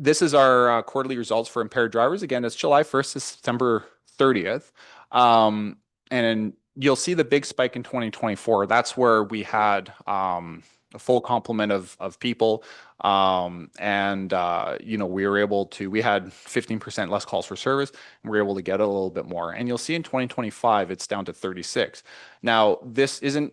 Speaker 10: this is our quarterly results for impaired drivers. Again, it's July 1st to September 30th. And you'll see the big spike in 2024. That's where we had a full complement of people. We were able to, we had 15% less calls for service, and we were able to get a little bit more. And you'll see in 2025, it's down to 36. Now, this isn't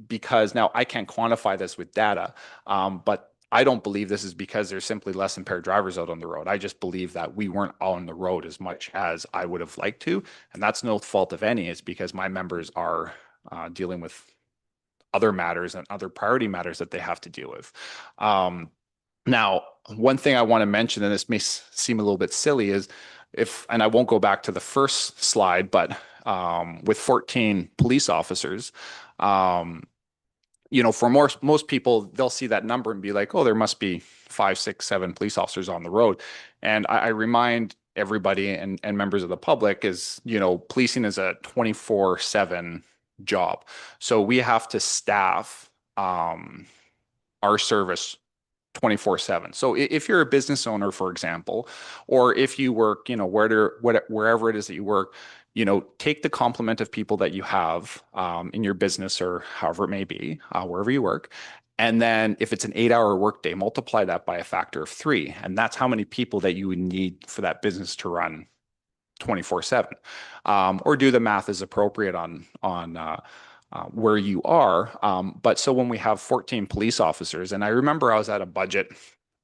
Speaker 10: because, now I can't quantify this with data, but I don't believe this is because there's simply less impaired drivers out on the road. I just believe that we weren't on the road as much as I would have liked to. And that's no fault of any. It's because my members are dealing with other matters and other priority matters that they have to deal with. Now, one thing I want to mention, and this may seem a little bit silly, is and I won't go back to the first slide, but with 14 police officers, for most people, they'll see that number and be like, oh, there must be 5, 6, 7 police officers on the road. And I remind everybody and members of the public is, policing is a 24/7 job. So we have to staff our service 24/7. So if you're a business owner, for example, or if you work, wherever it is that you work, take the complement of people that you have in your business or however it may be, wherever you work. And then if it's an 8-hour workday, multiply that by a factor of 3. And that's how many people that you would need for that business to run 24/7. Or do the math as appropriate on where you are. But so when we have 14 police officers, and I remember I was at a budget,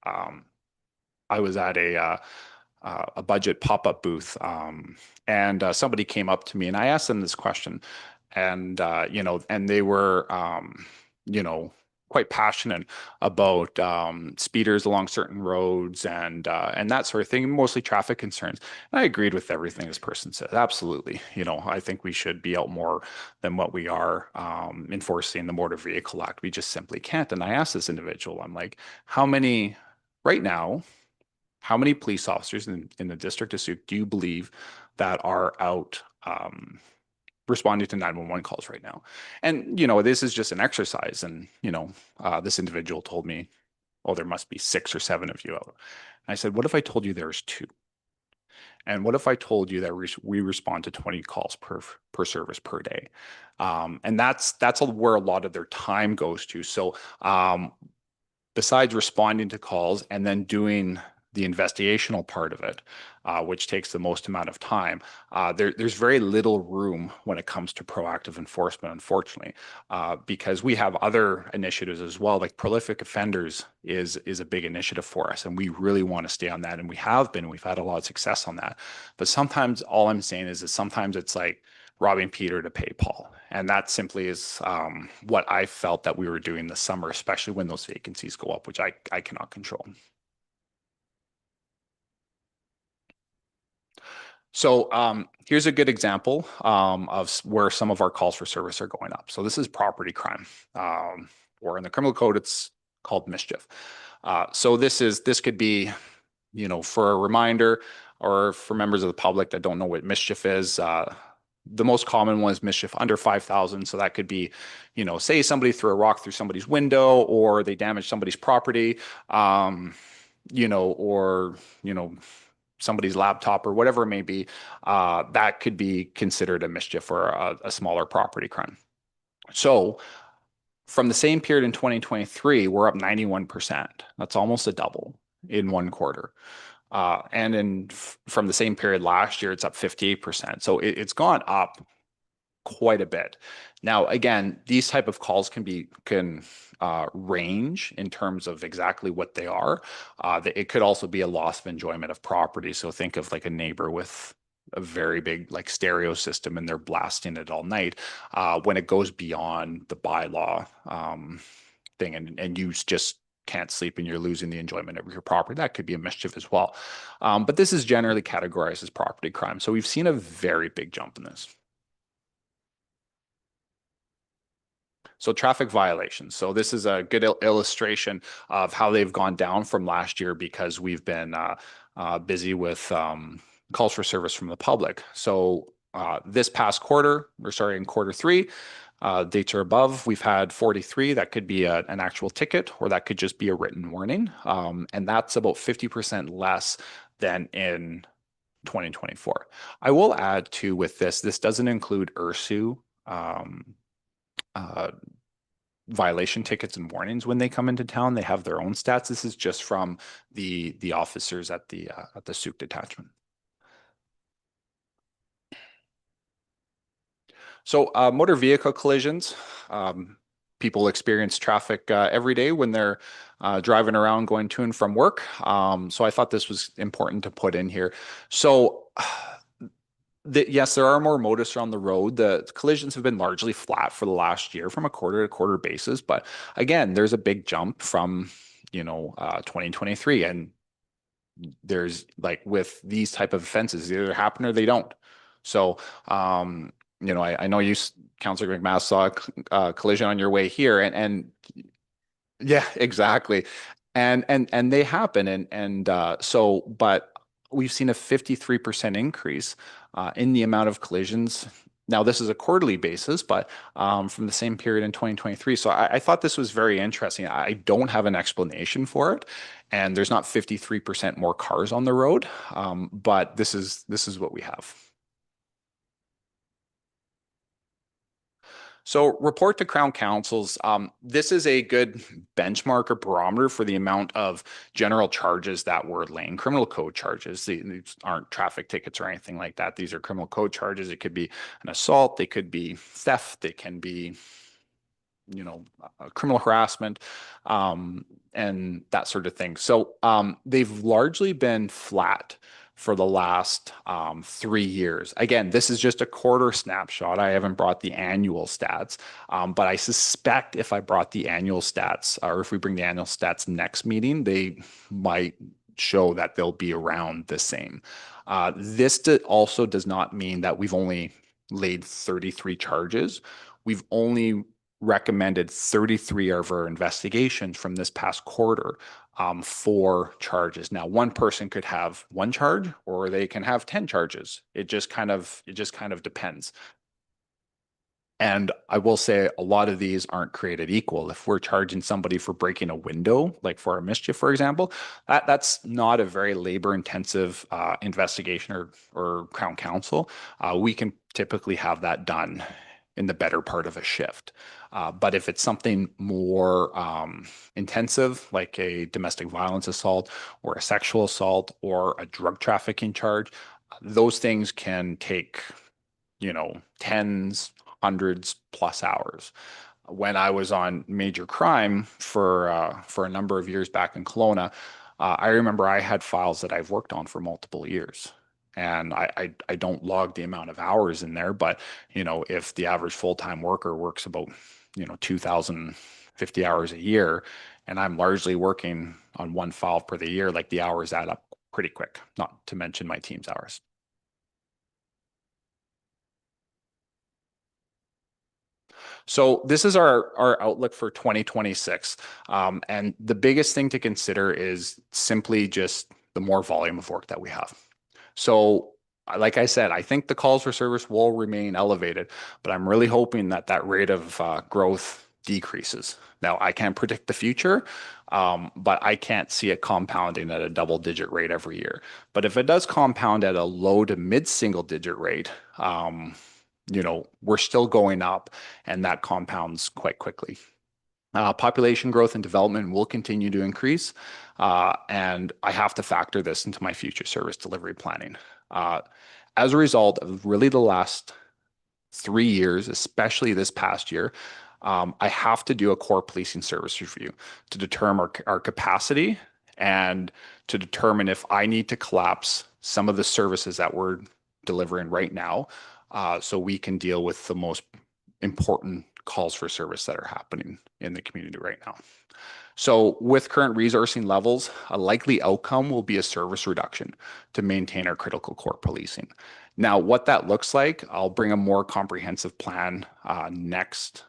Speaker 10: I was at a budget pop-up booth, and somebody came up to me and I asked them this question, and and they were quite passionate about speeders along certain roads and that sort of thing, mostly traffic concerns. And I agreed with everything this person said. Absolutely. I think we should be out more than what we are enforcing the Motor Vehicle Act. We just simply can't. And I asked this individual, I'm like, right now, how many police officers in the district of Sooke do you believe that are out responding to 911 calls right now? And, this is just an exercise. And, this individual told me, oh, there must be 6 or 7 of you out. And I said, what if I told you there's 2? And what if I told you that we respond to 20 calls per service per day? And that's where a lot of their time goes to. So besides responding to calls and then doing the investigational part of it, which takes the most amount of time, there's very little room when it comes to proactive enforcement, unfortunately, because we have other initiatives as well. Like prolific offenders is a big initiative for us, and we really want to stay on that, and we've had a lot of success on that. But sometimes all I'm saying is that sometimes it's like robbing Peter to pay Paul. And that simply is what I felt that we were doing this summer, especially when those vacancies go up, which I cannot control. So here's a good example of where some of our calls for service are going up. So this is property crime, or in the criminal code, it's called mischief. So this could be, for a reminder, or for members of the public that don't know what mischief is, the most common one is mischief under 5,000. So that could be, say somebody threw a rock through somebody's window, or they damaged somebody's property, or, somebody's laptop or whatever it may be, that could be considered a mischief or a smaller property crime. So from the same period in 2023, we're up 91%. That's almost a double in one quarter. And from the same period last year, it's up 58%. So it's gone up quite a bit. Now, again, these type of calls can range in terms of exactly what they are. It could also be a loss of enjoyment of property. So think of like a neighbor with a very big like stereo system and they're blasting it all night. When it goes beyond the bylaw thing and you just can't sleep and you're losing the enjoyment of your property, that could be a mischief as well. But this is generally categorized as property crime. So we've seen a very big jump in this. So traffic violations. So this is a good illustration of how they've gone down from last year because we've been busy with calls for service from the public. So this past quarter, in quarter three, dates are above. We've had 43. That could be an actual ticket, or that could just be a written warning. And that's about 50% less than in 2024. I will add too with this doesn't include URSU violation tickets and warnings when they come into town. They have their own stats. This is just from the officers at the Sooke detachment. So motor vehicle collisions. People experience traffic every day when they're driving around going to and from work. So I thought this was important to put in here. So yes, there are more motorists on the road. The collisions have been largely flat for the last year from a quarter-to-quarter basis. But again, there's a big jump from 2023, and there's like with these type of offenses, they either happen or they don't. So I know you, Councillor McMath, saw a collision on your way here, and yeah, exactly, and they happen, but we've seen a 53% increase in the amount of collisions. Now, this is a quarterly basis, but from the same period in 2023. So I thought this was very interesting. I don't have an explanation for it, and there's not 53% more cars on the road, but this is what we have. So report to Crown Councils. This is a good benchmark or barometer for the amount of general charges that we're laying, criminal code charges. These aren't traffic tickets or anything like that. These are criminal code charges. It could be an assault. They could be theft. They can be, criminal harassment, and that sort of thing. So they've largely been flat for the last 3 years. Again, this is just a quarter snapshot. I haven't brought the annual stats, but I suspect if I brought the annual stats, or if we bring the annual stats next meeting, they might show that they'll be around the same. This also does not mean that we've only laid 33 charges. We've only recommended 33 of our investigations from this past quarter for charges. Now, one person could have one charge, or they can have 10 charges. It just kind of depends. And I will say a lot of these aren't created equal. If we're charging somebody for breaking a window, like for a mischief, for example, that's not a very labor-intensive investigation or Crown Council. We can typically have that done in the better part of a shift. But if it's something more intensive, like a domestic violence assault or a sexual assault or a drug trafficking charge, those things can take, tens, hundreds plus hours. When I was on major crime for a number of years back in Kelowna, I remember I had files that I've worked on for multiple years. And I don't log the amount of hours in there, but if the average full-time worker works about 2,050 hours a year, and I'm largely working on one file per the year, like the hours add up pretty quick, not to mention my team's hours. So this is our outlook for 2026. And the biggest thing to consider is simply just the more volume of work that we have. So like I said, I think the calls for service will remain elevated, but I'm really hoping that that rate of growth decreases. Now, I can't predict the future, but I can't see it compounding at a double-digit rate every year. But if it does compound at a low to mid-single-digit rate, we're still going up, and that compounds quite quickly. Population growth and development will continue to increase, and I have to factor this into my future service delivery planning. As a result of really the last 3 years, especially this past year, I have to do a core policing service review to determine our capacity and to determine if I need to collapse some of the services that we're delivering right now, so we can deal with the most important calls for service that are happening in the community right now. So with current resourcing levels, a likely outcome will be a service reduction to maintain our critical core policing. Now, what that looks like, I'll bring a more comprehensive plan next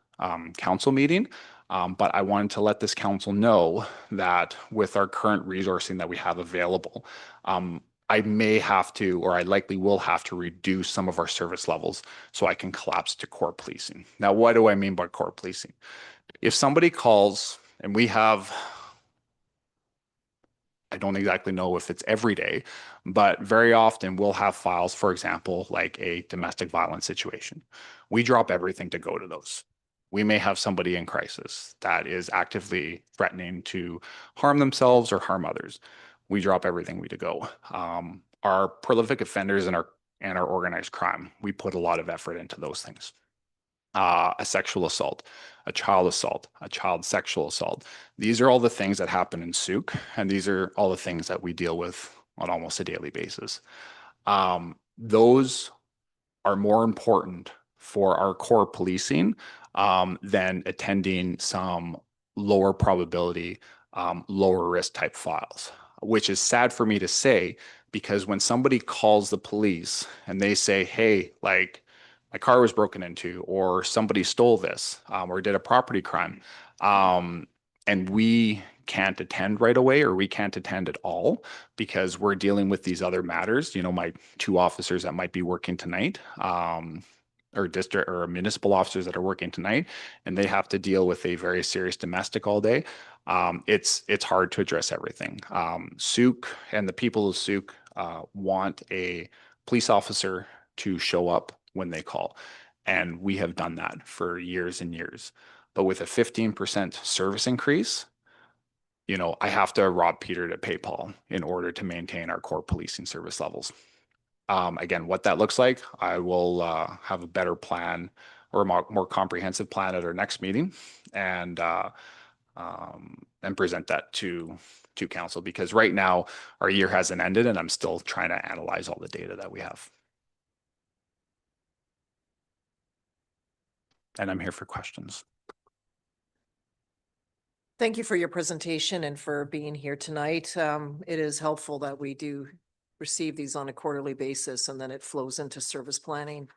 Speaker 10: council meeting. But I wanted to let this council know that with our current resourcing that we have available, I may have to, or I likely will have to reduce some of our service levels so I can collapse to core policing. Now, what do I mean by core policing? If somebody calls and we have, I don't exactly know if it's every day, but very often we'll have files, for example, like a domestic violence situation. We drop everything to go to those. We may have somebody in crisis that is actively threatening to harm themselves or harm others. We drop everything to go. Our prolific offenders and our organized crime, we put a lot of effort into those things. A sexual assault, a child sexual assault. These are all the things that happen in Sooke, and these are all the things that we deal with on almost a daily basis. Those are more important for our core policing than attending some lower probability, lower risk type files, which is sad for me to say, because when somebody calls the police and they say, hey, like, my car was broken into, or somebody stole this, or did a property crime, and we can't attend right away, or we can't attend at all because we're dealing with these other matters. My 2 officers that might be working tonight, or district or municipal officers that are working tonight, and they have to deal with a very serious domestic all day. It's hard to address everything. Sooke and the people of Sooke want a police officer to show up when they call. And we have done that for years and years. But with a 15% service increase, I have to rob Peter to pay Paul in order to maintain our core policing service levels. Again, what that looks like, I will have a better plan or a more comprehensive plan at our next meeting, and present that to council, because right now our year hasn't ended and I'm still trying to analyze all the data that we have. And I'm here for questions.
Speaker 1: Thank you for your presentation and for being here tonight. It is helpful that we do receive these on a quarterly basis, and then it flows into service planning.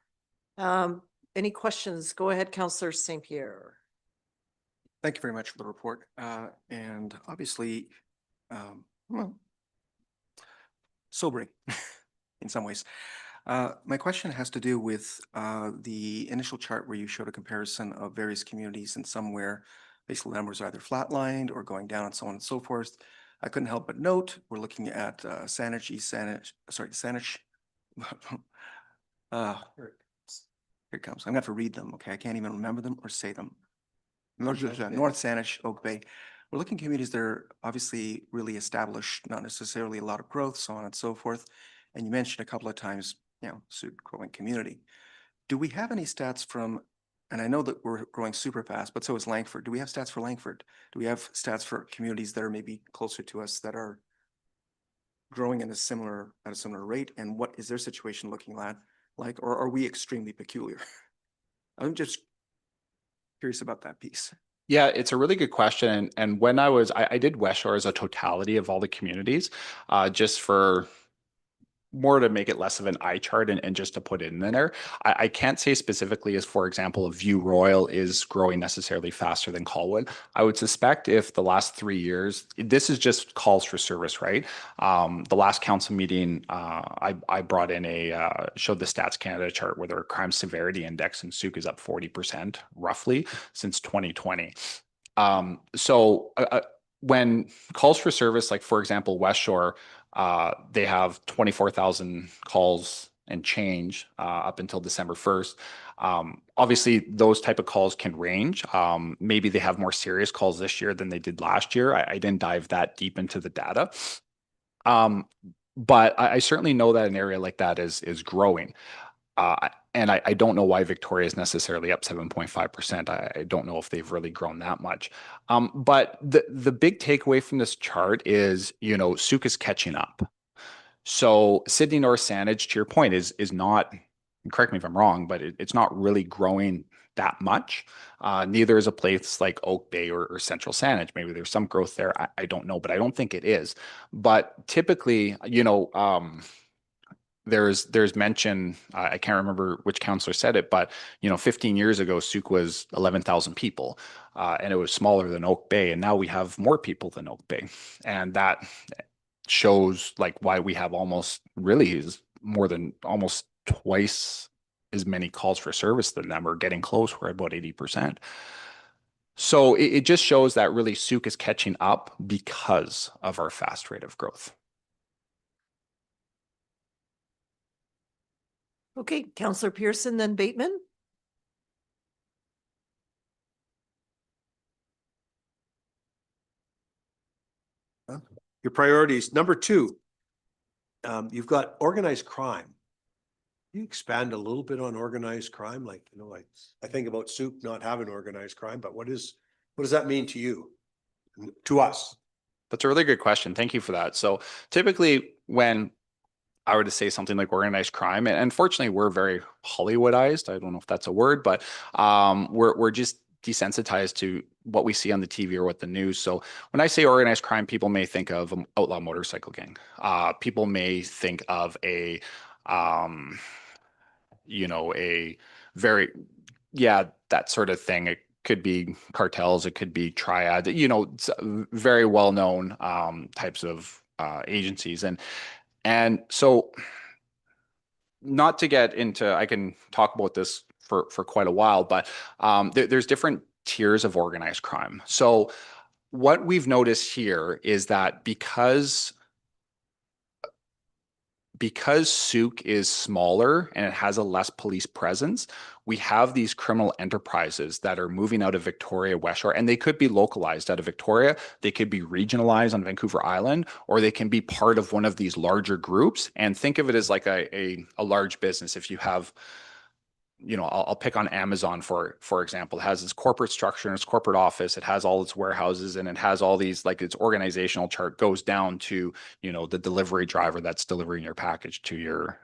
Speaker 1: Any questions? Go ahead, Councillor St. Pierre.
Speaker 4: Thank you very much for the report. And obviously, well, sobering in some ways. My question has to do with the initial chart where you showed a comparison of various communities, and somewhere basically the numbers are either flatlined or going down and so on and so forth. I couldn't help but note, we're looking at Saanich, East Saanich, sorry, Saanich. Here it comes. I'm gonna have to read them, okay? I can't even remember them or say them. North Saanich, Oak Bay. We're looking at communities that are obviously really established, not necessarily a lot of growth, so on and so forth. And you mentioned a couple of times, Sooke growing community. Do we have any stats from, and I know that we're growing super fast, but so is Langford. Do we have stats for Langford? Do we have stats for communities that are maybe closer to us that are growing at a similar rate? And what is their situation looking like, or are we extremely peculiar? I'm just curious about that piece.
Speaker 10: Yeah, it's a really good question. And when I did West Shore as a totality of all the communities, just for more to make it less of an eye chart and just to put it in there. I can't say specifically as, for example, View Royal is growing necessarily faster than Colwood. I would suspect if the last 3 years, this is just calls for service, right? The last council meeting, I brought in showed the Stats Canada chart where their crime severity index in Sooke is up 40% roughly since 2020. When calls for service, like for example, West Shore, they have 24,000 calls and change up until December 1st. Obviously, those type of calls can range. Maybe they have more serious calls this year than they did last year. I didn't dive that deep into the data. But I certainly know that an area like that is growing. And I don't know why Victoria is necessarily up 7.5%. I don't know if they've really grown that much. But the big takeaway from this chart is, Sooke is catching up. So Sydney North Saanich, to your point, is not, correct me if I'm wrong, but it's not really growing that much. Neither is a place like Oak Bay or Central Saanich. Maybe there's some growth there. I don't know, but I don't think it is. But typically, there's mention, I can't remember which counselor said it, but 15 years ago, Sooke was 11,000 people, and it was smaller than Oak Bay, and now we have more people than Oak Bay, and that shows like why we have almost twice as many calls for service than them, or getting close. We're about 80%. So it just shows that really Sooke is catching up because of our fast rate of growth.
Speaker 1: Okay, Councillor Pearson, then Bateman.
Speaker 5: Your priorities. Number 2, you've got organized crime. Can you expand a little bit on organized crime? Like, I think about Sooke not having organized crime, but what does that mean to you, to us?
Speaker 10: That's a really good question. Thank you for that. So typically when I were to say something like organized crime, and unfortunately we're very Hollywoodized. I don't know if that's a word, but we're just desensitized to what we see on the TV or what the news. So when I say organized crime, people may think of an outlaw motorcycle gang. People may think of a very, that sort of thing. It could be cartels, it could be triad, very well-known types of agencies. And so not to get into, I can talk about this for quite a while, but there's different tiers of organized crime. So what we've noticed here is that because Sooke is smaller and it has a less police presence, we have these criminal enterprises that are moving out of Victoria, West Shore, and they could be localized out of Victoria, they could be regionalized on Vancouver Island, or they can be part of one of these larger groups. And think of it as like a large business. If you have, I'll pick on Amazon for example. It has its corporate structure and its corporate office. It has all its warehouses, and it has all these, like, its organizational chart goes down to, the delivery driver that's delivering your package to your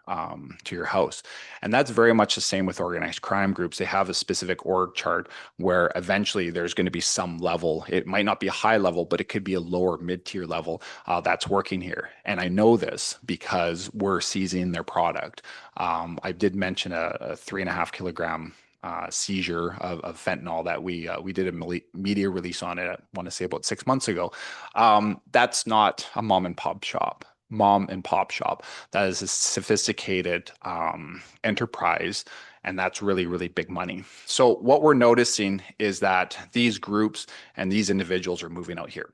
Speaker 10: house. And that's very much the same with organized crime groups. They have a specific org chart where eventually there's going to be some level. It might not be a high level, but it could be a lower mid-tier level that's working here. And I know this because we're seizing their product. I did mention a 3.5 kilogram seizure of fentanyl that we did a media release on it, I want to say about 6 months ago. That's not a mom and pop shop. That is a sophisticated enterprise, and that's really, really big money. So what we're noticing is that these groups and these individuals are moving out here.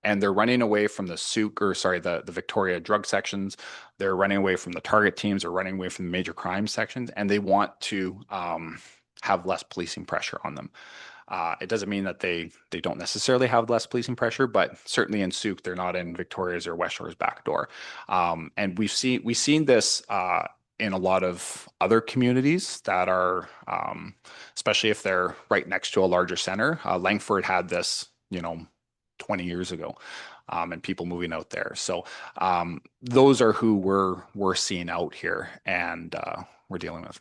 Speaker 10: And they're running away from the Victoria drug sections. They're running away from the target teams. They're running away from the major crime sections, and they want to have less policing pressure on them. It doesn't mean that they don't necessarily have less policing pressure, but certainly in Sooke, they're not in Victoria's or West Shore's back door. And we've seen this in a lot of other communities that are, especially if they're right next to a larger center. Langford had this, 20 years ago, and people moving out there. So those are who we're seeing out here, and we're dealing with.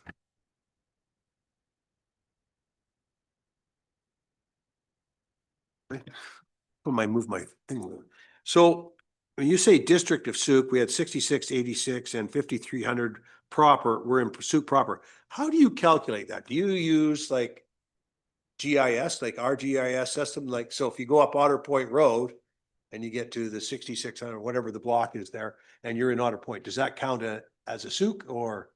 Speaker 5: I might move my thing. So when you say District of Sooke, we had 6686 and 5300 proper, we're in Sooke proper. How do you calculate that? Do you use like GIS, like our GIS system? Like, so if you go up Otter Point Road and you get to the 6600, whatever the block is there, and you're in Otter Point, does that count as a Sooke or?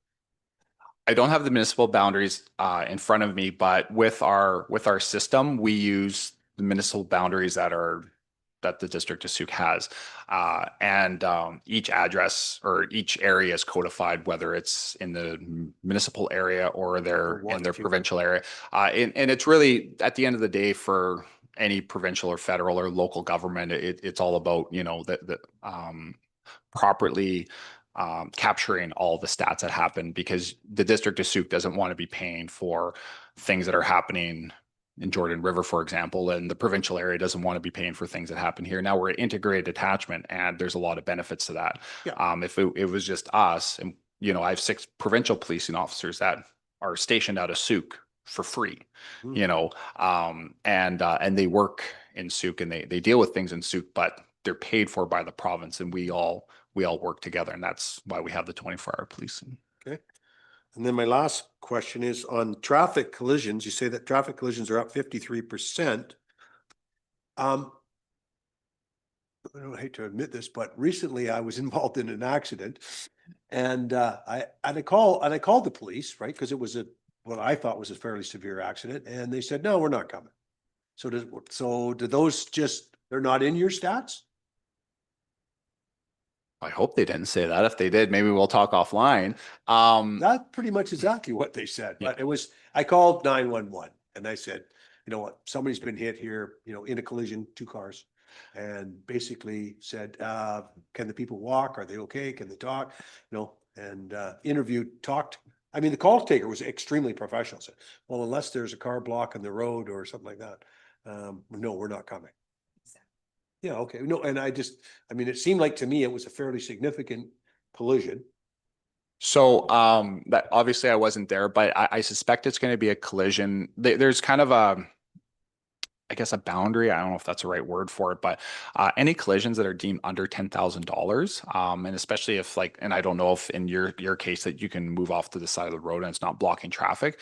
Speaker 10: I don't have the municipal boundaries in front of me, but with our system, we use the municipal boundaries that the District of Sooke has. And each address or each area is codified, whether it's in the municipal area or their in their provincial area. And it's really, at the end of the day, for any provincial or federal or local government, it's all about, you know, the properly capturing all the stats that happen, because the District of Sooke doesn't want to be paying for things that are happening in Jordan River, for example, and the provincial area doesn't want to be paying for things that happen here. Now we're an integrated attachment, and there's a lot of benefits to that.
Speaker 5: Yeah.
Speaker 10: If it was just us, and you know, I have 6 provincial policing officers that are stationed out of Sooke for free, you know, and they work in Sooke and they deal with things in Sooke, but they're paid for by the province, and we all work together, and that's why we have the 24-hour policing.
Speaker 5: Okay. And then my last question is on traffic collisions. You say that traffic collisions are up 53%. I don't hate to admit this, but recently I was involved in an accident, and I called the police, right? Because it was what I thought was a fairly severe accident, and they said, no, we're not coming. So do those just, they're not in your stats?
Speaker 10: I hope they didn't say that. If they did, maybe we'll talk offline.
Speaker 5: That's pretty much exactly what they said,
Speaker 10: Yeah.
Speaker 5: but I called 911 and I said, you know what, somebody's been hit here, you know, in a collision, 2 cars. And basically said, can the people walk? Are they okay? Can they talk? You know, and talked. I mean, the call taker was extremely professional. Said, well, unless there's a car blocking the road or something like that, no, we're not coming. Yeah, okay. No, and I mean, it seemed like to me it was a fairly significant collision.
Speaker 10: So that obviously I wasn't there, but I suspect it's going to be a collision. There's kind of I guess a boundary. I don't know if that's the right word for it, but any collisions that are deemed under $10,000, and especially if and I don't know if in your case that you can move off to the side of the road and it's not blocking traffic.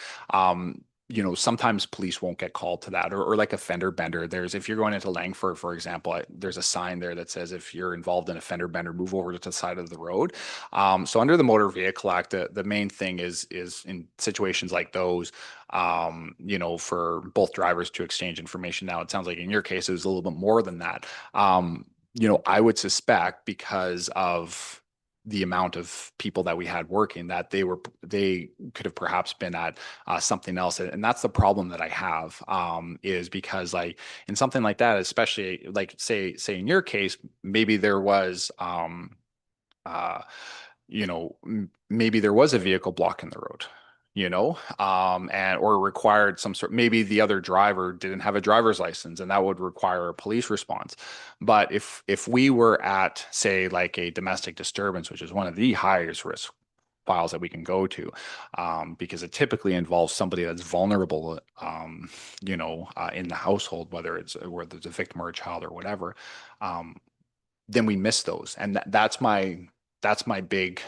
Speaker 10: You know, sometimes police won't get called to that, or like a fender bender. If you're going into Langford, for example, there's a sign there that says if you're involved in a fender bender, move over to the side of the road. So under the Motor Vehicle Act, the main thing is in situations like those, you know, for both drivers to exchange information. Now, it sounds like in your case, it was a little bit more than that. You know, I would suspect because of the amount of people that we had working that they could have perhaps been at something else. And that's the problem that I have, is because in something like that, especially say in your case, maybe there was, you know, maybe there was a vehicle blocking the road, you know, or required some sort, maybe the other driver didn't have a driver's license and that would require a police response. But if we were at, say, like a domestic disturbance, which is one of the highest risk files that we can go to, because it typically involves somebody that's vulnerable, you know, in the household, whether there's a victim or a child or whatever, then we miss those. And that's my big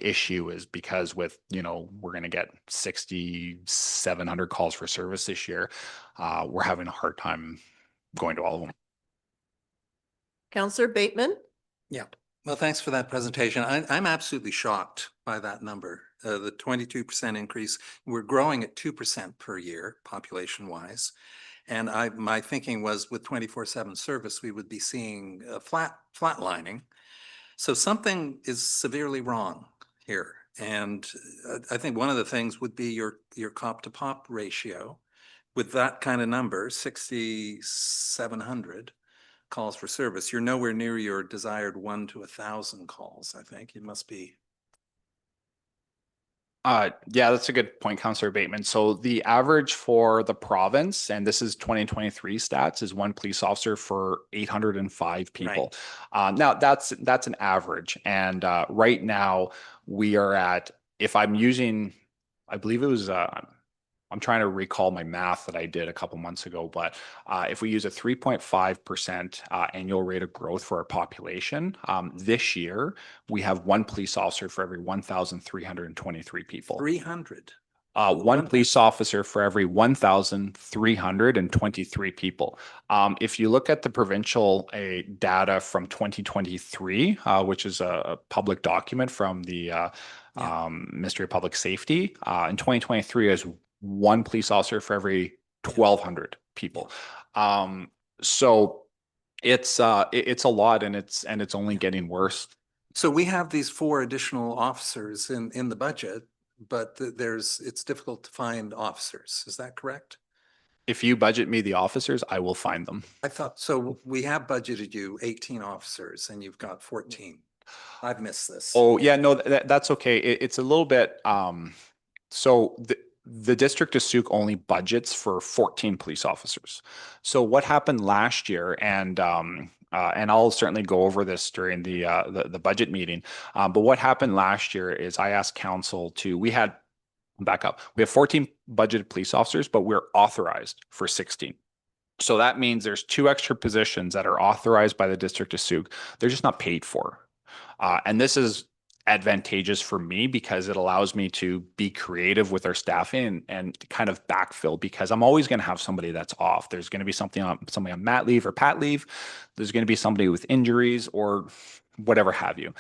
Speaker 10: issue, is because with, you know, we're going to get 6,700 calls for service this year. We're having a hard time going to all of them.
Speaker 1: Counselor Bateman?
Speaker 7: Yeah. Well, thanks for that presentation. I'm absolutely shocked by that number. The 22% increase. We're growing at 2% per year, population-wise. And my thinking was with 24/7 service, we would be seeing flatlining. So something is severely wrong here. And I think one of the things would be your cop to pop ratio. With that kind of number, 6,700 calls for service, you're nowhere near your desired 1 to 1,000 calls. I think it must be.
Speaker 10: Yeah, that's a good point, Councillor Bateman. So the average for the province, and this is 2023 stats, is 1 police officer for 805 people. Right. Now that's an average. And right now we are at, if I'm using, I believe it was I'm trying to recall my math that I did a couple months ago, but if we use a 3.5% annual rate of growth for our population, this year we have one police officer for every 1,323 people.
Speaker 7: 300.
Speaker 10: One police officer for every 1,323 people. If you look at the provincial data from 2023, which is a public document from the Ministry of Public Safety, in 2023 is one police officer for every 1,200 people. So it's a lot, and it's only getting worse.
Speaker 7: So we have these 4 additional officers in the budget, but it's difficult to find officers. Is that correct?
Speaker 10: If you budget me the officers, I will find them.
Speaker 7: I thought, so we have budgeted you 18 officers and you've got 14. I've missed this.
Speaker 10: Oh, yeah, no, that's okay. It's a little bit, so the district of Sooke only budgets for 14 police officers. So what happened last year, and I'll certainly go over this during the budget meeting. But what happened last year is I asked council back up. We have 14 budgeted police officers, but we're authorized for 16. So that means there's 2 extra positions that are authorized by the district of Sooke. They're just not paid for. And this is advantageous for me because it allows me to be creative with our staffing and kind of backfill, because I'm always going to have somebody that's off. There's going to be somebody on mat leave or pat leave. There's going to be somebody with injuries or whatever have you.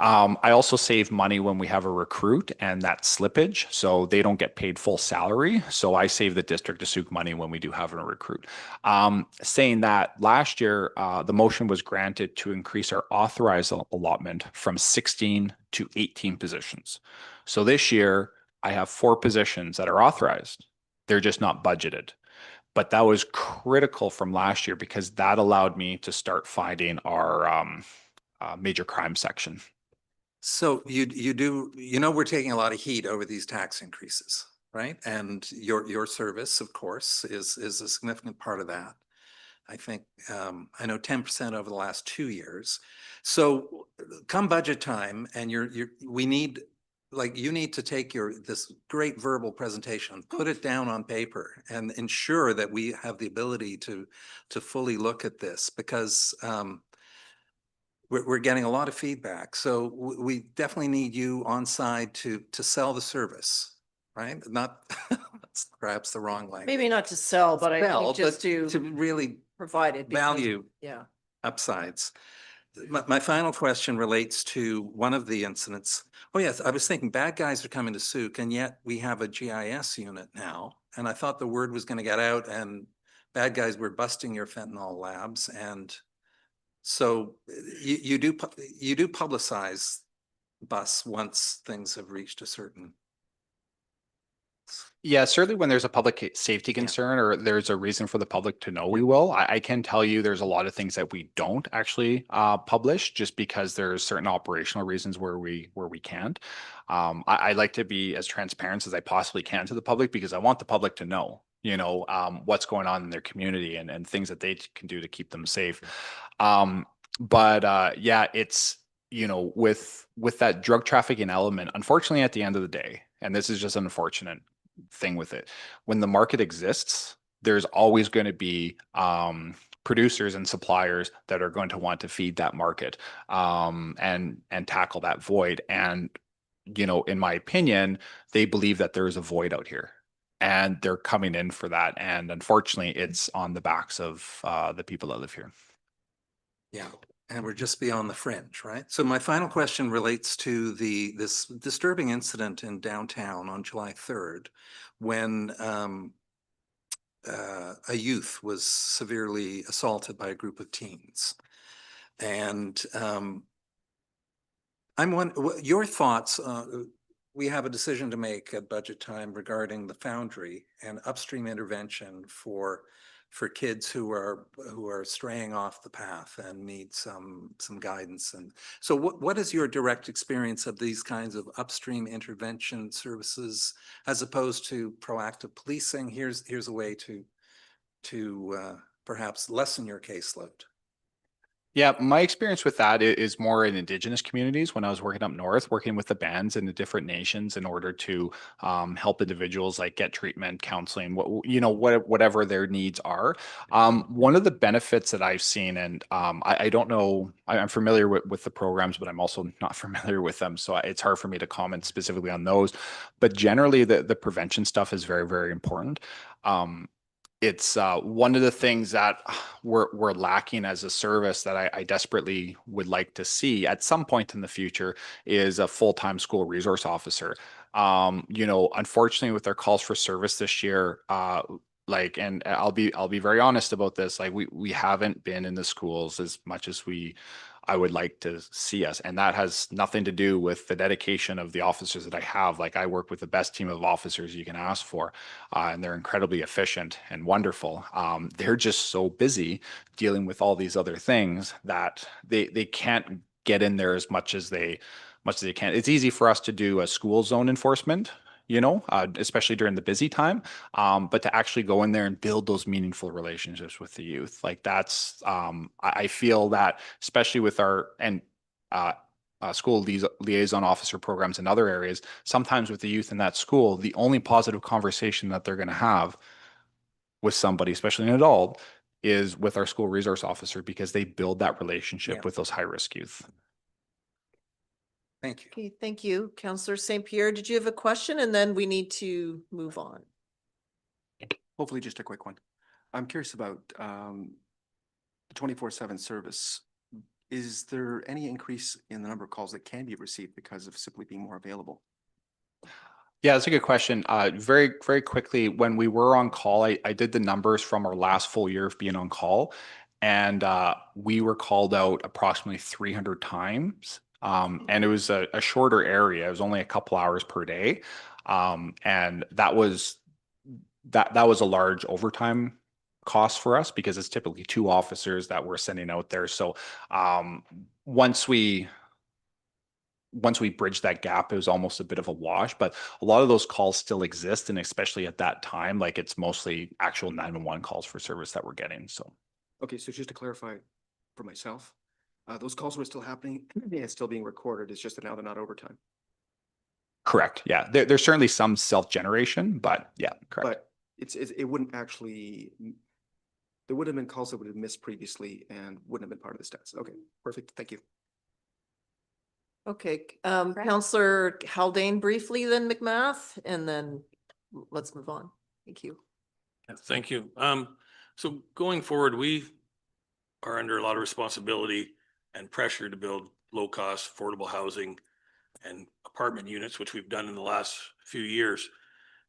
Speaker 10: I also save money when we have a recruit and that slippage, so they don't get paid full salary. So I save the district of Sooke money when we do have a recruit. Saying that, last year, the motion was granted to increase our authorized allotment from 16 to 18 positions. So this year, I have 4 positions that are authorized. They're just not budgeted. But that was critical from last year because that allowed me to start finding our major crime section.
Speaker 7: So you do, we're taking a lot of heat over these tax increases, right? And your service, of course, is a significant part of that. I think, I know 10% over the last 2 years. So come budget time and we need, you need to take this great verbal presentation, put it down on paper and ensure that we have the ability to fully look at this, because we're getting a lot of feedback. So we definitely need you on side to sell the service, right? Not, that's perhaps the wrong language.
Speaker 1: Maybe not to sell, but I think just
Speaker 7: to
Speaker 1: to
Speaker 7: really
Speaker 1: provide it. because-
Speaker 7: value
Speaker 1: Yeah.
Speaker 7: upsides. My final question relates to one of the incidents. Oh yes, I was thinking bad guys are coming to Sooke, and yet we have a GIS unit now. And I thought the word was going to get out and bad guys were busting your fentanyl labs. And so you do publicize bus once things have reached a certain.
Speaker 10: Yeah, certainly when there's a public safety concern or there's a reason for the public to know, we will. I can tell you there's a lot of things that we don't actually publish just because there's certain operational reasons where we can't. I like to be as transparent as I possibly can to the public because I want the public to know, what's going on in their community and things that they can do to keep them safe. Yeah, it's, with that drug trafficking element, unfortunately, at the end of the day, and this is just an unfortunate thing with it, when the market exists, there's always going to be producers and suppliers that are going to want to feed that market and tackle that void. And, in my opinion, they believe that there is a void out here. And they're coming in for that. And unfortunately, it's on the backs of the people that live here.
Speaker 7: Yeah, and we're just beyond the fringe, right? So my final question relates to this disturbing incident in downtown on July 3rd, when a youth was severely assaulted by a group of teens. And your thoughts. We have a decision to make at budget time regarding the foundry and upstream intervention for kids who are straying off the path and need some guidance. And so what is your direct experience of these kinds of upstream intervention services as opposed to proactive policing? Here's a way to perhaps lessen your caseload.
Speaker 10: Yeah, my experience with that is more in Indigenous communities when I was working up north, working with the bands in the different nations in order to help individuals like get treatment, counseling, whatever their needs are. One of the benefits that I've seen, and I don't know, I'm familiar with the programs, but I'm also not familiar with them, so it's hard for me to comment specifically on those. But generally, the prevention stuff is very, very important. It's one of the things that we're lacking as a service that I desperately would like to see at some point in the future is a full-time school resource officer. Unfortunately, with our calls for service this year, and I'll be very honest about this, like we haven't been in the schools as much as I would like to see us. And that has nothing to do with the dedication of the officers that I have. Like I work with the best team of officers you can ask for, and they're incredibly efficient and wonderful. They're just so busy dealing with all these other things that they can't get in there as much as they can. It's easy for us to do a school zone enforcement, especially during the busy time. But to actually go in there and build those meaningful relationships with the youth, like that's, I feel that especially with our school liaison officer programs in other areas, sometimes with the youth in that school, the only positive conversation that they're going to have with somebody, especially an adult, is with our school resource officer because they build that relationship
Speaker 1: Yeah.
Speaker 10: with those high-risk youth.
Speaker 7: Thank you.
Speaker 1: Okay, thank you. Counselor St. Pierre, did you have a question? And then we need to move on.
Speaker 4: Hopefully just a quick one. I'm curious about the 24/7 service. Is there any increase in the number of calls that can be received because of simply being more available?
Speaker 10: Yeah, that's a good question. Very, very quickly, when we were on call, I did the numbers from our last full year of being on call, and we were called out approximately 300 times. And it was a shorter area. It was only a couple hours per day. And that was a large overtime cost for us because it's typically 2 officers that we're sending out there. So once we bridged that gap, it was almost a bit of a wash, but a lot of those calls still exist. And especially at that time, like it's mostly actual 911 calls for service that we're getting. So.
Speaker 4: Okay, so just to clarify for myself, those calls were still happening and still being recorded. It's just that now they're not overtime.
Speaker 10: Correct. Yeah. There's certainly some self-generation, but yeah, correct.
Speaker 4: But it wouldn't actually, there would have been calls that would have missed previously and wouldn't have been part of the stats. Okay, perfect. Thank you.
Speaker 1: Okay, Counselor Haldane briefly, then McMath, and then let's move on. Thank you.
Speaker 6: Yeah, thank you. So going forward, we are under a lot of responsibility and pressure to build low-cost, affordable housing and apartment units, which we've done in the last few years.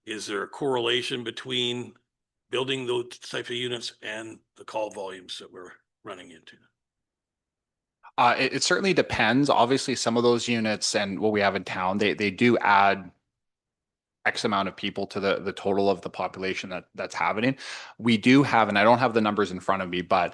Speaker 6: Is there a correlation between building those types of units and the call volumes that we're running into?
Speaker 10: It certainly depends. Obviously, some of those units and what we have in town, they do add X amount of people to the total of the population that's happening. We do have, and I don't have the numbers in front of me, but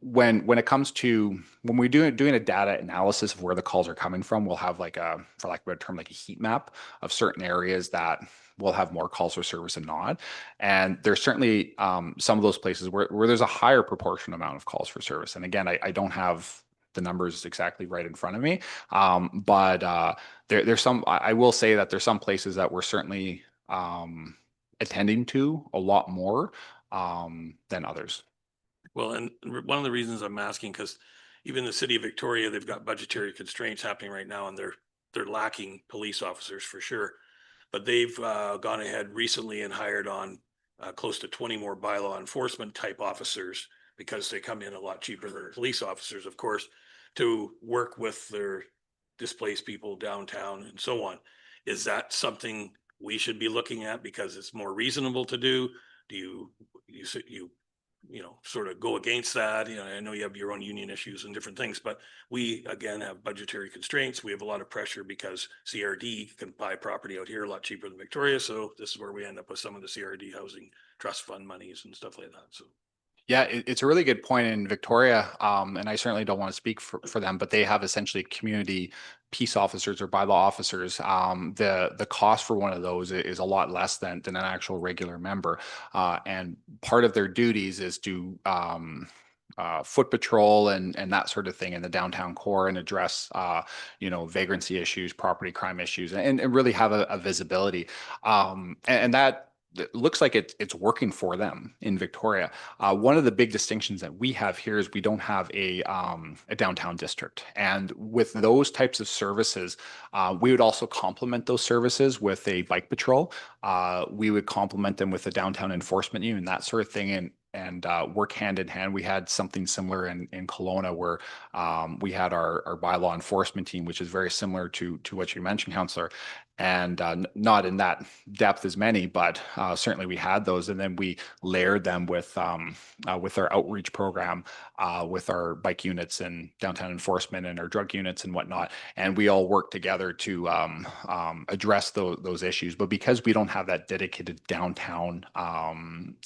Speaker 10: when it comes to when we're doing a data analysis of where the calls are coming from, we'll have like for lack of a better term, like a heat map of certain areas that will have more calls for service and not. And there's certainly some of those places where there's a higher proportion amount of calls for service. And again, I don't have the numbers exactly right in front of me. But there's some, I will say that there's some places that we're certainly attending to a lot more than others.
Speaker 6: Well, and one of the reasons I'm asking, because even the city of Victoria, they've got budgetary constraints happening right now, and they're lacking police officers for sure. But they've gone ahead recently and hired on close to 20 more bylaw enforcement type officers because they come in a lot cheaper than police officers, of course, to work with their displaced people downtown and so on. Is that something we should be looking at because it's more reasonable to do? Do you sort of go against that? I know you have your own union issues and different things, but we again have budgetary constraints. We have a lot of pressure because CRD can buy property out here a lot cheaper than Victoria. So this is where we end up with some of the CRD housing trust fund monies and stuff like that. So.
Speaker 10: Yeah, it's a really good point in Victoria, and I certainly don't want to speak for them, but they have essentially community peace officers or bylaw officers. The cost for one of those is a lot less than an actual regular member, and part of their duties is to foot patrol and that sort of thing in the downtown core and address, vagrancy issues, property crime issues, and really have a visibility. And that it looks like it's working for them in Victoria. One of the big distinctions that we have here is we don't have a downtown district. And with those types of services, we would also complement those services with a bike patrol. We would complement them with a downtown enforcement unit and that sort of thing. And work hand in hand. We had something similar in Kelowna where we had our bylaw enforcement team, which is very similar to what you mentioned, Councillor, and not in that depth as many, but certainly we had those, and then we layered them with our outreach program, with our bike units and downtown enforcement and our drug units and whatnot, and we all worked together to address those issues. But because we don't have that dedicated downtown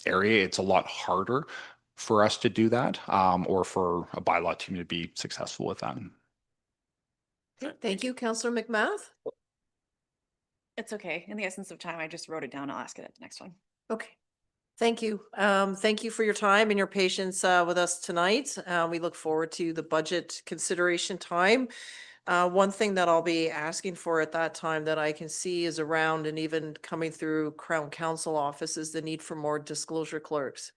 Speaker 10: area, it's a lot harder for us to do that, or for a bylaw team to be successful with that.
Speaker 1: Thank you, Councillor McMath.
Speaker 8: It's okay. In the essence of time, I just wrote it down. I'll ask it at the next one.
Speaker 1: Okay. Thank you. Thank you for your time and your patience with us tonight. We look forward to the budget consideration time. One thing that I'll be asking for at that time that I can see is around, and even coming through Crown Council office, is the need for more disclosure clerks.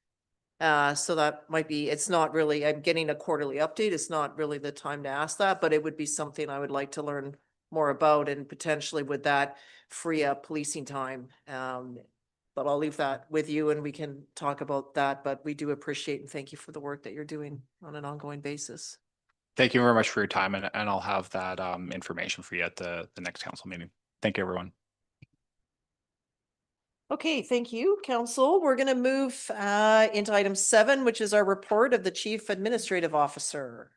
Speaker 1: So that might be, it's not really, I'm getting a quarterly update. It's not really the time to ask that, but it would be something I would like to learn more about, and potentially would that free up policing time. But I'll leave that with you and we can talk about that, but we do appreciate and thank you for the work that you're doing on an ongoing basis.
Speaker 10: Thank you very much for your time, and I'll have that information for you at the next council meeting. Thank you, everyone.
Speaker 1: Okay, thank you, Council. We're going to move into item 7, which is our report of the Chief Administrative Officer.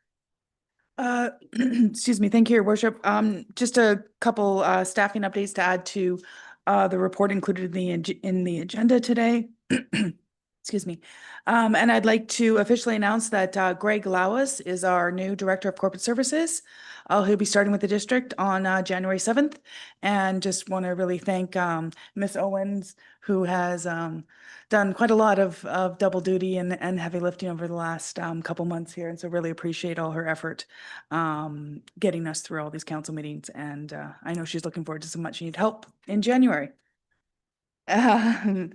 Speaker 9: Excuse me. Thank you, Your Worship. Just a couple staffing updates to add to the report included in the agenda today. Excuse me. And I'd like to officially announce that Greg Lauis is our new Director of Corporate Services. He'll be starting with the district on January 7th. And just want to really thank Miss Owens, who has done quite a lot of double duty and heavy lifting over the last couple months here. And so really appreciate all her effort getting us through all these council meetings. And I know she's looking forward to some much needed help in January. As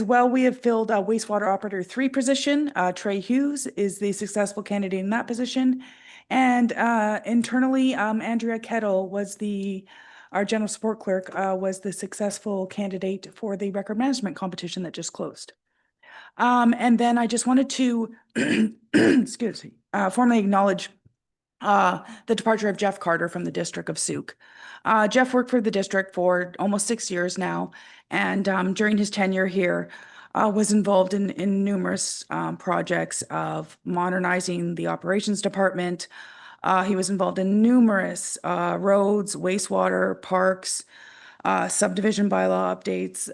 Speaker 9: well, we have filled a wastewater operator 3 position. Trey Hughes is the successful candidate in that position. And internally, Andrea Kettle was our general support clerk, was the successful candidate for the record management competition that just closed. And then I just wanted to, excuse me, formally acknowledge the departure of Jeff Carter from the district of Sooke. Jeff worked for the district for almost 6 years now, and during his tenure here, was involved in numerous projects of modernizing the operations department. He was involved in numerous roads, wastewater, parks, subdivision bylaw updates.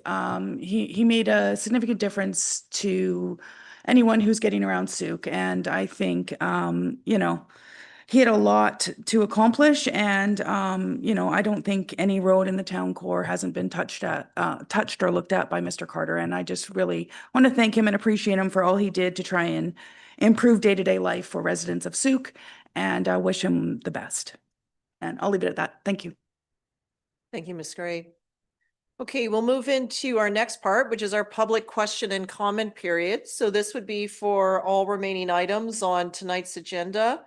Speaker 9: He made a significant difference to anyone who's getting around Sooke, and I think, he had a lot to accomplish, and I don't think any road in the town core hasn't been touched or looked at by Mr. Carter. And I just really want to thank him and appreciate him for all he did to try and improve day-to-day life for residents of Sooke, and wish him the best. And I'll leave it at that. Thank you.
Speaker 1: Thank you, Ms. Gray. Okay, we'll move into our next part, which is our public question and comment period. So this would be for all remaining items on tonight's agenda.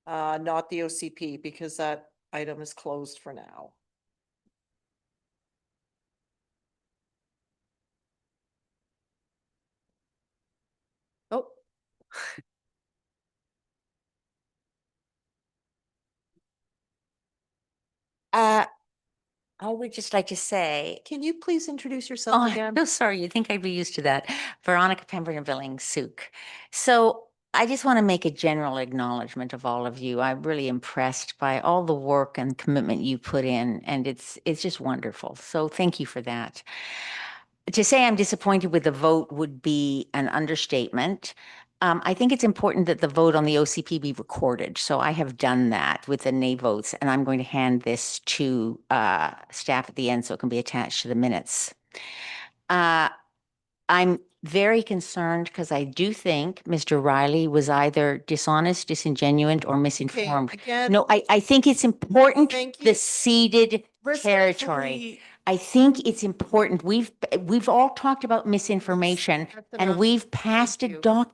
Speaker 1: Not the OCP, because that item is closed for now. Oh.
Speaker 11: I would just like to say,
Speaker 1: Can you please introduce yourself
Speaker 11: oh,
Speaker 1: again?
Speaker 11: I'm so sorry. You'd think I'd be used to that. Veronica Pemberton Billings, Sooke. So I just want to make a general acknowledgement of all of you. I'm really impressed by all the work and commitment you put in, and it's just wonderful. So thank you for that. To say I'm disappointed with the vote would be an understatement. I think it's important that the vote on the OCP be recorded. So I have done that with the nay votes, and I'm going to hand this to staff at the end so it can be attached to the minutes. I'm very concerned because I do think Mr. Riley was either dishonest, disingenuous, or misinformed.
Speaker 1: again,
Speaker 11: No, I think it's important,
Speaker 1: Thank you.
Speaker 11: the ceded territory. I think it's important. We've all talked about misinformation
Speaker 1: That's
Speaker 11: and
Speaker 1: enough.
Speaker 11: we've passed
Speaker 1: Thank
Speaker 11: a
Speaker 1: you.
Speaker 11: doc.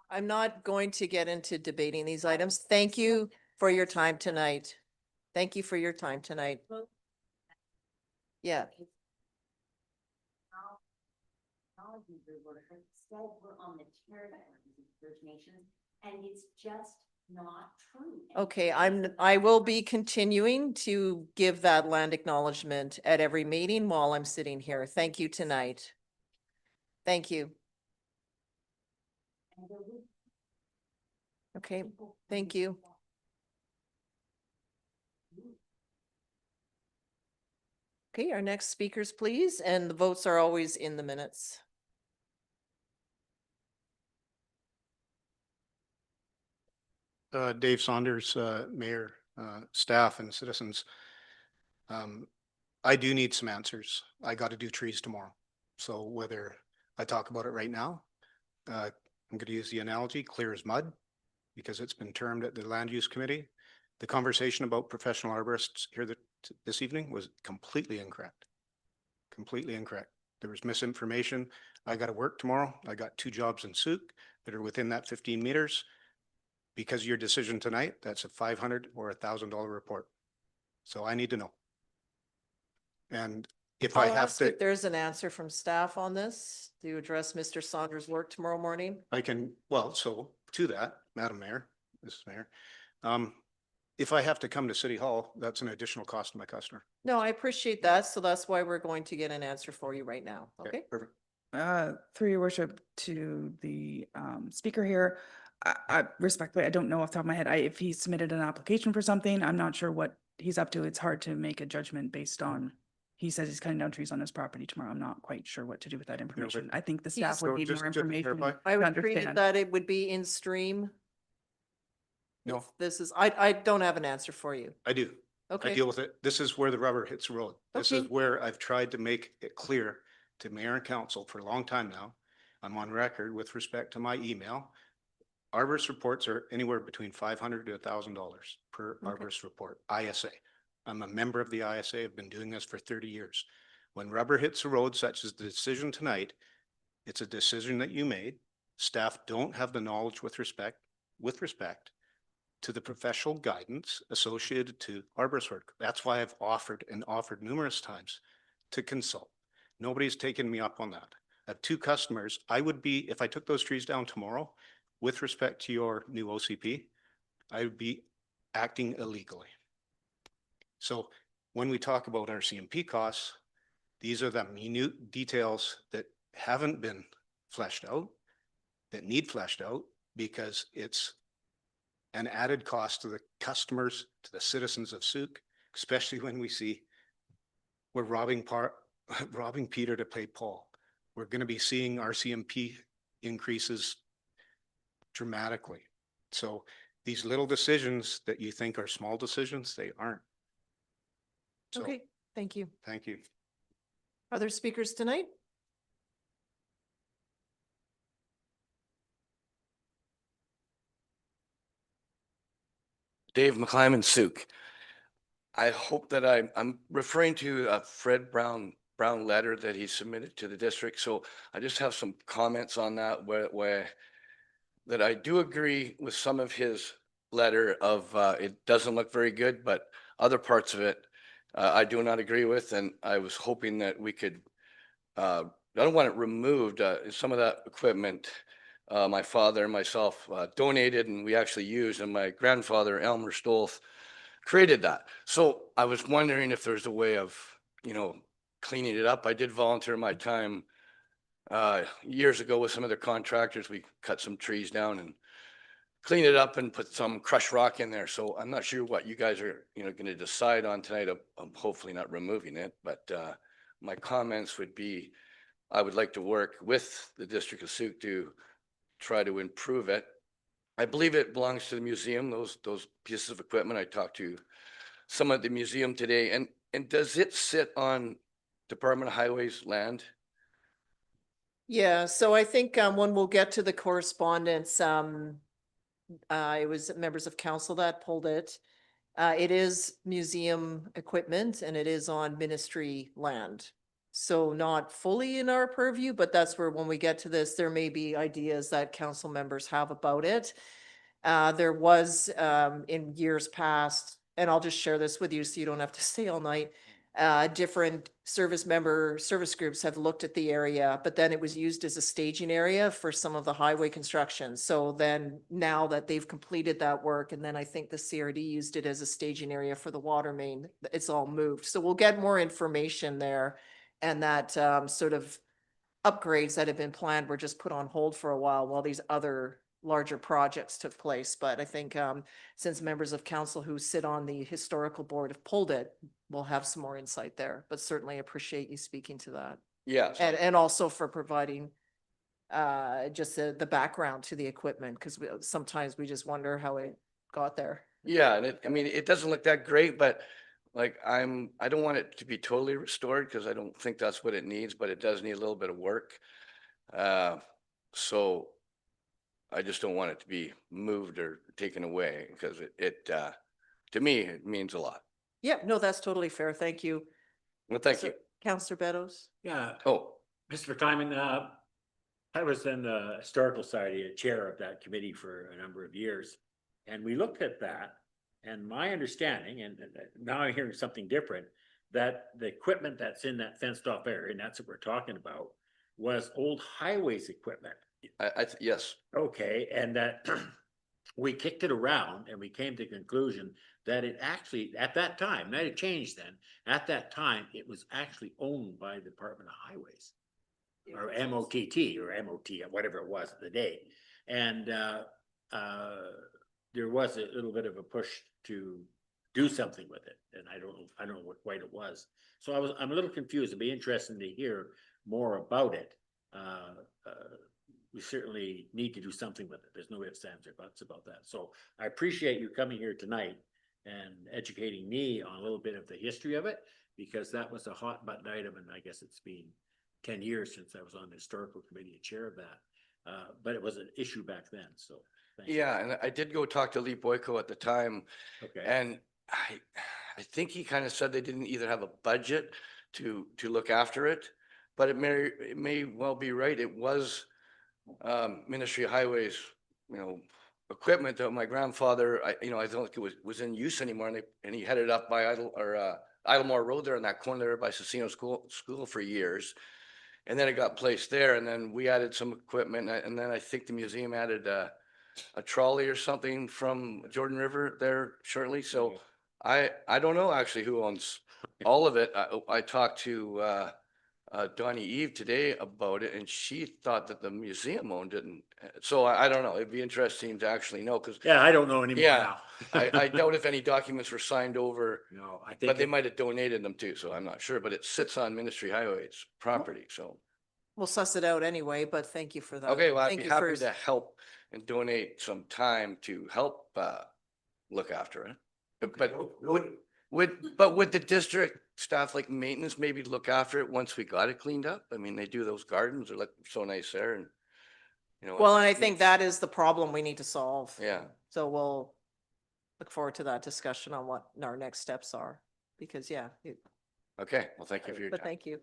Speaker 1: I'm not going to get into debating these items. Thank you for your time tonight. Thank you for your time tonight. Yeah.
Speaker 11: And it's just not true.
Speaker 1: Okay, I will be continuing to give that land acknowledgement at every meeting while I'm sitting here. Thank you tonight. Thank you. Okay, thank you. Okay, our next speakers, please, and the votes are always in the minutes.
Speaker 12: Dave Saunders, Mayor, staff and citizens. I do need some answers. I got to do trees tomorrow. So whether I talk about it right now, I'm going to use the analogy, clear as mud, because it's been termed at the land use committee. The conversation about professional arborists here this evening was completely incorrect. Completely incorrect. There was misinformation. I got to work tomorrow. I got 2 jobs in Sooke that are within that 15 meters. Because of your decision tonight, that's a $500 or $1,000 report. So I need to know. And if I
Speaker 1: I'll
Speaker 12: have
Speaker 1: ask
Speaker 12: to,
Speaker 1: if there's an answer from staff on this to address Mr. Saunders' work tomorrow morning.
Speaker 12: I can, well, so to that, Madam Mayor, Mrs. Mayor, if I have to come to City Hall, that's an additional cost to my customer.
Speaker 1: No, I appreciate that. So that's why we're going to get an answer for you right now. Okay?
Speaker 12: Perfect.
Speaker 9: Through your worship to the speaker here, I respectfully, I don't know off the top of my head, if he submitted an application for something, I'm not sure what he's up to. It's hard to make a judgment based on, he says he's cutting down trees on his property tomorrow. I'm not quite sure what to do with that information. I think the staff would
Speaker 12: So
Speaker 9: need
Speaker 12: just
Speaker 9: more
Speaker 12: to
Speaker 9: information
Speaker 12: clarify?
Speaker 1: I
Speaker 9: to
Speaker 1: would treat it
Speaker 9: understand.
Speaker 1: that it would be in stream.
Speaker 12: No,
Speaker 1: This is, I don't have an answer for you.
Speaker 12: I do. I
Speaker 1: Okay,
Speaker 12: deal with it. This is where the rubber hits the road. This is
Speaker 1: Okay.
Speaker 12: where I've tried to make it clear to mayor and council for a long time now. I'm on record with respect to my email. Arborist reports are anywhere between $500 to $1,000 per arborist report, ISA. I'm a member of the ISA. I've been doing this for 30 years. When rubber hits the road, such as the decision tonight, it's a decision that you made. Staff don't have the knowledge with respect to the professional guidance associated to arborist work. That's why I've offered numerous times to consult. Nobody's taken me up on that. I have 2 customers. I would be, if I took those trees down tomorrow, with respect to your new OCP, I would be acting illegally. So when we talk about our CMP costs, these are the minute details that haven't been fleshed out, that need fleshed out, because it's an added cost to the customers, to the citizens of Sooke, especially when we see we're robbing Peter to pay Paul. We're going to be seeing our CMP increases dramatically. So these little decisions that you think are small decisions, they aren't. So,
Speaker 1: okay, thank you.
Speaker 12: thank you.
Speaker 1: Other speakers tonight?
Speaker 13: Dave McClyman, Sooke. I hope that I'm referring to a Fred Brown letter that he submitted to the district. So I just have some comments on that where that I do agree with some of his letter of it doesn't look very good, but other parts of it I do not agree with. And I was hoping that we could, I don't want it removed. Some of that equipment my father and myself donated and we actually used, and my grandfather, Elmer Stolth, created that. So I was wondering if there's a way of, cleaning it up. I did volunteer my time years ago with some other contractors. We cut some trees down and clean it up and put some crushed rock in there. So I'm not sure what you guys are, going to decide on tonight. I'm hopefully not removing it, but my comments would be, I would like to work with the District of Sooke to try to improve it. I believe it belongs to the museum, those pieces of equipment. I talked to someone at the museum today, and does it sit on Department of Highways land?
Speaker 1: Yeah, so I think when we'll get to the correspondence, it was members of council that pulled it. It is museum equipment and it is on ministry land. So not fully in our purview, but that's where when we get to this, there may be ideas that council members have about it. There was in years past, and I'll just share this with you so you don't have to stay all night. Different service groups have looked at the area, but then it was used as a staging area for some of the highway construction. So then now that they've completed that work, and then I think the CRD used it as a staging area for the water main, it's all moved. So we'll get more information there, and that sort of upgrades that have been planned were just put on hold for a while these other larger projects took place. But I think since members of council who sit on the historical board have pulled it, we'll have some more insight there, but certainly appreciate you speaking to that.
Speaker 13: Yes.
Speaker 1: And also for providing just the background to the equipment, because sometimes we just wonder how it got there.
Speaker 13: Yeah, and it doesn't look that great, but like I don't want it to be totally restored because I don't think that's what it needs, but it does need a little bit of work. So I just don't want it to be moved or taken away because it to me, it means a lot.
Speaker 1: Yeah, no, that's totally fair. Thank you.
Speaker 13: Well, thank you.
Speaker 1: Councillor Beddoes.
Speaker 3: Yeah,
Speaker 13: Oh,
Speaker 3: Mr. Timon, I was in the Historical Society, chair of that committee for a number of years. And we looked at that, and my understanding, and now I'm hearing something different, that the equipment that's in that fenced off area, and that's what we're talking about, was old highways equipment.
Speaker 13: yes.
Speaker 3: Okay, and that we kicked it around and we came to the conclusion that it actually, at that time, might have changed then, at that time, it was actually owned by the Department of Highways. Or MOTT or MOT, whatever it was at the day. And there was a little bit of a push to do something with it. And I don't know what quite it was. So I'm a little confused. It'd be interesting to hear more about it. We certainly need to do something with it. There's no ifs, ands, or buts about that. So I appreciate you coming here tonight and educating me on a little bit of the history of it, because that was a hot button item, and I guess it's been 10 years since I was on the historical committee and chair of that. But it was an issue back then, so. Thank you.
Speaker 13: Yeah, and I did go talk to Lee Boyko at the time,
Speaker 3: Okay.
Speaker 13: and I think he kind of said they didn't either have a budget to look after it, but it may well be right. It was Ministry of Highways, equipment that my grandfather, I don't think it was in use anymore, and he headed up by Idlemore Road there in that corner there by Cicino School for years. And then it got placed there, and then we added some equipment, and then I think the museum added a trolley or something from Jordan River there shortly. So I don't know actually who owns all of it. I talked to Donnie Eve today about it, and she thought that the museum owned it. And so I don't know. It'd be interesting to actually know, because
Speaker 3: Yeah, I don't know anymore now.
Speaker 13: I doubt if any documents were signed over.
Speaker 3: No, I think.
Speaker 13: But they might have donated them too, so I'm not sure, but it sits on Ministry Highways property, so.
Speaker 1: We'll suss it out anyway, but thank you for that.
Speaker 13: Okay, well, I'd
Speaker 1: Thank
Speaker 13: be
Speaker 1: you for-
Speaker 13: happy to help and donate some time to help look after it. But would the district staff, like maintenance, maybe look after it once we got it cleaned up? I mean, they do those gardens, they look so nice there, and
Speaker 1: Well, and I think that is the problem we need to solve.
Speaker 13: Yeah,
Speaker 1: So we'll look forward to that discussion on what our next steps are, because
Speaker 13: okay, well, thank you for your
Speaker 1: but
Speaker 13: time.
Speaker 1: thank you.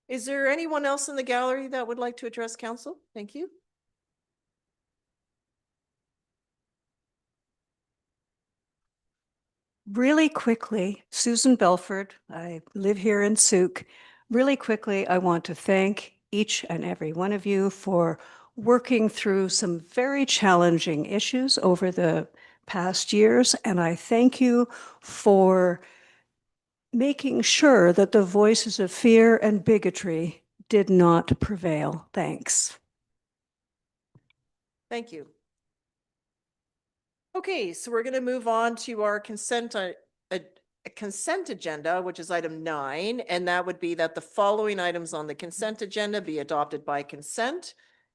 Speaker 1: Is there anyone else in the gallery that would like to address council? Thank you.
Speaker 14: Really quickly, Susan Belford, I live here in Sooke. Really quickly, I want to thank each and every one of you for working through some very challenging issues over the past years, and I thank you for making sure that the voices of fear and bigotry did not prevail. Thanks.
Speaker 1: Thank you. Okay, so we're gonna move on to our a consent agenda, which is item 9, and that would be that the following items on the consent agenda be adopted by consent.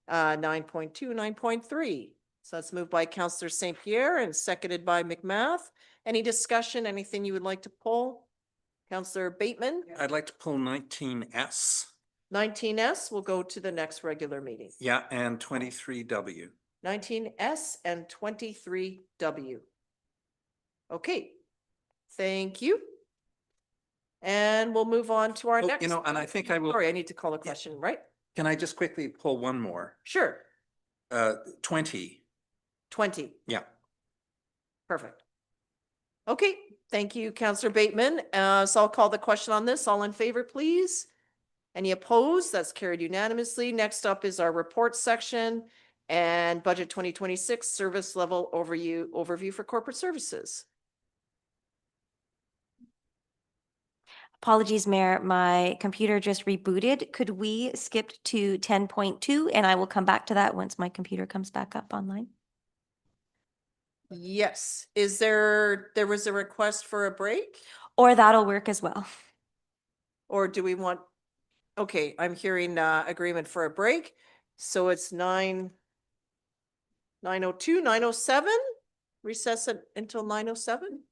Speaker 1: 9.2, 9.3. So that's moved by Counselor St. Pierre and seconded by McMath. Any discussion, anything you would like to pull? Counselor Bateman,
Speaker 7: I'd like to pull 19S.
Speaker 1: 19S will go to the next regular meeting.
Speaker 7: Yeah, and 23W.
Speaker 1: 19S and 23W. Okay, thank you. And we'll move on to our
Speaker 7: Oh,
Speaker 1: next.
Speaker 7: you know, and I think I will,
Speaker 1: Sorry, I need to call a question, right?
Speaker 7: can I just quickly pull one more?
Speaker 1: Sure,
Speaker 7: 20.
Speaker 1: 20,
Speaker 7: Yeah.
Speaker 1: perfect. Okay, thank you, Counselor Bateman. So I'll call the question on this. All in favor, please? Any opposed? That's carried unanimously. Next up is our report section and budget 2026 service level overview for corporate services.
Speaker 15: Apologies, Mayor, my computer just rebooted. Could we skip to 10.2 and I will come back to that once my computer comes back up online?
Speaker 1: Yes, there was a request for a break?
Speaker 15: Or that'll work as well.
Speaker 1: Or do we want, okay, I'm hearing agreement for a break. So it's 9:02, 9:07, recess it until 9:07?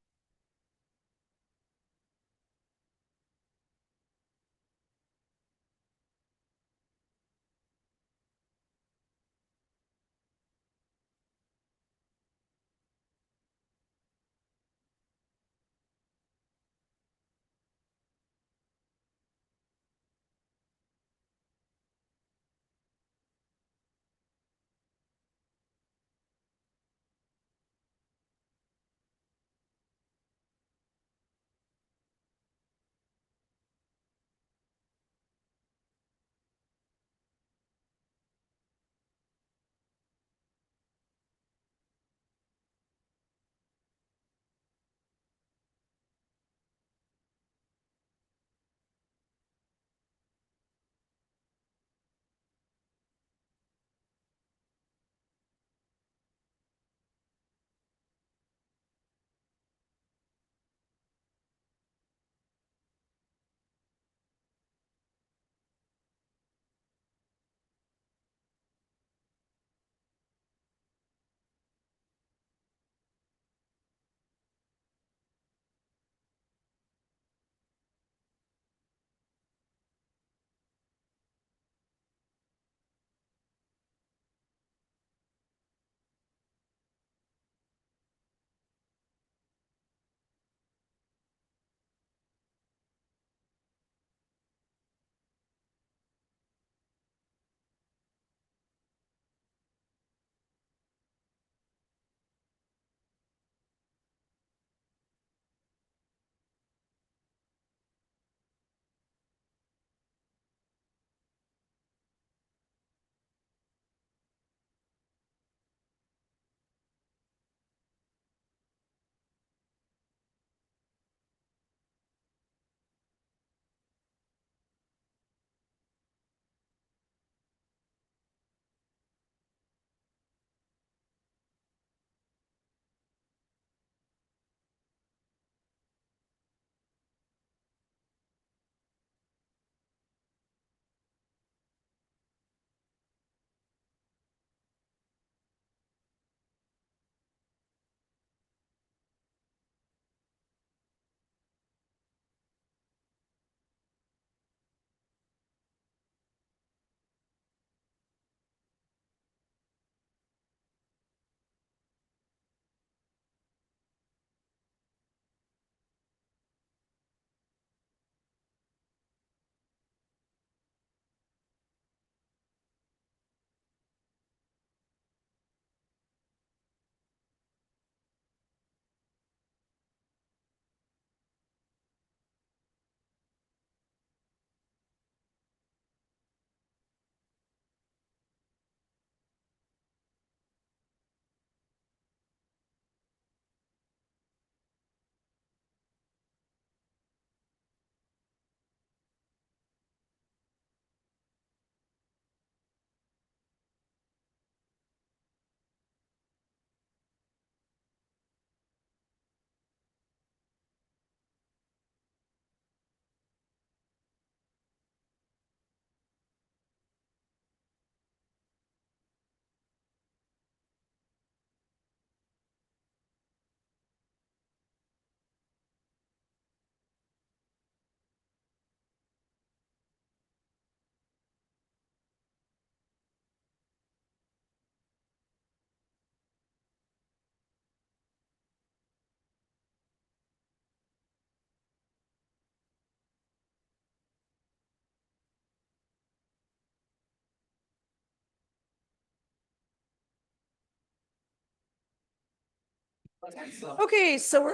Speaker 1: Okay, so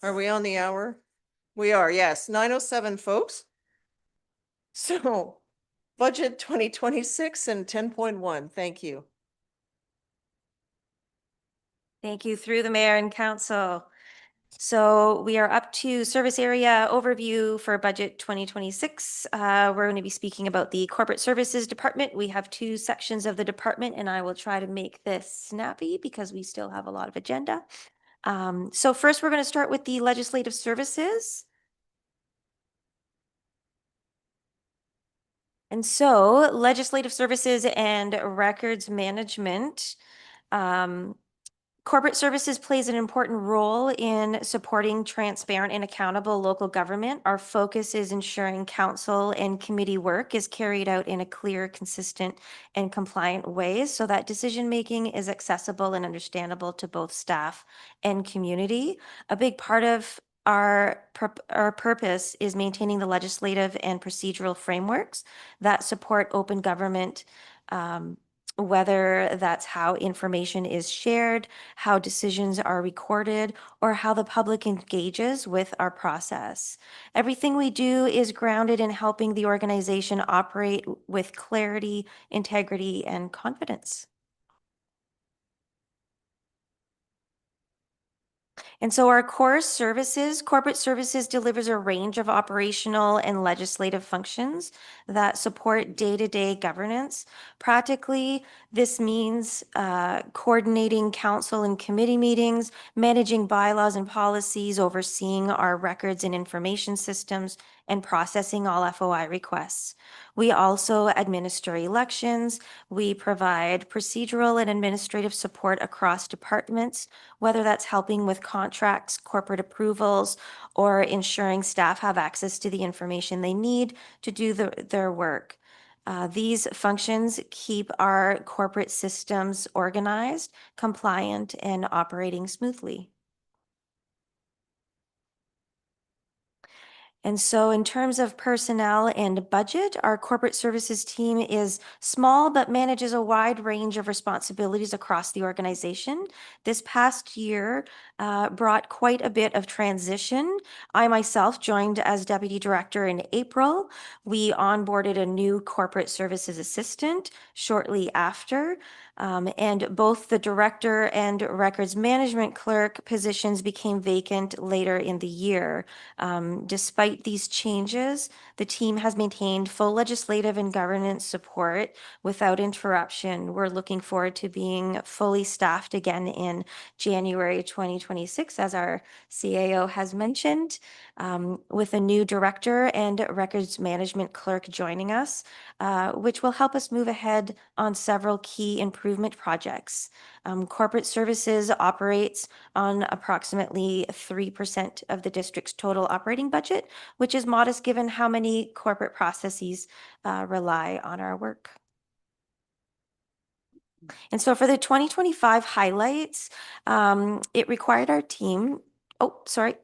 Speaker 1: are we on the hour? We are, yes, 9:07, folks. So budget 2026 and 10.1, thank you.
Speaker 15: Thank you through the mayor and council. So we are up to service area overview for budget 2026. We're going to be speaking about the corporate services department. We have two sections of the department, and I will try to make this snappy because we still have a lot of agenda. So first, we're going to start with the legislative services. And so legislative services and records management. Corporate services plays an important role in supporting transparent and accountable local government. Our focus is ensuring council and committee work is carried out in a clear, consistent, and compliant way so that decision-making is accessible and understandable to both staff and community. A big part of our purpose is maintaining the legislative and procedural frameworks that support open government, whether that's how information is shared, how decisions are recorded, or how the public engages with our process. Everything we do is grounded in helping the organization operate with clarity, integrity, and confidence. And so our core services, corporate services delivers a range of operational and legislative functions that support day-to-day governance. Practically, this means coordinating council and committee meetings, managing bylaws and policies, overseeing our records and information systems, and processing all FOI requests. We also administer elections. We provide procedural and administrative support across departments, whether that's helping with contracts, corporate approvals, or ensuring staff have access to the information they need to do their work. These functions keep our corporate systems organized, compliant, and operating smoothly. And so in terms of personnel and budget, our corporate services team is small but manages a wide range of responsibilities across the organization. This past year brought quite a bit of transition. I myself joined as deputy director in April. We onboarded a new corporate services assistant shortly after. And both the director and records management clerk positions became vacant later in the year. Despite these changes, the team has maintained full legislative and governance support without interruption. We're looking forward to being fully staffed again in January 2026, as our CAO has mentioned, with a new director and records management clerk joining us, which will help us move ahead on several key improvement projects. Corporate services operates on approximately 3% of the district's total operating budget, which is modest given how many corporate processes rely on our work. And so for the 2025 highlights, it required our team, thank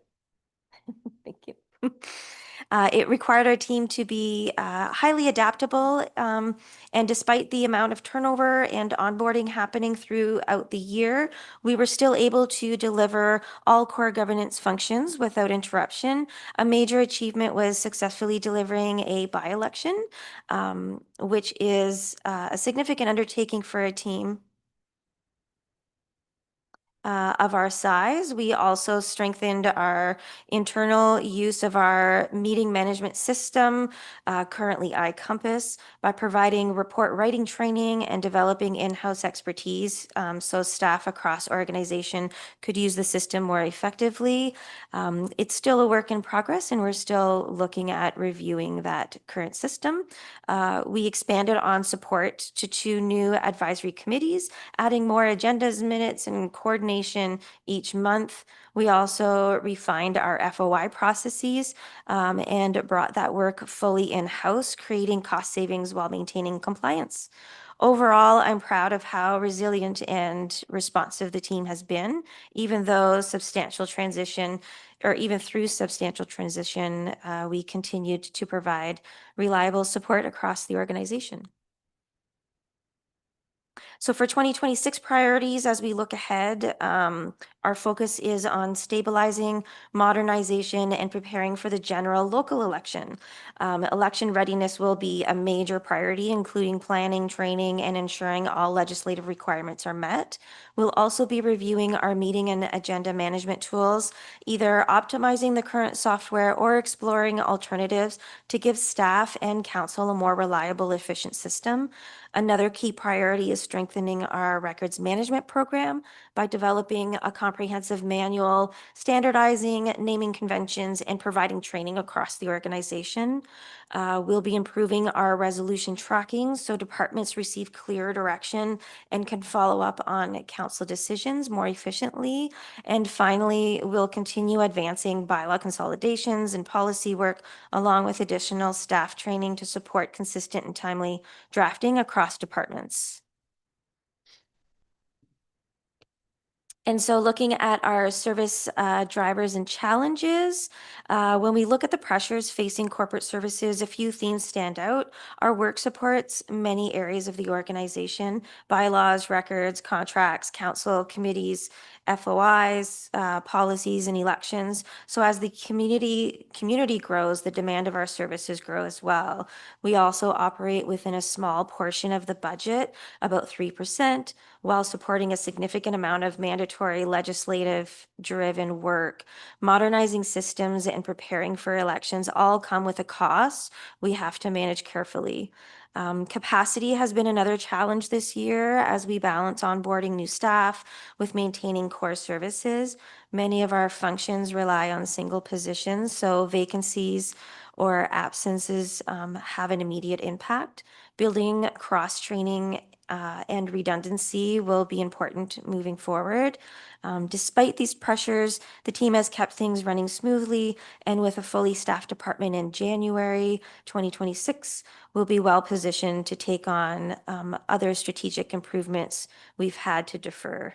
Speaker 15: you. It required our team to be highly adaptable, and despite the amount of turnover and onboarding happening throughout the year, we were still able to deliver all core governance functions without interruption. A major achievement was successfully delivering a by-election, which is a significant undertaking for a team of our size. We also strengthened our internal use of our meeting management system, currently iCompass, by providing report writing training and developing in-house expertise so staff across organization could use the system more effectively. It's still a work in progress, and we're still looking at reviewing that current system. We expanded on support to 2 new advisory committees, adding more agendas, minutes, and coordination each month. We also refined our FOI processes and brought that work fully in-house, creating cost savings while maintaining compliance. Overall, I'm proud of how resilient and responsive the team has been, even through substantial transition, we continued to provide reliable support across the organization. So for 2026 priorities, as we look ahead, our focus is on stabilizing, modernization, and preparing for the general local election. Election readiness will be a major priority, including planning, training, and ensuring all legislative requirements are met. We'll also be reviewing our meeting and agenda management tools, either optimizing the current software or exploring alternatives to give staff and council a more reliable, efficient system. Another key priority is strengthening our records management program by developing a comprehensive manual, standardizing naming conventions, and providing training across the organization. We'll be improving our resolution tracking so departments receive clear direction and can follow up on council decisions more efficiently. And finally, we'll continue advancing bylaw consolidations and policy work along with additional staff training to support consistent and timely drafting across departments. And so looking at our service drivers and challenges, when we look at the pressures facing corporate services, a few themes stand out. Our work supports many areas of the organization: bylaws, records, contracts, council, committees, FOIs, policies, and elections. So as the community grows, the demand of our services grow as well. We also operate within a small portion of the budget, about 3%, while supporting a significant amount of mandatory legislative-driven work. Modernizing systems and preparing for elections all come with a cost we have to manage carefully. Capacity has been another challenge this year as we balance onboarding new staff with maintaining core services. Many of our functions rely on single positions, so vacancies or absences have an immediate impact. Building cross-training and redundancy will be important moving forward. Despite these pressures, the team has kept things running smoothly, and with a fully staffed department in January 2026, we'll be well positioned to take on other strategic improvements we've had to defer.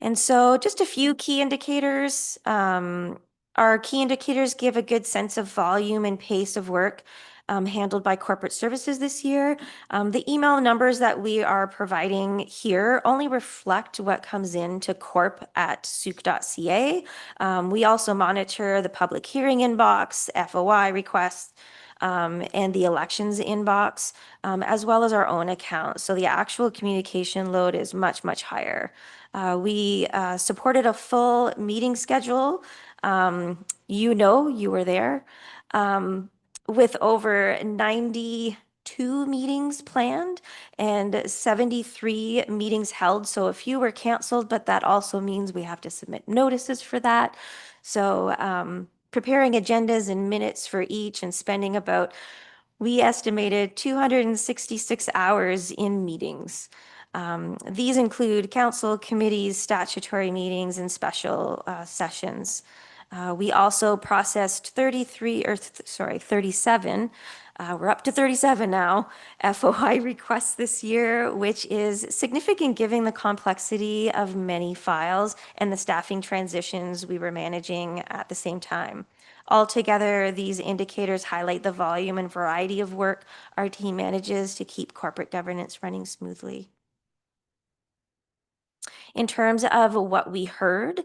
Speaker 15: And so just a few key indicators. Our key indicators give a good sense of volume and pace of work handled by corporate services this year. The email numbers that we are providing here only reflect what comes in to corp@sooke.ca. We also monitor the public hearing inbox, FOI requests, and the elections inbox, as well as our own account. So the actual communication load is much, much higher. We supported a full meeting schedule. You were there. With over 92 meetings planned and 73 meetings held. So a few were canceled, but that also means we have to submit notices for that. So preparing agendas and minutes for each and spending we estimated 266 hours in meetings. These include council, committees, statutory meetings, and special sessions. We also processed 37, we're up to 37 now, FOI requests this year, which is significant given the complexity of many files and the staffing transitions we were managing at the same time. Altogether, these indicators highlight the volume and variety of work our team manages to keep corporate governance running smoothly. In terms of what we heard,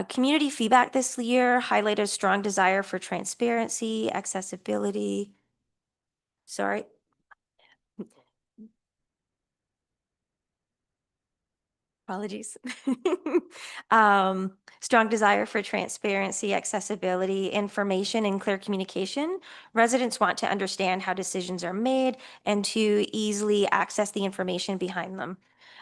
Speaker 15: community feedback this year highlighted a strong desire for transparency, accessibility. Sorry. Apologies. Strong desire for transparency, accessibility, information, and clear communication. Residents want to understand how decisions are made and to easily access the information behind them.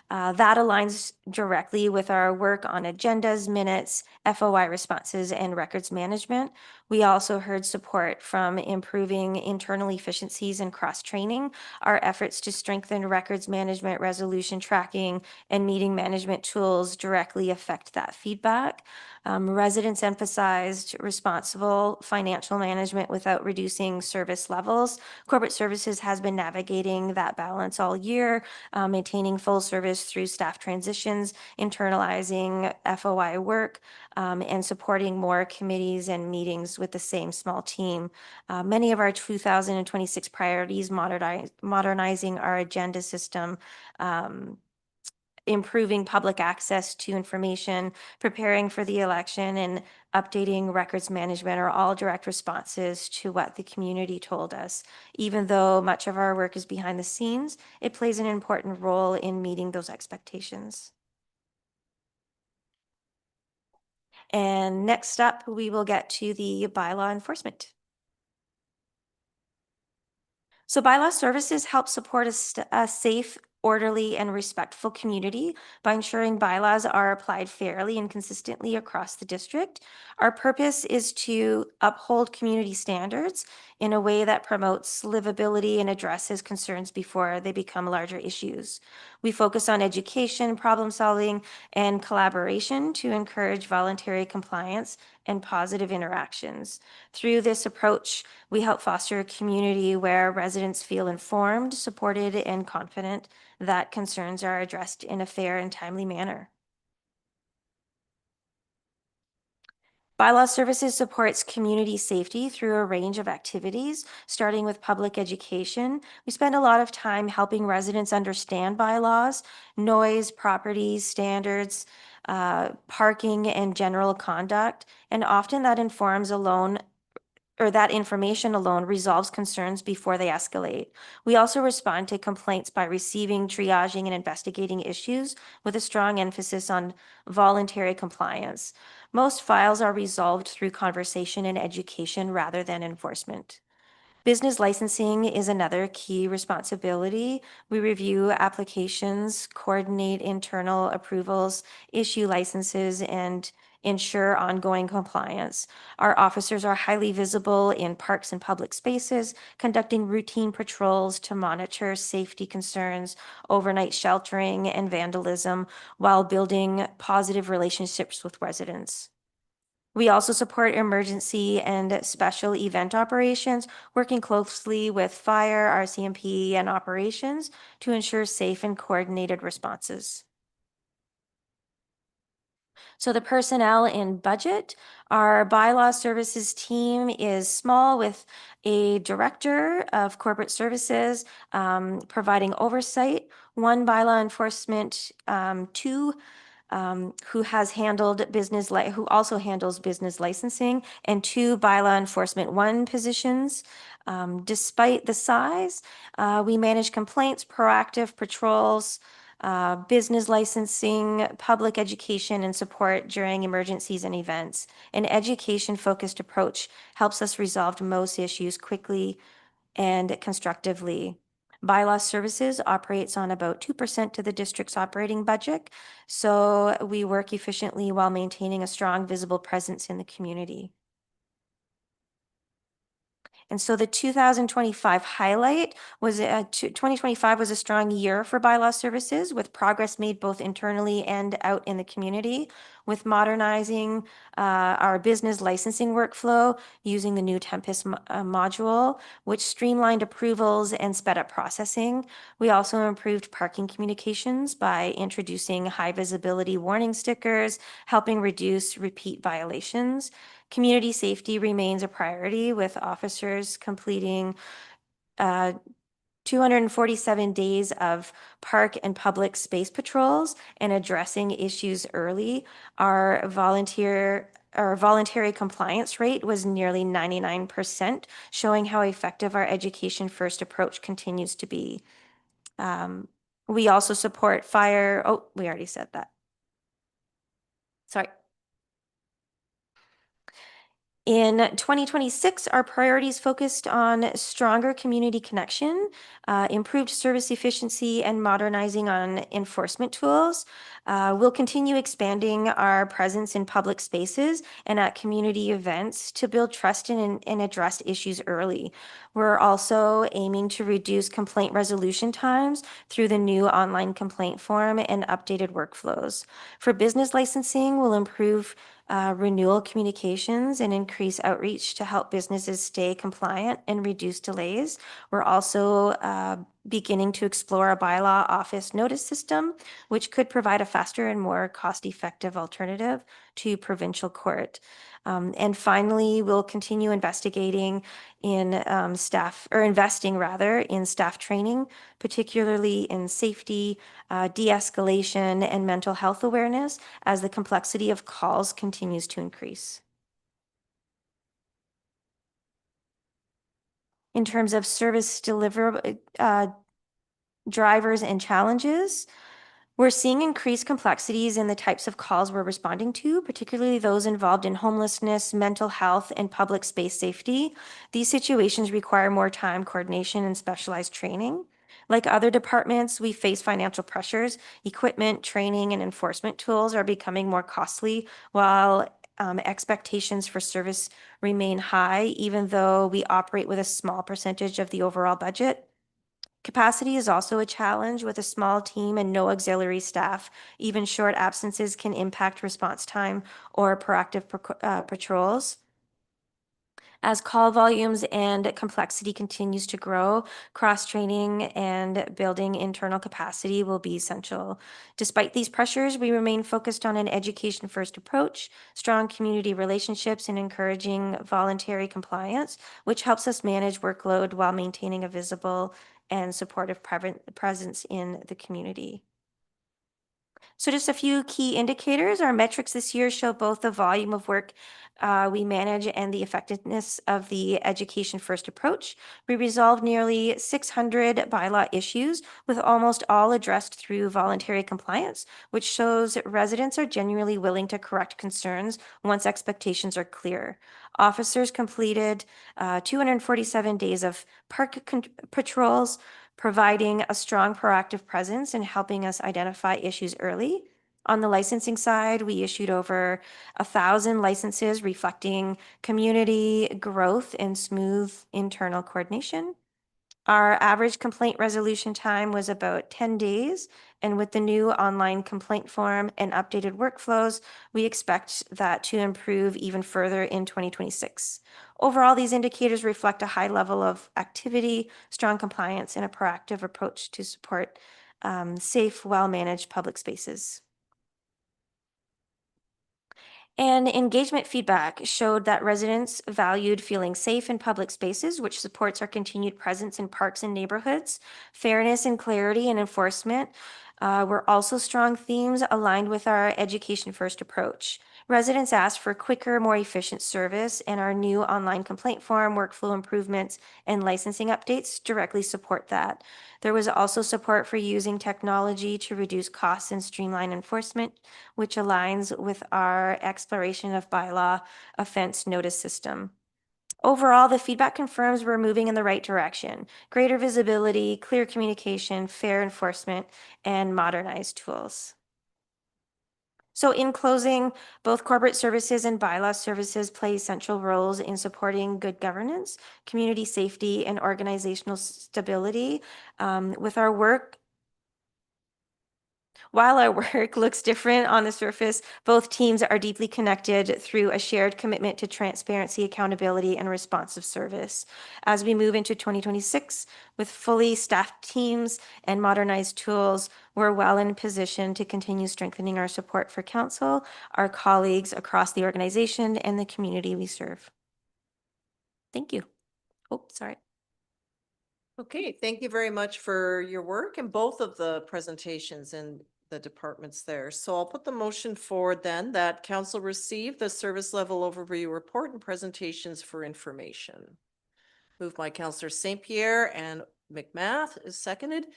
Speaker 15: That aligns directly with our work on agendas, minutes, FOI responses, and records management. We also heard support from improving internal efficiencies and cross-training. Our efforts to strengthen records management, resolution tracking, and meeting management tools directly affect that feedback. Residents emphasized responsible financial management without reducing service levels. Corporate Services has been navigating that balance all year, maintaining full service through staff transitions, internalizing FOI work, and supporting more committees and meetings with the same small team. Many of our 2026 priorities, modernizing our agenda system, improving public access to information, preparing for the election, and updating records management are all direct responses to what the community told us. Even though much of our work is behind the scenes, it plays an important role in meeting those expectations. And next up, we will get to the bylaw enforcement. So bylaw services help support a safe, orderly, and respectful community by ensuring bylaws are applied fairly and consistently across the district. Our purpose is to uphold community standards in a way that promotes livability and addresses concerns before they become larger issues. We focus on education, problem solving, and collaboration to encourage voluntary compliance and positive interactions. Through this approach, we help foster a community where residents feel informed, supported, and confident that concerns are addressed in a fair and timely manner. Bylaw Services supports community safety through a range of activities, starting with public education. We spend a lot of time helping residents understand bylaws, noise, property standards, parking, and general conduct, and often that information alone resolves concerns before they escalate. We also respond to complaints by receiving, triaging, and investigating issues with a strong emphasis on voluntary compliance. Most files are resolved through conversation and education rather than enforcement. Business licensing is another key responsibility. We review applications, coordinate internal approvals, issue licenses, and ensure ongoing compliance. Our officers are highly visible in parks and public spaces, conducting routine patrols to monitor safety concerns, overnight sheltering, and vandalism while building positive relationships with residents. We also support emergency and special event operations, working closely with fire, RCMP, and operations to ensure safe and coordinated responses. So the personnel and budget, our bylaw services team is small with a director of corporate services providing oversight, one bylaw enforcement, two who also handles business licensing, and two bylaw enforcement one positions. Despite the size, we manage complaints, proactive patrols, business licensing, public education, and support during emergencies and events. An education-focused approach helps us resolve most issues quickly and constructively. Bylaw Services operates on about 2% of the district's operating budget, so we work efficiently while maintaining a strong, visible presence in the community. And so the 2025 highlight was 2025 was a strong year for bylaw services, with progress made both internally and out in the community, with modernizing our business licensing workflow using the new Tempest module, which streamlined approvals and sped up processing. We also improved parking communications by introducing high visibility warning stickers, helping reduce repeat violations. Community safety remains a priority, with officers completing 247 days of park and public space patrols and addressing issues early. Our voluntary compliance rate was nearly 99%, showing how effective our education-first approach continues to be. We also support fire. Oh, we already said that. Sorry. In 2026, our priorities focused on stronger community connection, improved service efficiency, and modernizing on enforcement tools. We'll continue expanding our presence in public spaces and at community events to build trust and address issues early. We're also aiming to reduce complaint resolution times through the new online complaint form and updated workflows. For business licensing, we'll improve renewal communications and increase outreach to help businesses stay compliant and reduce delays. We're also beginning to explore a bylaw office notice system, which could provide a faster and more cost-effective alternative to provincial court. And finally, we'll continue investigating in staff, or investing rather, in staff training, particularly in safety, de-escalation, and mental health awareness as the complexity of calls continues to increase. In terms of service drivers and challenges, we're seeing increased complexities in the types of calls we're responding to, particularly those involved in homelessness, mental health, and public space safety. These situations require more time, coordination, and specialized training. Like other departments, we face financial pressures. Equipment, training, and enforcement tools are becoming more costly, while expectations for service remain high, even though we operate with a small percentage of the overall budget. Capacity is also a challenge with a small team and no auxiliary staff. Even short absences can impact response time or proactive patrols. As call volumes and complexity continues to grow, cross-training and building internal capacity will be essential. Despite these pressures, we remain focused on an education-first approach, strong community relationships, and encouraging voluntary compliance, which helps us manage workload while maintaining a visible and supportive presence in the community. So just a few key indicators. Our metrics this year show both the volume of work we manage and the effectiveness of the education first approach. We resolved nearly 600 bylaw issues, with almost all addressed through voluntary compliance, which shows residents are genuinely willing to correct concerns once expectations are clear. Officers completed 247 days of park patrols, providing a strong proactive presence and helping us identify issues early. On the licensing side, we issued over 1,000 licenses, reflecting community growth and smooth internal coordination. Our average complaint resolution time was about 10 days, and with the new online complaint form and updated workflows, we expect that to improve even further in 2026. Overall, these indicators reflect a high level of activity, strong compliance, and a proactive approach to support safe, well-managed public spaces. And engagement feedback showed that residents valued feeling safe in public spaces, which supports our continued presence in parks and neighborhoods. Fairness and clarity and enforcement were also strong themes aligned with our education first approach. Residents asked for quicker, more efficient service, and our new online complaint form, workflow improvements, and licensing updates directly support that. There was also support for using technology to reduce costs and streamline enforcement, which aligns with our exploration of bylaw offense notice system. Overall, the feedback confirms we're moving in the right direction: greater visibility, clear communication, fair enforcement, and modernized tools. So in closing, both corporate services and bylaw services play essential roles in supporting good governance, community safety, and organizational stability. With our work, While our work looks different on the surface, both teams are deeply connected through a shared commitment to transparency, accountability, and responsive service. As we move into 2026 with fully staffed teams and modernized tools, we're well in position to continue strengthening our support for council, our colleagues across the organization, and the community we serve. Thank you. Oh, sorry.
Speaker 1: Okay, thank you very much for your work and both of the presentations and the departments there. So I'll put the motion forward then that council receive the service level overview report and presentations for information. Moved by Councillor St. Pierre and McMath is seconded.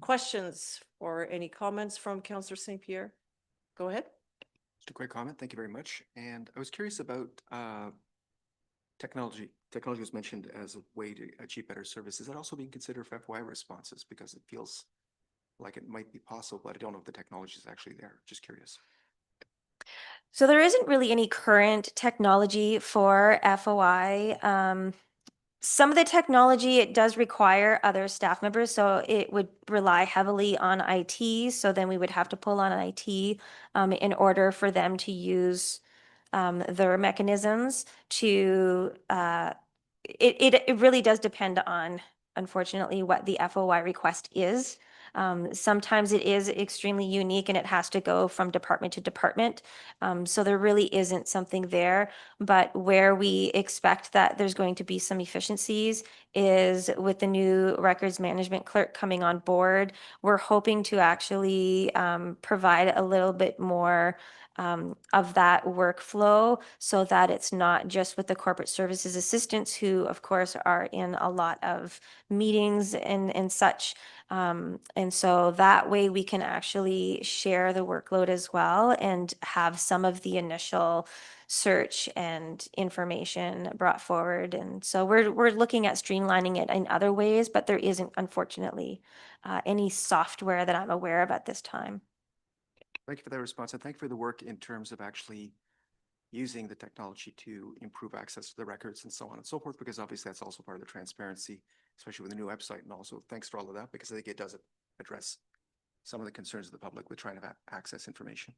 Speaker 1: Questions or any comments from Councillor St. Pierre? Go ahead.
Speaker 4: Just a quick comment. Thank you very much. And I was curious about technology. Technology was mentioned as a way to achieve better service. Is that also being considered for FOI responses? Because it feels like it might be possible, but I don't know if the technology is actually there. Just curious.
Speaker 15: So there isn't really any current technology for FOI. Some of the technology, it does require other staff members, so it would rely heavily on IT. So then we would have to pull on IT in order for them to use their mechanisms to, it really does depend on unfortunately what the FOI request is. Sometimes it is extremely unique and it has to go from department to department. So there really isn't something there, but where we expect that there's going to be some efficiencies is with the new records management clerk coming on board. We're hoping to actually provide a little bit more of that workflow so that it's not just with the corporate services assistants who of course are in a lot of meetings and such. And so that way we can actually share the workload as well and have some of the initial search and information brought forward. And so we're looking at streamlining it in other ways, but there isn't unfortunately any software that I'm aware of at this time.
Speaker 4: Thank you for that response, and thank you for the work in terms of actually using the technology to improve access to the records and so on and so forth, because obviously that's also part of the transparency, especially with the new website. And also thanks for all of that, because I think it does address some of the concerns of the public with trying to access information.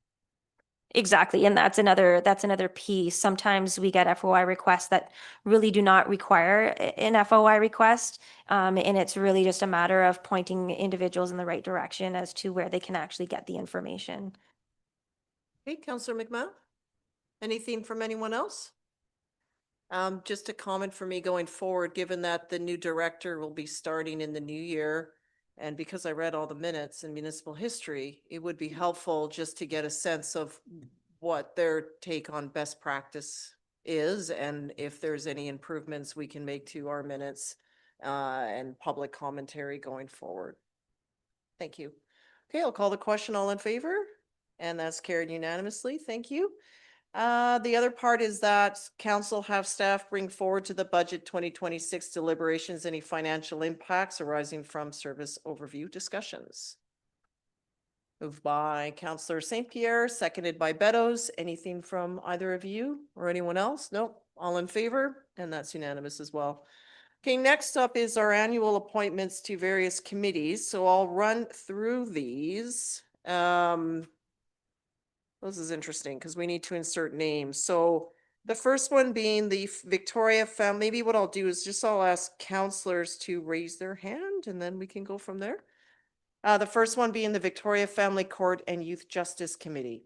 Speaker 15: Exactly. And that's another piece. Sometimes we get FOI requests that really do not require an FOI request. And it's really just a matter of pointing individuals in the right direction as to where they can actually get the information.
Speaker 1: Okay, Councillor McMahon? Anything from anyone else? Just a comment for me going forward, given that the new director will be starting in the new year. And because I read all the minutes in municipal history, it would be helpful just to get a sense of what their take on best practice is and if there's any improvements we can make to our minutes and public commentary going forward. Thank you. Okay, I'll call the question. All in favor? And that's carried unanimously. Thank you. The other part is that council have staff bring forward to the budget 2026 deliberations any financial impacts arising from service overview discussions. Moved by Councillor St. Pierre, seconded by Beddoes. Anything from either of you or anyone else? Nope. All in favor? And that's unanimous as well. Okay, next up is our annual appointments to various committees. So I'll run through these. This is interesting because we need to insert names. So the first one being the Victoria family. Maybe what I'll do is just I'll ask counselors to raise their hand and then we can go from there. The first one being the Victoria Family Court and Youth Justice Committee.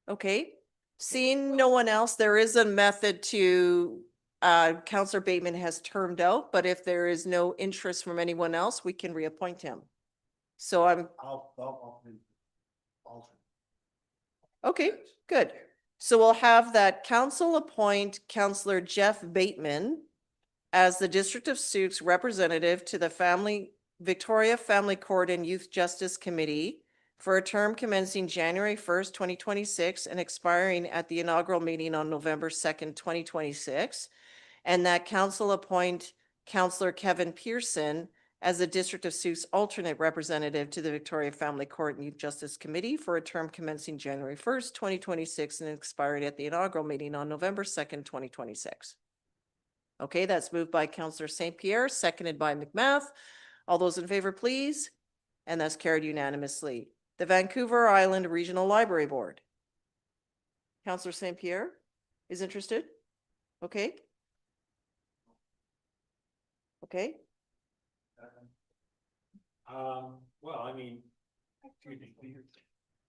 Speaker 1: Okay, seeing no one else, there is a method to, Councillor Bateman has termed out, but if there is no interest from anyone else, we can reappoint him. So okay, good. So we'll have that council appoint Councillor Jeff Bateman as the District of Sooke's representative to the Victoria Family Court and Youth Justice Committee for a term commencing January 1st, 2026 and expiring at the inaugural meeting on November 2nd, 2026. And that council appoint Councillor Kevin Pearson as the District of Sooke's alternate representative to the Victoria Family Court and Youth Justice Committee for a term commencing January 1st, 2026 and expiring at the inaugural meeting on November 2nd, 2026. Okay, that's moved by Councillor St. Pierre, seconded by McMath. All those in favor, please. And that's carried unanimously. The Vancouver Island Regional Library Board. Councillor St. Pierre is interested? Okay. Okay.
Speaker 3: Well, I mean,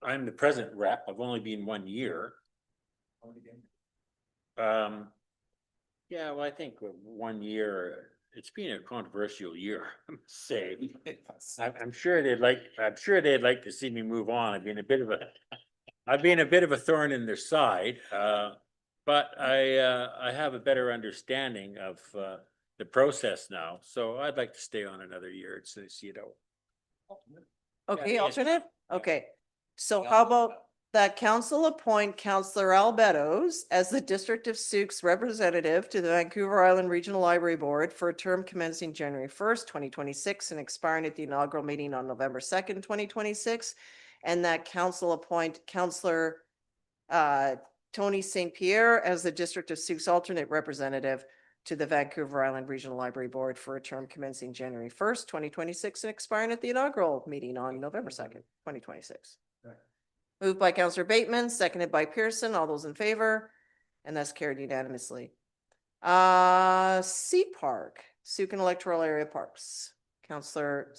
Speaker 3: I'm the present rep. I've only been 1 year. Yeah, well, I think 1 year, it's been a controversial year, I must say. I'm sure they'd like to see me move on. I've been a bit of a thorn in their side. But I have a better understanding of the process now, so I'd like to stay on another year to see it out.
Speaker 1: Okay,
Speaker 3: Yeah,
Speaker 1: alternate? Okay. So how about that council appoint Councillor Al Beddoes as the District of Sooke's representative to the Vancouver Island Regional Library Board for a term commencing January 1st, 2026 and expiring at the inaugural meeting on November 2nd, 2026. And that council appoint Councillor Tony St. Pierre as the District of Sooke's alternate representative to the Vancouver Island Regional Library Board for a term commencing January 1st, 2026 and expiring at the inaugural meeting on November 2nd, 2026. Right. Moved by Councillor Bateman, seconded by Pearson. All those in favor? And that's carried unanimously. C Park, Sooke and Electoral Area Parks. Counselor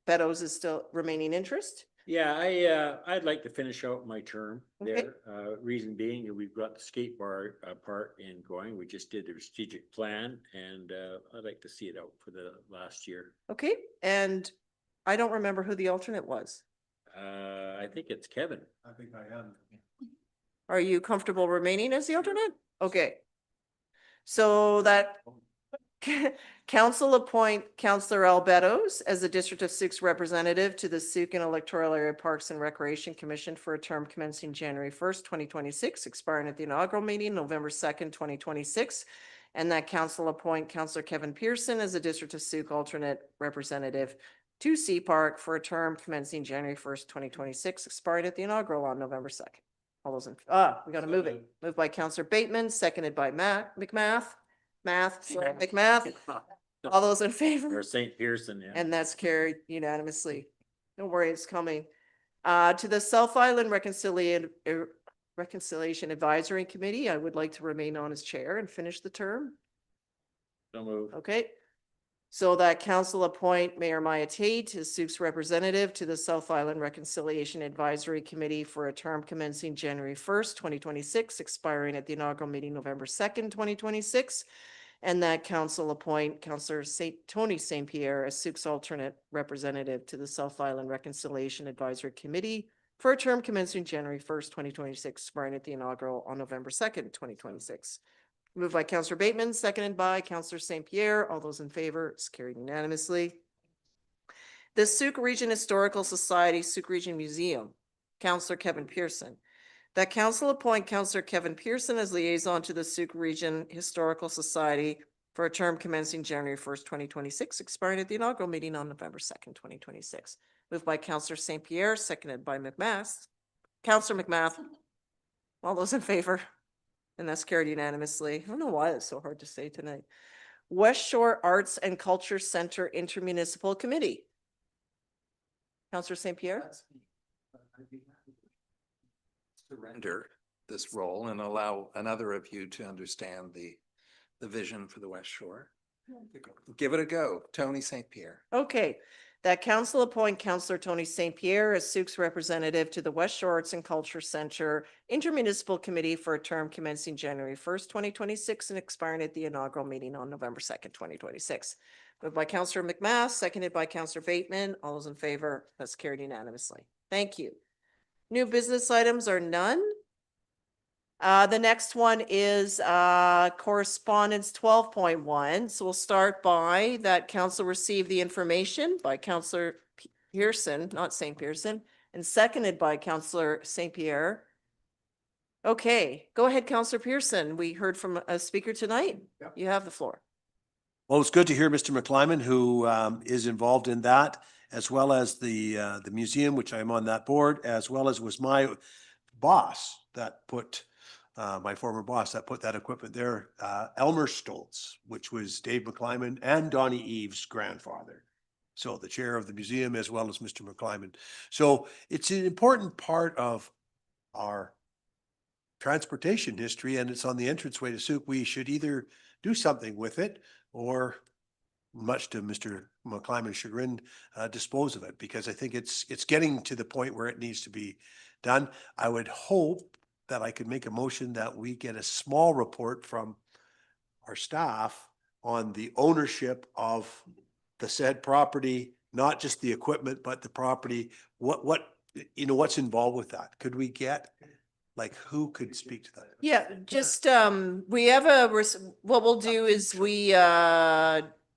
Speaker 1: Beddoes is still remaining interest.
Speaker 3: Yeah, I'd like to finish out my term
Speaker 1: Okay.
Speaker 3: there. Reason being, we've got the skate bar part in going. We just did the strategic plan, and I'd like to see it out for the last year.
Speaker 1: Okay, and I don't remember who the alternate was.
Speaker 3: I think it's Kevin.
Speaker 5: I think I am.
Speaker 1: Are you comfortable remaining as the alternate? Okay. So that council appoint Counselor Al Beddoes as the District of Sooke's representative to the Sooke and Electoral Area Parks and Recreation Commission for a term commencing January 1st, 2026, expiring at the inaugural meeting, November 2nd, 2026. And that council appoint Counselor Kevin Pearson as the District of Sooke alternate representative to C Park for a term commencing January 1st, 2026, expiring at the inaugural on November 2nd. All those in, we gotta move it. Moved by Counselor Bateman, seconded by McMath. McMath. All those in
Speaker 3: Or
Speaker 1: favor?
Speaker 3: St. Pearson, yeah.
Speaker 1: And that's carried unanimously. Don't worry, it's coming. To the South Island Reconciliation Advisory Committee, I would like to remain on as chair and finish the term.
Speaker 3: So move.
Speaker 1: Okay. So that council appoint Mayor Maya Tate as Sooke's representative to the South Island Reconciliation Advisory Committee for a term commencing January 1st, 2026, expiring at the inaugural meeting November 2nd, 2026. And that council appoint Councillor Tony St. Pierre as Sooke's alternate representative to the South Island Reconciliation Advisory Committee for a term commencing January 1st, 2026, expiring at the inaugural on November 2nd, 2026. Moved by Counselor Bateman, seconded by Counselor St. Pierre. All those in favor, it's carried unanimously. The Sooke Region Historical Society, Sooke Region Museum, Counselor Kevin Pearson. That council appoint Counselor Kevin Pearson as liaison to the Sooke Region Historical Society for a term commencing January 1st, 2026, expiring at the inaugural meeting on November 2nd, 2026. Moved by Counselor St. Pierre, seconded by McMath. Counselor McMath. All those in favor? And that's carried unanimously. I don't know why it's so hard to say tonight. West Shore Arts and Culture Center Intermunicipal Committee. Counselor St. Pierre?
Speaker 7: Surrender this role and allow another of you to understand the vision for the West Shore. Give it a go, Tony St. Pierre.
Speaker 1: Okay, that council appoint Counselor Tony St. Pierre as Sooke's representative to the West Shore Arts and Culture Center Intermunicipal Committee for a term commencing January 1st, 2026 and expiring at the inaugural meeting on November 2nd, 2026. Moved by Counselor McMath, seconded by Counselor Bateman. All those in favor, that's carried unanimously. Thank you. New business items are none. The next one is correspondence 12.1. So we'll start by that council received the information by Counselor Pearson, not St. Pearson, and seconded by Counselor St. Pierre. Okay, go ahead, Counselor Pearson. We heard from a speaker tonight.
Speaker 5: Yep.
Speaker 1: You have the floor.
Speaker 5: Well, it's good to hear Mr. McClyman, who is involved in that, as well as the museum, which I'm on that board, as well as was my boss that put my former boss that put that equipment there, Elmer Stoltz, which was Dave McClyman and Donnie Eves' grandfather. So the chair of the museum as well as Mr. McClyman. So it's an important part of our transportation history, and it's on the entranceway to Sooke. We should either do something with it or, much to Mr. McClyman's chagrin, dispose of it, because I think it's getting to the point where it needs to be done. I would hope that I could make a motion that we get a small report from our staff on the ownership of the said property, not just the equipment, but the property. What's involved with that? Could we get, like, who could speak to that?
Speaker 1: Yeah, just, we have what we'll do is we,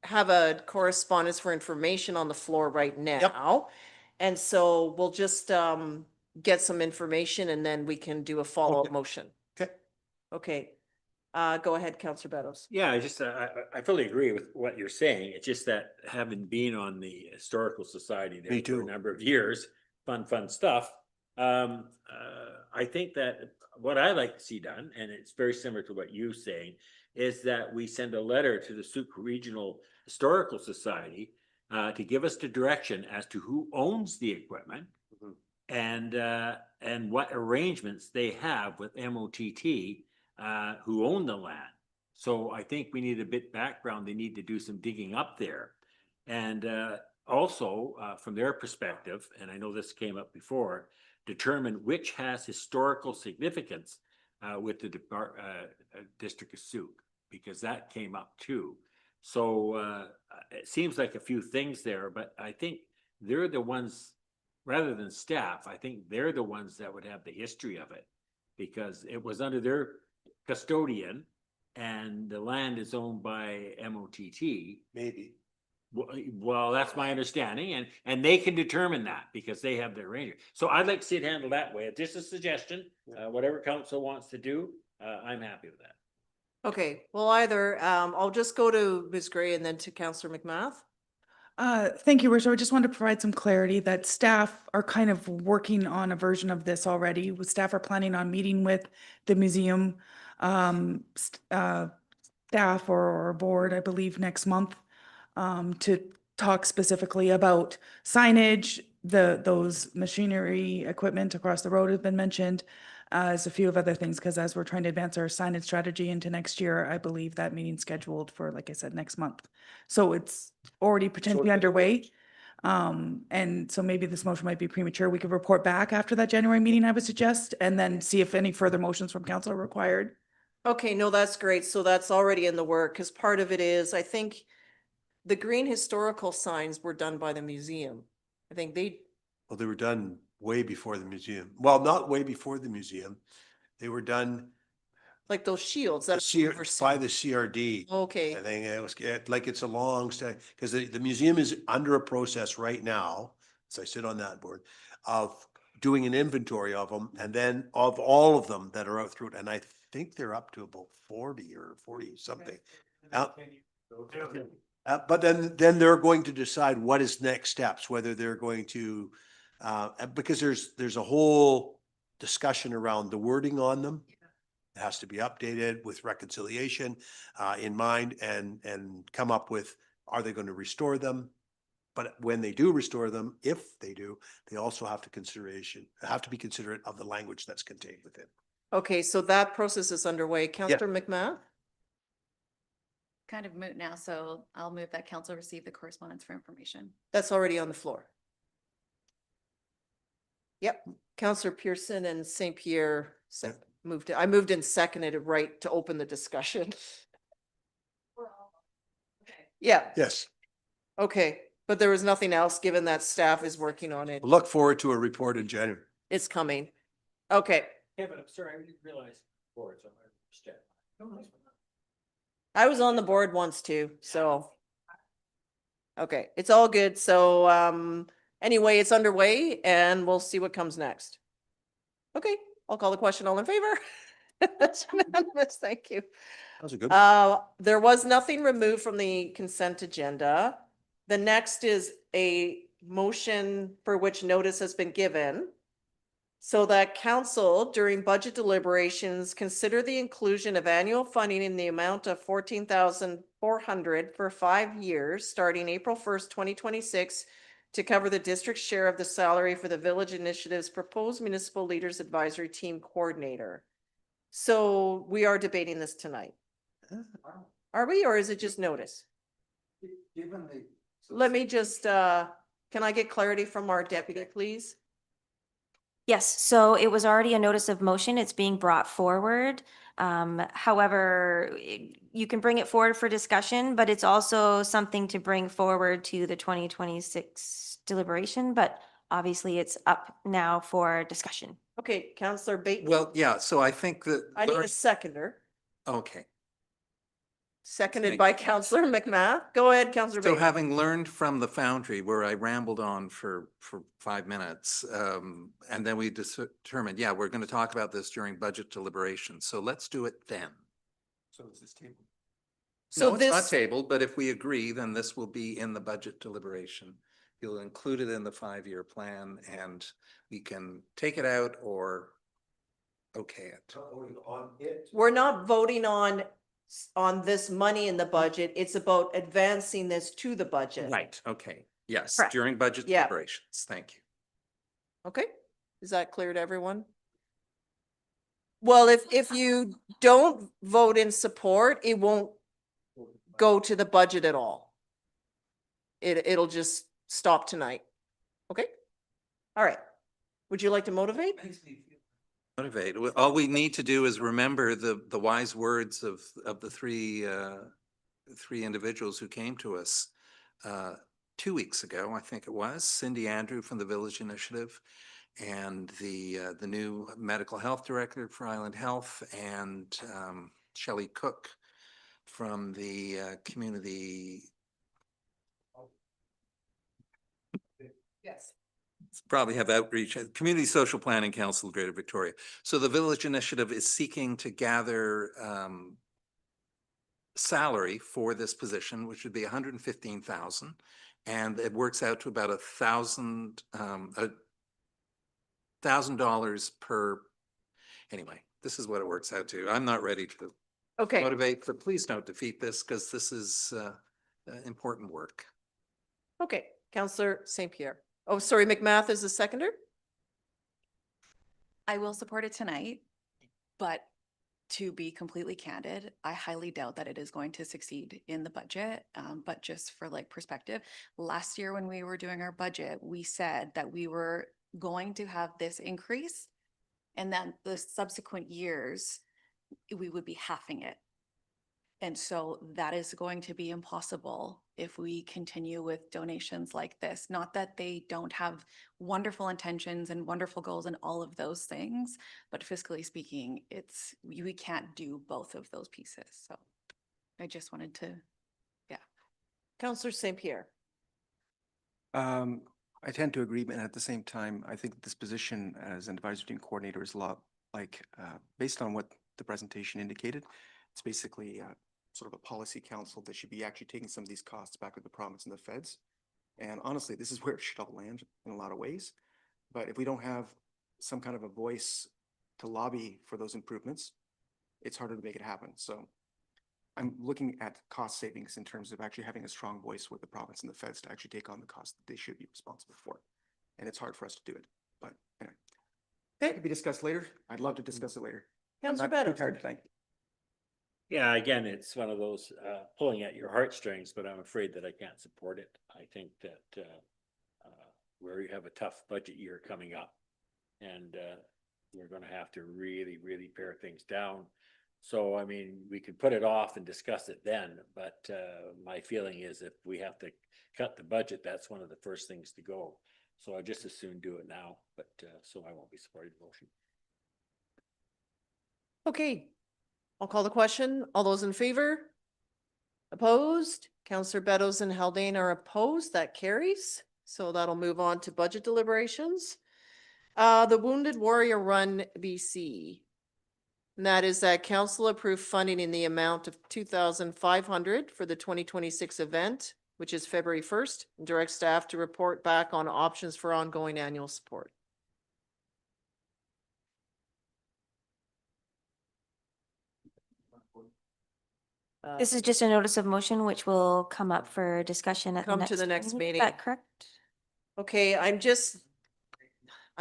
Speaker 1: have a correspondence for information on the floor right now. And so we'll just, get some information and then we can do a follow-up
Speaker 5: Okay.
Speaker 1: motion.
Speaker 5: Okay.
Speaker 1: Okay. Go ahead, Counselor Beddoes.
Speaker 3: Yeah, I fully agree with what you're saying. It's just that having been on the Historical Society there
Speaker 5: Me
Speaker 3: for a
Speaker 5: too.
Speaker 3: number of years, fun stuff. I think that what I like to see done, and it's very similar to what you're saying, is that we send a letter to the Sooke Regional Historical Society to give us the direction as to who owns the equipment and what arrangements they have with MOTT who own the land. So I think we need a bit background. They need to do some digging up there. And also, from their perspective, and I know this came up before, determine which has historical significance with the District of Sooke, because that came up too. So it seems like a few things there, but I think they're the ones, rather than staff, I think they're the ones that would have the history of it, because it was under their custodian and the land is owned by MOTT.
Speaker 5: Maybe.
Speaker 3: Well, that's my understanding, and they can determine that because they have their ranger. So I'd like to see it handled that way. Just a suggestion, whatever council wants to do, I'm happy with that.
Speaker 1: Okay, well, either, I'll just go to Ms. Gray and then to Councillor McMath.
Speaker 9: Thank you, Worship. I just wanted to provide some clarity that staff are kind of working on a version of this already. Staff are planning on meeting with the museum staff or board, I believe, next month to talk specifically about signage, those machinery equipment across the road have been mentioned, as a few of other things, because as we're trying to advance our signage strategy into next year, I believe that meeting's scheduled for, like I said, next month. So it's already potentially underway. And so maybe this motion might be premature. We could report back after that January meeting, I would suggest, and then see if any further motions from council are required.
Speaker 1: Okay, no, that's great. So that's already in the work, because part of it is, I think the green historical signs were done by the museum. I think
Speaker 5: Well, they were done way before the museum. Well, not way before the museum. They were done
Speaker 1: like those shields that.
Speaker 5: by the CRD.
Speaker 1: Okay,
Speaker 5: I think it was like it's a long stay, because the museum is under a process right now, as I sit on that board, of doing an inventory of them, and then of all of them that are out through it. And I think they're up to about 40 or 40 something. But then they're going to decide what is next steps, whether they're going to, because there's a whole discussion around the wording on them. It has to be updated with reconciliation in mind, and come up with, are they going to restore them? But when they do restore them, if they do, they also have to be considerate of the language that's contained within.
Speaker 1: okay, so that process is underway. Councillor McMath?
Speaker 8: Kind of moot now, so I'll move that council receive the correspondence for information.
Speaker 1: That's already on the floor. Yep, Councillor Pearson and St. Pierre I moved and seconded it right to open the discussion. Yeah,
Speaker 5: Yes.
Speaker 1: okay, but there was nothing else, given that staff is working on it.
Speaker 5: Look forward to a report in January.
Speaker 1: It's coming. Okay,
Speaker 3: Kevin, I'm sorry, I didn't realize. Boards, I'm gonna check.
Speaker 1: I was on the board once too, so. Okay, it's all good. So, anyway, it's underway and we'll see what comes next. Okay, I'll call the question. All in favor? That's unanimous. Thank you.
Speaker 5: That was a good.
Speaker 1: There was nothing removed from the consent agenda. The next is a motion for which notice has been given, so that council during budget deliberations consider the inclusion of annual funding in the amount of 14,400 for 5 years, starting April 1st, 2026, to cover the district's share of the salary for the Village Initiative's proposed Municipal Leaders Advisory Team Coordinator. So we are debating this tonight. Are we, or is it just notice? Let me just, can I get clarity from our deputy, please?
Speaker 15: Yes, so it was already a notice of motion. It's being brought forward. However, you can bring it forward for discussion, but it's also something to bring forward to the 2026 deliberation, but obviously it's up now for discussion.
Speaker 1: Okay, Councillor Bateman.
Speaker 7: Well, yeah, so I think that.
Speaker 1: I need a seconder.
Speaker 7: Okay.
Speaker 1: Seconded
Speaker 7: Thank
Speaker 1: by
Speaker 7: you.
Speaker 1: Councillor McMath. Go ahead, Councillor
Speaker 7: So
Speaker 1: Bateman.
Speaker 7: having learned from the Foundry, where I rambled on for 5 minutes, and then we determined, yeah, we're going to talk about this during budget deliberations. So let's do it then.
Speaker 5: So is this table?
Speaker 1: So
Speaker 7: No, it's not
Speaker 1: this,
Speaker 7: tabled, but if we agree, then this will be in the budget deliberation. You'll include it in the 5-year plan, and we can take it out or okay it.
Speaker 1: we're not voting on this money in the budget. It's about advancing this to the budget.
Speaker 7: Right, okay. Yes,
Speaker 15: Correct.
Speaker 7: during budget
Speaker 1: Yeah.
Speaker 7: deliberations. Thank you.
Speaker 1: Okay, is that clear to everyone? Well, if you don't vote in support, it won't go to the budget at all. It'll just stop tonight. Okay? All right. Would you like to motivate?
Speaker 7: Motivate. All we need to do is remember the wise words of the three individuals who came to us 2 weeks ago, I think it was, Cindy Andrew from the Village Initiative, and the new medical health director for Island Health, and Shelley Cook from the community.
Speaker 1: Yes.
Speaker 7: Probably have outreach, Community Social Planning Council of Greater Victoria. So the Village Initiative is seeking to gather salary for this position, which would be $115,000. And it works out to about $1,000 per, anyway, this is what it works out to. I'm not ready to
Speaker 1: Okay.
Speaker 7: motivate, but please don't defeat this because this is important work.
Speaker 1: Okay. Counselor St. Pierre. Oh, sorry, McMath is the seconder?
Speaker 8: I will support it tonight, but to be completely candid, I highly doubt that it is going to succeed in the budget. But just for like perspective, last year when we were doing our budget, we said that we were going to have this increase, and then the subsequent years, we would be halving it. And so that is going to be impossible if we continue with donations like this. Not that they don't have wonderful intentions and wonderful goals and all of those things, but fiscally speaking, we can't do both of those pieces. So I just wanted to,
Speaker 1: Counselor St. Pierre.
Speaker 4: I tend to agree, but at the same time, I think this position as an advisory team coordinator is a lot like, based on what the presentation indicated, it's basically sort of a policy council that should be actually taking some of these costs back with the province and the feds. And honestly, this is where it should all land in a lot of ways. But if we don't have some kind of a voice to lobby for those improvements, it's harder to make it happen. So I'm looking at cost savings in terms of actually having a strong voice with the province and the feds to actually take on the costs that they should be responsible for. And it's hard for us to do it. But anyway, it could be discussed later. I'd love to discuss it later. I'm
Speaker 1: Counselor
Speaker 4: not too
Speaker 1: Better.
Speaker 4: tired tonight.
Speaker 3: Yeah, again, it's one of those pulling at your heartstrings, but I'm afraid that I can't support it. I think that we have a tough budget year coming up, and we're going to have to really, really pare things down. So, I mean, we could put it off and discuss it then, but my feeling is if we have to cut the budget, that's one of the first things to go. So I just as soon do it now, but so I won't be supporting the motion.
Speaker 1: Okay. I'll call the question. All those in favor? Opposed? Counselor Beddoes and Haldane are opposed. That carries. So that'll move on to budget deliberations. The Wounded Warrior Run BC. And that is that council approved funding in the amount of $2,500 for the 2026 event, which is February 1st, and direct staff to report back on options for ongoing annual support.
Speaker 15: This is just a notice of motion, which will come up for discussion at the
Speaker 1: Come
Speaker 15: next.
Speaker 1: to the next meeting.
Speaker 15: Is that correct?
Speaker 1: Okay, I'm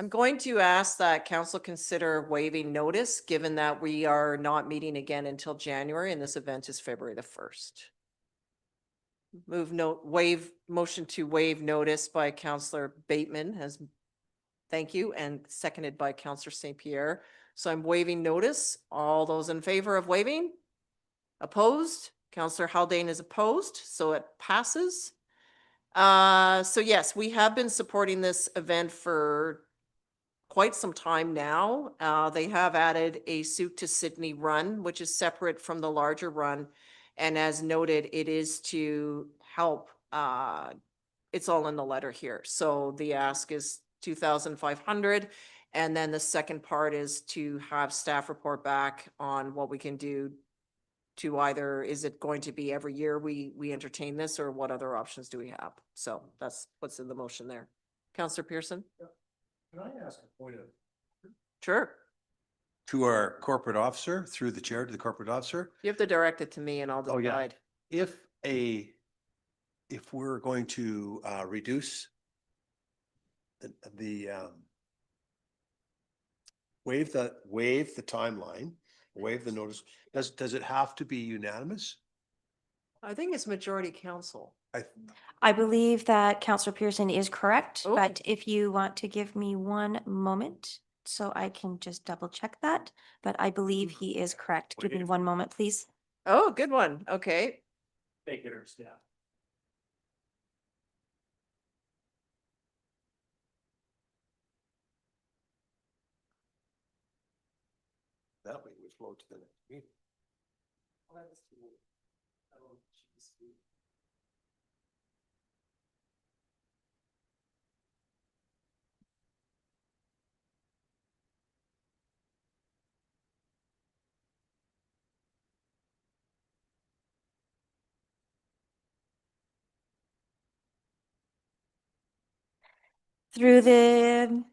Speaker 1: going to ask that council consider waiving notice, given that we are not meeting again until January and this event is February the 1st. Motion to waive notice by Councillor Bateman thank you, and seconded by Councillor St. Pierre. So I'm waiving notice. All those in favor of waiving? Opposed? Councillor Haldane is opposed, so it passes. So yes, we have been supporting this event for quite some time now. They have added a Sooke to Sydney run, which is separate from the larger run. And as noted, it is to help, it's all in the letter here. So the ask is 2,500. And then the second part is to have staff report back on what we can do to either, is it going to be every year we entertain this, or what other options do we have? So that's what's in the motion there. Councillor Pearson?
Speaker 5: Can I ask a point of?
Speaker 1: Sure.
Speaker 5: To our corporate officer, through the chair to the corporate officer,
Speaker 1: You have to direct it to me and I'll
Speaker 5: Oh, yeah.
Speaker 1: decide.
Speaker 5: if we're going to reduce the waive the timeline, waive the notice. Does it have to be unanimous?
Speaker 1: I think it's majority council.
Speaker 15: I believe that Counselor Pearson is correct,
Speaker 1: Oh.
Speaker 15: but if you want to give me one moment so I can just double check that, but I believe he is correct. Give me one moment, please.
Speaker 1: Oh, good one. Okay.
Speaker 3: Make it or staff.
Speaker 5: That way we flow to the next meeting.
Speaker 15: Through the,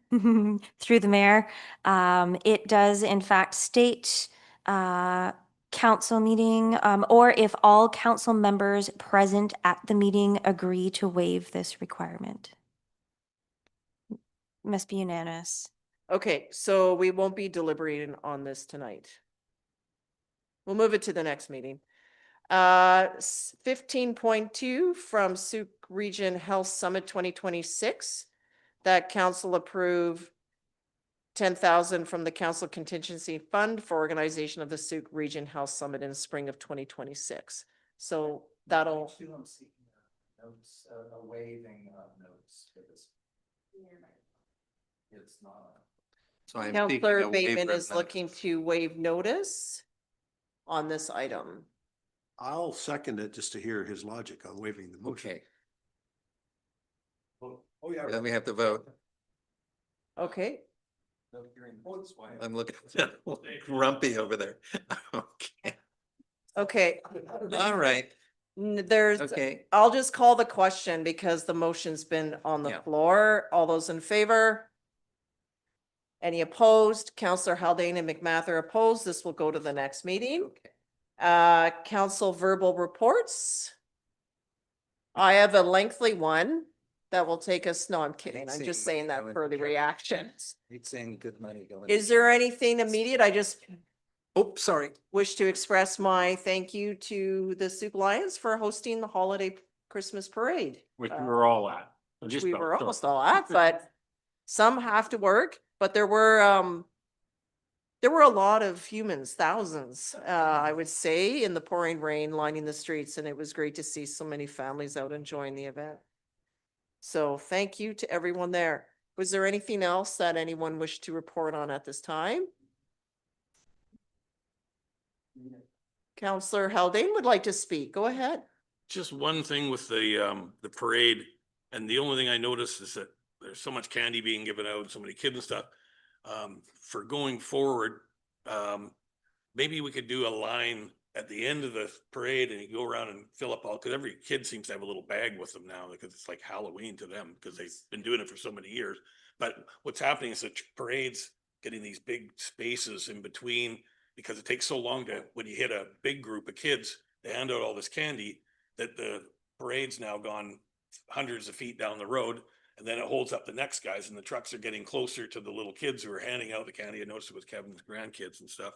Speaker 15: through the mayor, it does in fact state, council meeting, or if all council members present at the meeting agree to waive this requirement. Must be unanimous.
Speaker 1: Okay, so we won't be deliberating on this tonight. We'll move it to the next meeting. 15.2 from Sooke Region Health Summit 2026, that council approve 10,000 from the council contingency fund for organization of the Sooke Region Health Summit in spring of 2026. So that'll.
Speaker 7: Notes, a waiving of notes for this. It's not. So I'm seeking
Speaker 1: Counselor
Speaker 7: a waiver
Speaker 1: Bateman
Speaker 7: of
Speaker 1: is looking
Speaker 7: notice.
Speaker 1: to waive notice on this item.
Speaker 5: I'll second it just to hear his logic on waiving the motion.
Speaker 7: Okay,
Speaker 5: Oh, yeah.
Speaker 7: then we have to vote.
Speaker 1: Okay,
Speaker 7: I'm looking grumpy over there. Okay,
Speaker 1: okay.
Speaker 7: all right,
Speaker 1: There's,
Speaker 7: okay.
Speaker 1: I'll just call the question because the motion's been on the
Speaker 7: Yeah.
Speaker 1: floor. All those in favor? Any opposed? Counselor Haldane and McMath are opposed. This will go to the next meeting. Council verbal reports. I have a lengthy one that will take us, no, I'm kidding. I'm just saying that for the reactions.
Speaker 7: He's saying good money going.
Speaker 1: Is there anything immediate? I just
Speaker 7: Oh, sorry.
Speaker 1: wish to express my thank you to the Sooke Lions for hosting the holiday Christmas parade.
Speaker 3: Which we were all at.
Speaker 1: Which
Speaker 3: Just
Speaker 1: we
Speaker 3: about,
Speaker 1: were
Speaker 3: so.
Speaker 1: almost all at, but some have to work, but there were a lot of humans, thousands, I would say, in the pouring rain lining the streets, and it was great to see so many families out enjoying the event. So thank you to everyone there. Was there anything else that anyone wished to report on at this time? Counselor Haldane would like to speak. Go ahead.
Speaker 6: Just one thing with the parade, and the only thing I noticed is that there's so much candy being given out, so many kids and stuff. For going forward, maybe we could do a line at the end of the parade and you go around and fill up all, because every kid seems to have a little bag with them now because it's like Halloween to them because they've been doing it for so many years. But what's happening is the parade's getting these big spaces in between because it takes so long to, when you hit a big group of kids, to hand out all this candy, that the parade's now gone hundreds of feet down the road. And then it holds up the next guys, and the trucks are getting closer to the little kids who are handing out the candy. I noticed it was Kevin's grandkids and stuff.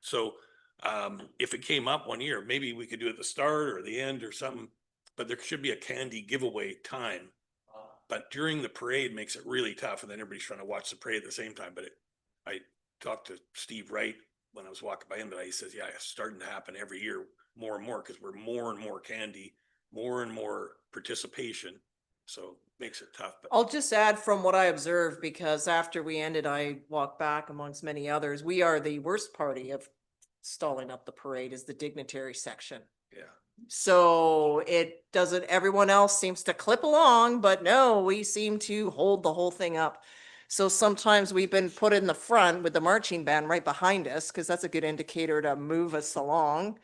Speaker 6: So if it came up one year, maybe we could do it at the start or the end or something, but there should be a candy giveaway time. But during the parade makes it really tough, and then everybody's trying to watch the parade at the same time. But I talked to Steve Wright when I was walking by him, but he says, yeah, it's starting to happen every year more and more because we're more and more candy, more and more participation. So makes it tough. But
Speaker 1: I'll just add from what I observed, because after we ended, I walked back amongst many others. We are the worst party of stalling up the parade is the dignitary section.
Speaker 6: yeah.
Speaker 1: So it doesn't, everyone else seems to clip along, but no, we seem to hold the whole thing up. So sometimes we've been put in the front with the marching band right behind us, because that's a good indicator to move us along.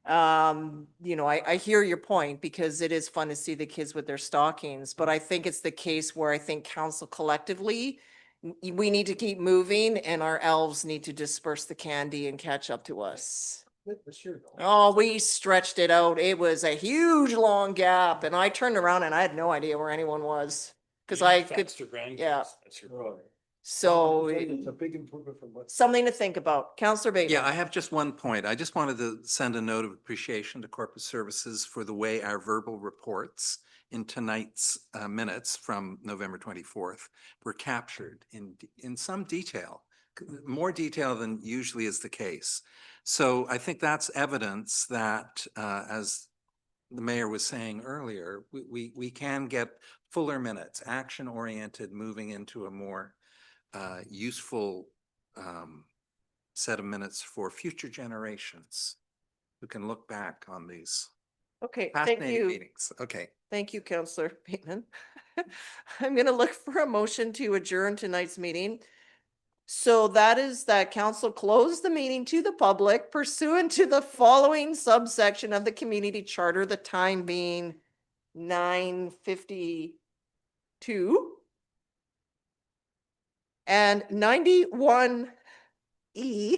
Speaker 1: I hear your point because it is fun to see the kids with their stockings, but I think it's the case where I think council collectively, we need to keep moving and our elves need to disperse the candy and catch up to us. Oh, we stretched it out. It was a huge long gap and I turned around and I had no idea where anyone was. Cause I could,
Speaker 6: That's your grandkids.
Speaker 1: yeah.
Speaker 6: That's your brother.
Speaker 1: So
Speaker 5: It's a big improvement from what.
Speaker 1: something to think about. Counselor Bateman.
Speaker 7: Yeah, I have just one point. I just wanted to send a note of appreciation to corporate services for the way our verbal reports in tonight's minutes from November 24th were captured in some detail, more detail than usually is the case. So I think that's evidence that, as the mayor was saying earlier, we can get fuller minutes, action-oriented, moving into a more useful set of minutes for future generations who can look back on these
Speaker 1: Okay, thank
Speaker 7: fascinating
Speaker 1: you.
Speaker 7: meetings. Okay.
Speaker 1: Thank you, Counselor Bateman. I'm going to look for a motion to adjourn tonight's meeting. So that is that council closed the meeting to the public pursuant to the following subsection of the community charter, the time being 9:52 and 91E.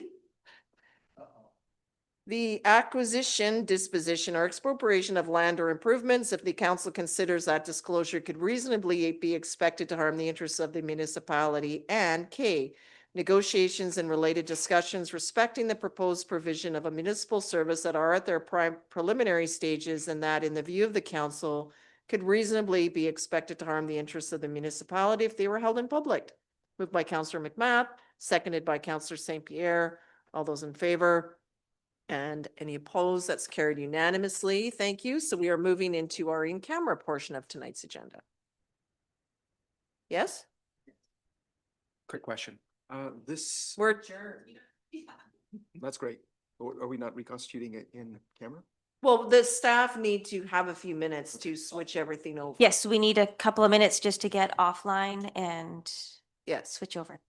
Speaker 1: The acquisition, disposition, or expropriation of land or improvements, if the council considers that disclosure could reasonably be expected to harm the interests of the municipality. And K, negotiations and related discussions respecting the proposed provision of a municipal service that are at their preliminary stages and that, in the view of the council, could reasonably be expected to harm the interests of the municipality if they were held in public. Moved by Councillor McMath, seconded by Councillor St. Pierre. All those in favor? And any opposed? That's carried unanimously. Thank you. So we are moving into our in-camera portion of tonight's agenda. Yes?
Speaker 4: Quick question. This,
Speaker 1: We're adjourned.
Speaker 4: that's great. Are we not reconstituting it in camera?
Speaker 1: Well, the staff need to have a few minutes to switch everything over.
Speaker 15: Yes, we need a couple of minutes just to get offline and
Speaker 1: Yes.
Speaker 15: switch over.